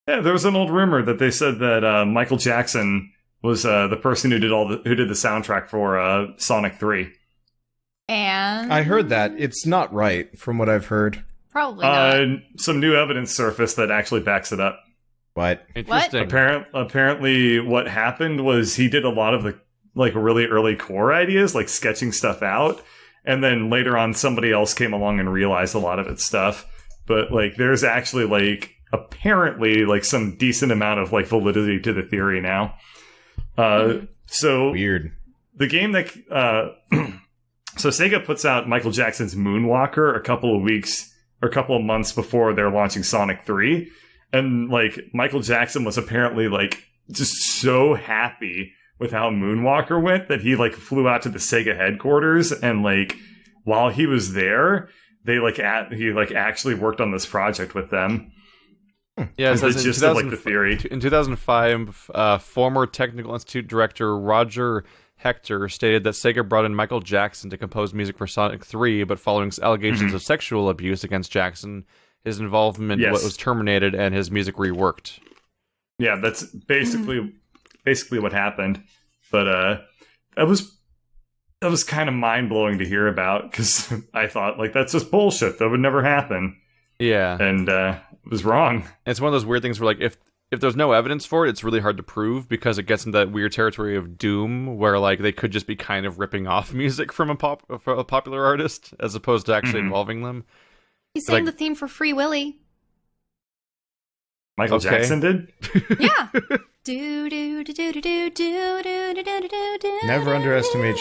Yeah, there was an old rumor that they said that Michael Jackson was the person who did the soundtrack for Sonic 3. And I heard that. It's not right, from what I've heard. probably not. Some new evidence surfaced that actually backs it up. But Interesting. Apparently, what happened was he did a lot of the like really early core ideas, like sketching stuff out, and then later on somebody else came along and realized a lot of its stuff. But like, there's actually like apparently like some decent amount of like validity to the theory now. So weird. the game that so Sega puts out Michael Jackson's Moonwalker a couple of months before they're launching Sonic 3, and like Michael Jackson was apparently like just so happy with how Moonwalker went that he like flew out to the Sega headquarters, and like while he was there they he actually worked on this project with them. Yeah, it That's says the in gist of like the theory. In 2005, former Technical Institute director Roger Hector stated that Sega brought in Michael Jackson to compose music for Sonic 3, but following allegations of sexual abuse against Jackson, his involvement Yes. was terminated and his music reworked. Yeah, that's basically what happened. But that was kind of mind blowing to hear about, because I thought like that's just bullshit. That would never happen. Yeah. And was wrong. It's one of those weird things where, like, if there's no evidence for it, it's really hard to prove because it gets into that weird territory of Doom, where like they could just be kind of ripping off music from a popular artist as opposed to actually involving them. He sang the theme for Free Willy. Michael Jackson did? Yeah. Never underestimate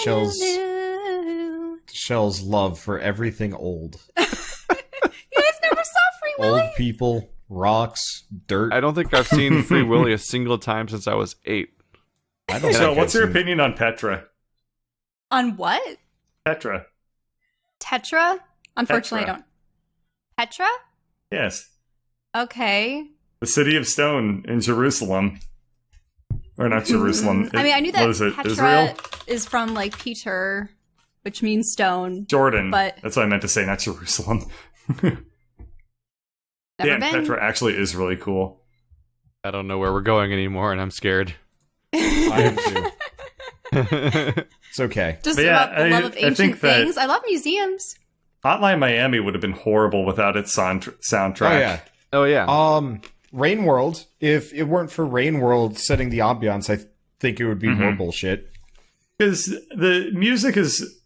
Shell's love for everything old. You guys never saw Free Willy? Old people, rocks, dirt. I don't think I've seen Free Willy a single time since I was 8. I don't So, think what's I've your seen- opinion on Petra? On what? Petra. Tetra? Unfortunately, Petra. I don't. Petra? Yes. Okay. The city of stone in Jerusalem. Or not Jerusalem. I mean, I knew that What is it? Petra Israel? is from, like, Peter, which means stone. Jordan. But- That's what I meant to say, not Jerusalem. Never Damn, been. Petra actually is really cool. I don't know where we're going anymore, and I'm scared. I am too. It's okay. Just But yeah, about the love of I ancient think that- things. I love museums. Hotline Miami would have been horrible without its soundtrack. Oh yeah. Oh yeah. Rain World. If it weren't for Rain World setting the ambiance, I think it would be more bullshit. Because the music is,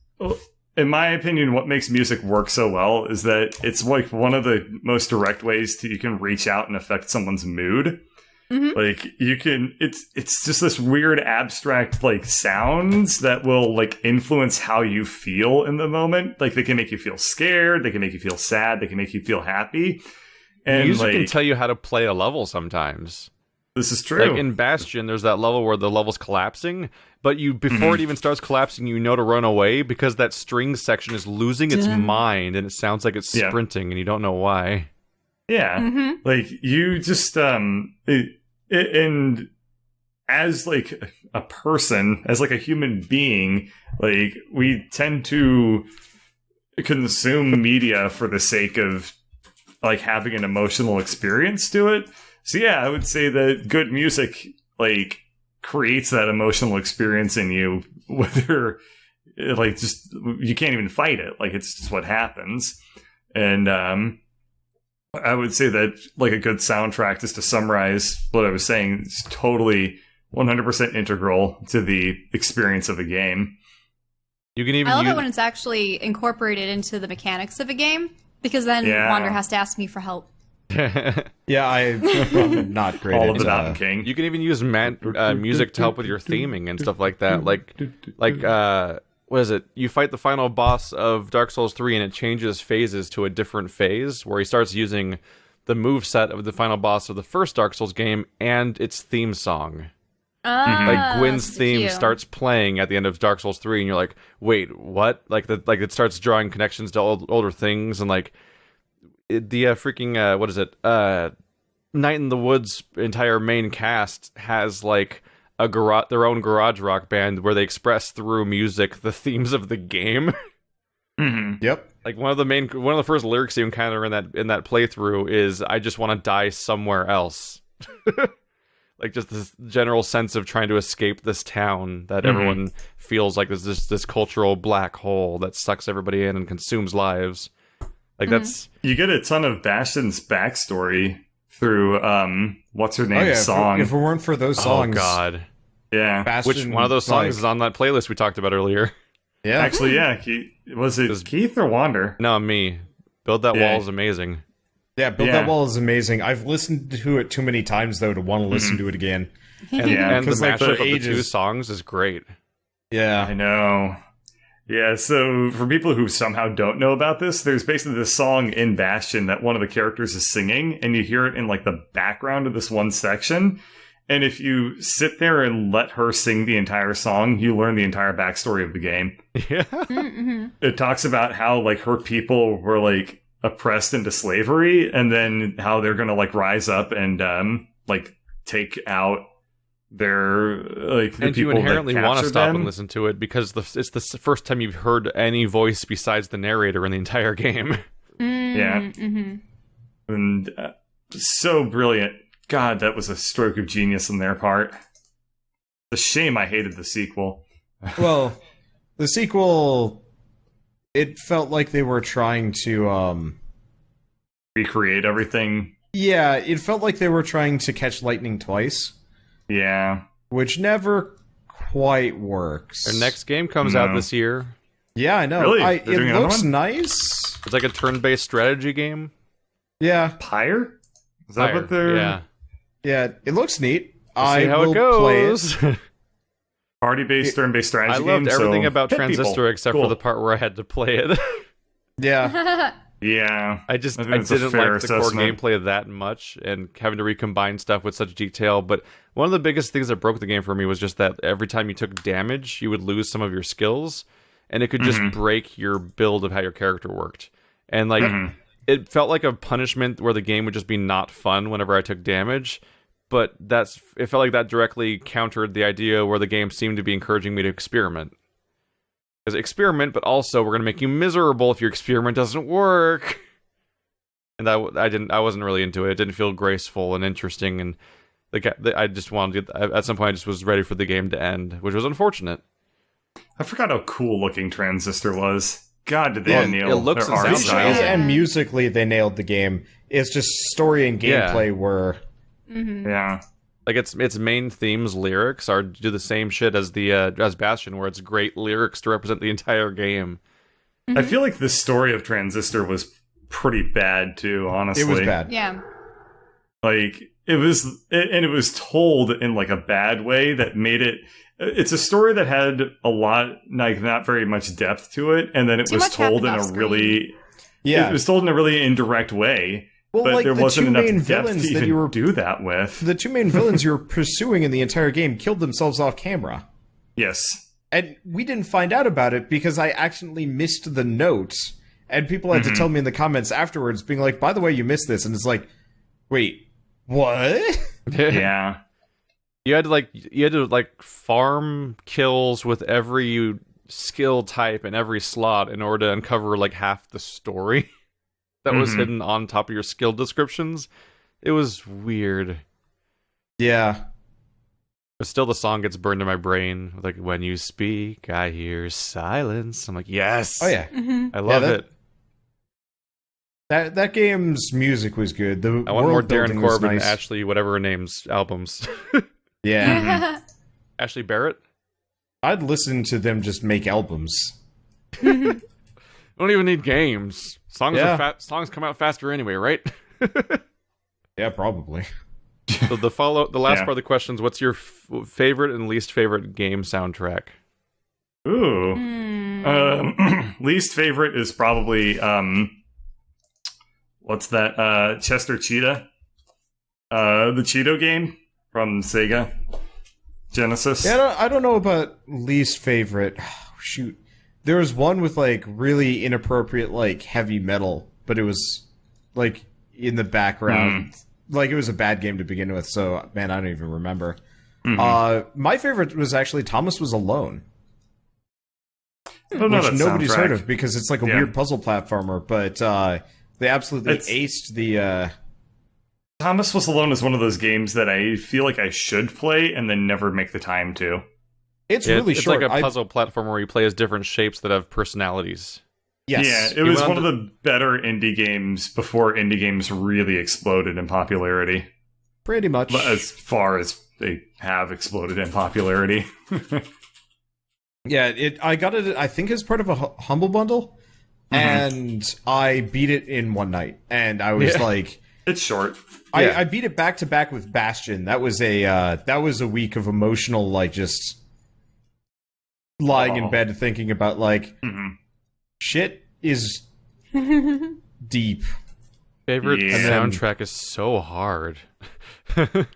in my opinion, what makes music work so well is that it's like one of the most direct ways you can reach out and affect someone's mood. Like you can, it's just this weird abstract like sounds that will like influence how you feel in the moment. Like they can make you feel scared, they can make you feel sad, they can make you feel happy. And Music like can tell you how to play a level sometimes. this is true. Like in Bastion, there's that level where the level's collapsing, but you before it even starts collapsing, you know to run away because that string section is losing its mind and it sounds like it's sprinting and you don't know why. Yeah, like you just and as like a person, as like a human being, like we tend to consume media for the sake of like having an emotional experience to it. So yeah, I would say that good music like creates that emotional experience in you, whether like just you can't even fight it. Like it's just what happens. And I would say that like a good soundtrack, just to summarize what I was saying, is totally 100% integral to the experience of a game. You can even I love use it when it's actually incorporated into the mechanics of a game, because then Yeah. Wander has to ask me for help. Yeah, I'm not great All at of the Mountain King. you can even use music to help with your theming and stuff like that. Like what is it? You fight the final boss of Dark Souls 3 and it changes phases to a different phase where he starts using the moveset of the final boss of the first Dark Souls game and its theme song. Like Gwyn's theme starts playing at the end of Dark Souls 3 and you're like, wait, what? Like it starts drawing connections to older things and like the freaking what is it? Night in the Woods entire main cast has like their own garage rock band where they express through music the themes of the game. Yep. Like one of the first lyrics you encounter in that playthrough is "I just want to die somewhere else." Like just this general sense of trying to escape this town that everyone feels like is this cultural black hole that sucks everybody in and consumes lives. Like that's You get a ton of Bastion's backstory through what's her name's song. If it weren't for those songs, oh god. Yeah. Bastion, Which one of those songs is on that playlist we talked about earlier? Yeah, Actually, yeah. Was it Keith or Wander? No, me. Build That Yeah. Wall is amazing. yeah. Build Yeah. That Wall is amazing. I've listened to it too many times though to want to listen to it again. And, Yeah, and the 'cause, like, mashup for of the two ages- songs is great. Yeah, I know. Yeah, so for people who somehow don't know about this, there's basically this song in Bastion that one of the characters is singing, and you hear it in like the background of this one section. And if you sit there and let her sing the entire song, you learn the entire backstory of the game. Yeah. It talks about how like her people were like oppressed into slavery, and then how they're gonna like rise up and like take out their like the And you people inherently that want to captured stop them. and listen to it because it's the first time you've heard any voice besides the narrator in the entire game. Yeah. And so brilliant. God, that was a stroke of genius on their part. It's a shame I hated the sequel. well, the sequel, it felt like they were trying to recreate everything. Yeah, it felt like they were trying to catch lightning twice. Yeah. Which never quite works. Their next game comes out this year. Yeah, I know. Really? It They're doing another looks one? nice. It's like a turn-based strategy game. Yeah. Pyre? Is that Fire. what they're... Yeah. Yeah, it looks neat. See how will it goes. play it. Party-based, turn-based strategy I game, loved everything so about hit Transistor people. except Cool. for the part where I had to play it. Yeah. Yeah. I think didn't that's a like fair the core assessment. gameplay that much and having to recombine stuff with such detail. But one of the biggest things that broke the game for me was just that every time you took damage, you would lose some of your skills, and it could just break your build of how your character worked. And like, it felt like a punishment where the game would just be not fun whenever I took damage. But it felt like that directly countered the idea where the game seemed to be encouraging me to experiment. Because experiment, but also we're going to make you miserable if your experiment doesn't work. And I wasn't really into it. It didn't feel graceful and interesting, and I just wanted to at some point I just was ready for the game to end, which was unfortunate. I forgot how cool-looking Transistor was. God, did they Yeah, nail it looks their and art sounds style. amazing. And musically, they nailed the game. It's just story and gameplay were... Yeah. Like its main themes, lyrics do the same shit as as Bastion, where it's great lyrics to represent the entire game. I feel like the story of Transistor was pretty bad, too, honestly. It was bad. Yeah. Like, it was told in, like, a bad way that made it... It's a story that had a lot, like, not very much depth to it, and then it Too was much told in happened a off-screen. really... Yeah. It was told in a really indirect way, Well, but like, there the wasn't two enough main depth to villains that even you were... do that with. The two main villains you were pursuing in the entire game killed themselves off camera. Yes. And we didn't find out about it because I accidentally missed the note. And people had to tell me in the comments afterwards, being like, by the way, you missed this. And it's like, wait, what? Yeah. You had to farm kills with every skill type in every slot in order to uncover like half the story that was hidden on top of your skill descriptions. It was weird. Yeah. But still, the song gets burned in my brain. Like, when you speak, I hear silence. I'm like, yes. Oh, yeah. I love that- it. That game's music was good. The I want more world Darren building was Corbin, nice. Ashley, whatever her name's albums. Yeah. Ashley Barrett? I'd listen to them just make albums. I don't even need games. Songs Yeah. songs come out faster anyway, right? Yeah, probably. So the last Yeah. part of the question is, what's your favorite and least favorite game soundtrack? Ooh. Least favorite is probably what's that? Chester Cheetah. The Cheeto game from Sega Genesis. Yeah, I don't know about least favorite. Shoot. There was one with, like, really inappropriate, like, heavy metal, but it was, like, in the background. Like, it was a bad game to begin with, so, man, I don't even remember. My favorite was actually Thomas Was Alone, I don't know which that nobody's soundtrack. heard of because it's, like, a Yeah. weird puzzle platformer, but they absolutely aced the... Thomas Was Alone is one of those games that I feel like I should play and then never make the time to. It's Yeah, really it's short. like a puzzle platform where you play as different shapes that have personalities. Yes. Yeah, it was went one on of the better indie games before indie games really exploded in popularity. Pretty much. As far as they have exploded in popularity. Yeah, I got it, I think, as part of a Humble Bundle, and I beat it in one night, and I was like... It's short. I beat it back to back with Bastion. That was a week of emotional, like, just lying in bed thinking about, like, shit is deep. Favorite Yeah. soundtrack is so hard. For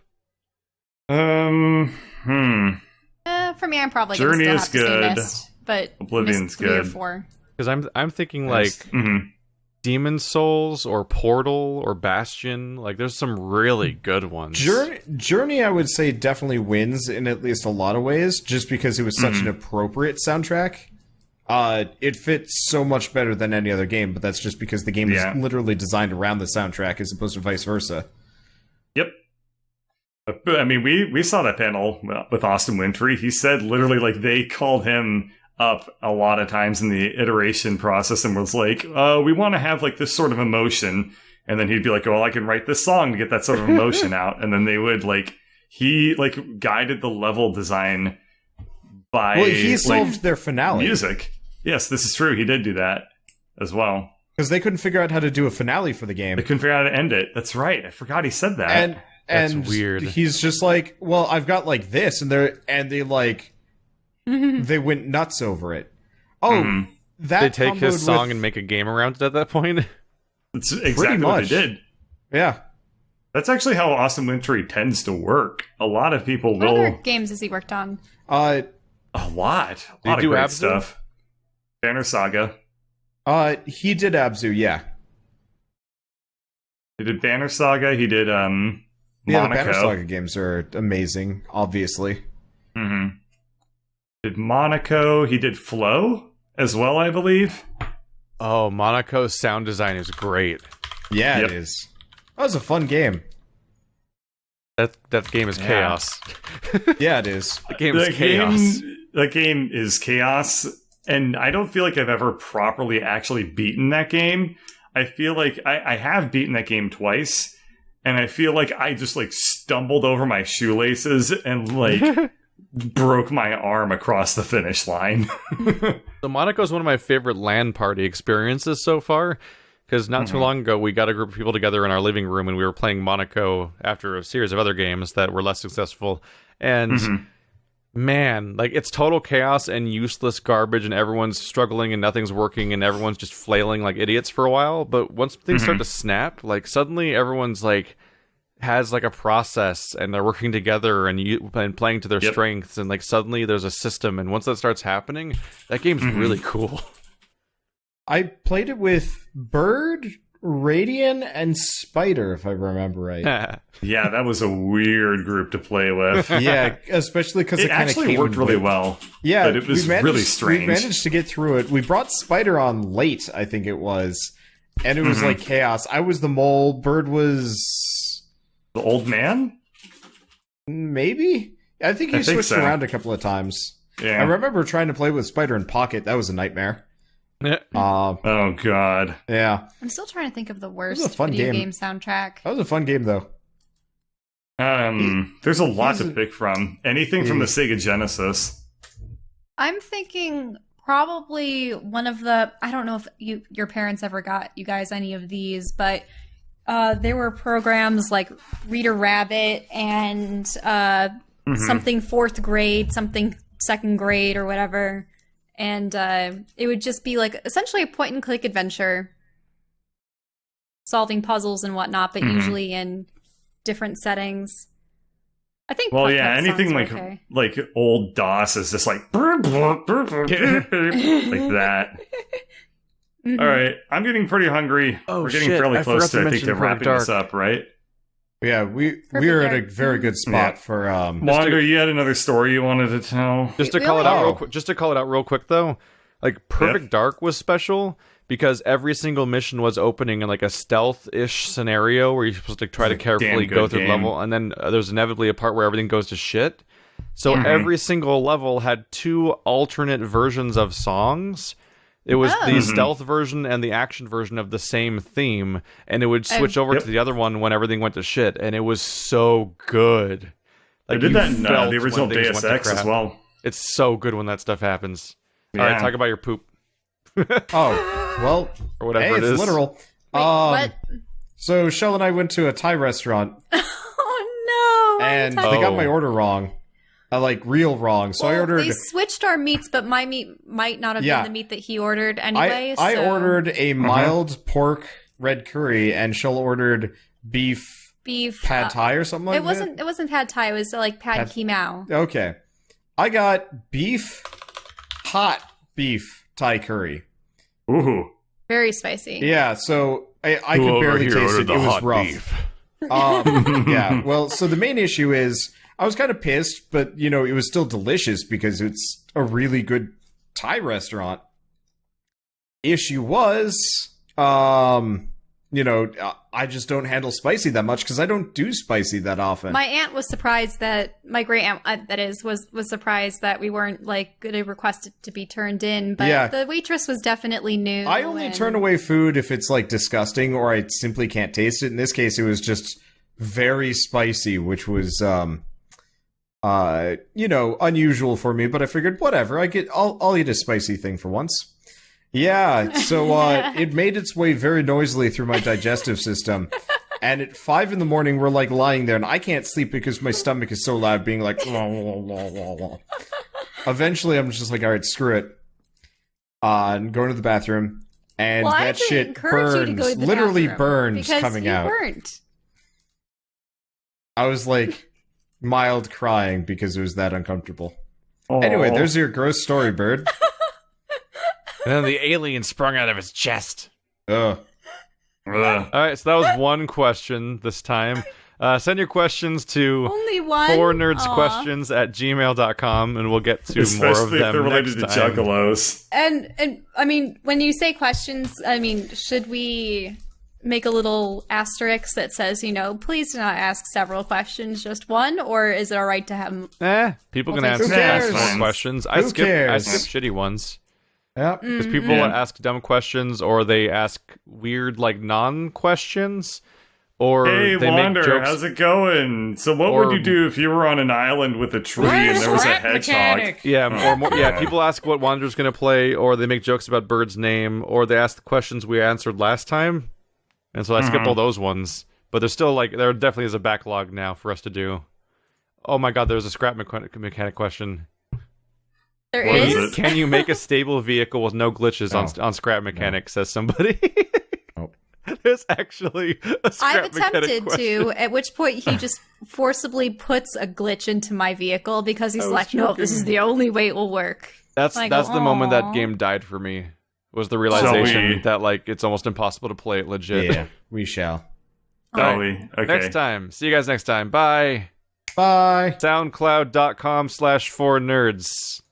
me, I'm probably Journey gonna is still have to good. say Mist, but Oblivion's Mist 3 or good. 4. Because I'm thinking like Demon Souls or Portal or Bastion. Like, there's some really good ones. Journey, I would say, definitely wins in at least a lot of ways, just because it was such an appropriate soundtrack. It fits so much better than any other game, but that's just because the game is literally designed around the soundtrack as opposed to vice versa. Yep. I mean, we saw that panel with Austin Wintory. He said literally, like, they called him up a lot of times in the iteration process and was like, we want to have, like, this sort of emotion. And then he'd be like, well, I can write this song to get that sort of emotion out. And then they would he guided the level design by he solved their finale. Music. Yes, this is true. He did do that as well. Because they couldn't figure out how to do a finale for the game. They couldn't figure out how to end it. That's right. I forgot he said that. That's and weird. He's just like, well, I've got like this, and they they went nuts over it. Oh, that They take his comboed song with- and make a game around it at that point. That's exactly what they did. Yeah. That's actually how Awesome Wintory tends to work. A lot of people What will. other games has he worked on? A lot. A lot of do great Abzu? stuff. Banner Saga. He did Abzu, yeah. He did Banner Saga. He did Monaco. Yeah, the Banner Saga games are amazing, obviously. Mm-hmm. Did Monaco. He did Flow as well, I believe. Oh, Monaco's sound design is great. Yeah, Yep. it is. That was a fun game. That game is chaos. Yeah, it is. The game is chaos. That game is chaos, and I don't feel like I've ever properly actually beaten that game. I feel like I have beaten that game twice, and I feel like I just stumbled over my shoelaces and broke my arm across the finish line. So Monaco is one of my favorite LAN party experiences so far, because not too long ago we got a group of people together in our living room and we were playing Monaco after a series of other games that were less successful. And man, it's total chaos and useless garbage, and everyone's struggling and nothing's working and everyone's just flailing like idiots for a while. But once things start to snap, suddenly everyone's has a process and they're working together and playing to their strengths, and suddenly there's a system, and once that starts happening, that game's really cool. I played it with Bird, Radian, and Spider, if I remember right. Yeah, that was a weird group to play with. Yeah, especially because It actually worked really well. Yeah, but it was really strange. We managed to get through it. We brought Spider on late, I think it was, and it was chaos. I was the mole. Bird was The old man? maybe. I think he switched around a couple of times. Yeah. I remember trying to play with Spider in Pocket. That was a nightmare. Oh god. Yeah, I'm still trying to think of the was a worst fun video game. game soundtrack. that was a fun game though. There's a lot to pick from. Anything from the Sega Genesis. I'm thinking probably one of the, I don't know if your parents ever got you guys any of these, but there were programs like Reader Rabbit and something 4th grade, something 2nd grade or whatever. And it would just be essentially a point and click adventure, solving puzzles and whatnot, but usually in different settings. I think. Well, Putt yeah, Putt anything songs are okay. like old DOS is just like that. All right, I'm getting pretty hungry. Oh, We're getting shit, fairly I close forgot to, to I think, to mention wrapping Perfect this up, right? Yeah, we're at a very good spot for Wander, you had another story you wanted to tell. Just to We call it only- out real quick. Just to call it out real quick, though, Perfect Dark was special because every single mission was opening in a stealth-ish scenario where you're supposed to try to carefully damn go good through the game. level, and then there's inevitably a part where everything goes to shit. So every single level had 2 alternate versions of songs. It was the stealth version and the action version of the same theme, and it would switch over to the other one when everything went to shit, and it was so good. I did you that in felt the original when things Deus went to Ex as crap. well. It's so good when that stuff happens. All Yeah. right, talk about your poop Oh, well, or whatever hey, it it's is. literal. Wait, what? So Shell and I went to a Thai restaurant, Oh no! and they got my order wrong. Real wrong. So I Well, ordered... They switched our meats, but my meat might not have Yeah. been the meat that he ordered anyway. I so ordered a mild pork red curry, and Shell ordered beef beef pad thai or something like It wasn't. It wasn't pad thai. It was pad kimao. that. Okay. I got hot beef Thai curry. Ooh. Very spicy. Yeah, so I could barely taste it. It was rough. Yeah, well, so the main issue is I was kind of pissed, but, it was still delicious because it's a really good Thai restaurant. Issue was, I just don't handle spicy that much because I don't do spicy that often. My aunt was surprised that my great aunt, that is, was surprised that we weren't like going to request it to be turned in. But the waitress was definitely new. I only turn away food if it's like disgusting or I simply can't taste it. In this case, it was just very spicy, which was unusual for me. But I figured, whatever, I'll eat a spicy thing for once. Yeah, so it made its way very noisily through my digestive system. And at 5 in the morning, we're like lying there, and I can't sleep because my stomach is so loud, being like, wah, wah, wah, wah, wah. Eventually, I'm just like, all right, screw it. And going to the bathroom, and that shit burns, literally burns coming out. Weren't. I was like mild crying because it was that uncomfortable. Aww. Anyway, there's your gross story, Bird. And then the alien sprung out of his chest. Ugh. Alright, so that was one question this time. Send your questions to only one? FourNerdsQuestions@gmail.com, and we'll get to Especially more of them if they're related next to time. Juggalos. And I mean, when you say questions, I mean, should we make a little asterisk that says, please do not ask several questions, just one, or is it all right to have? People can ask more questions. I skip shitty ones. Yep. Because people ask dumb questions, or they ask weird, like, non-questions, or hey, they Wander, make jokes. how's it going? So what would you do if you were on an island with a tree and there was a hedgehog? Yeah, people ask what Wander's going to play, or they make jokes about Bird's name, or they ask the questions we answered last time, and so I skip all those ones. But there's still, there definitely is a backlog now for us to do. Oh my god, there's a scrap mechanic question. There is? Can you make a stable vehicle with no glitches on Scrap Mechanic, says somebody. There's actually a Scrap I've attempted to, at which point he just forcibly puts a glitch into my vehicle because he's like, no, this is the only way it will work. That's the moment that game died for me, was the realization that, it's almost impossible to play it legit. Yeah, we shall. Okay. Next time. See you guys next time. Bye. Bye. SoundCloud.com/4nerds.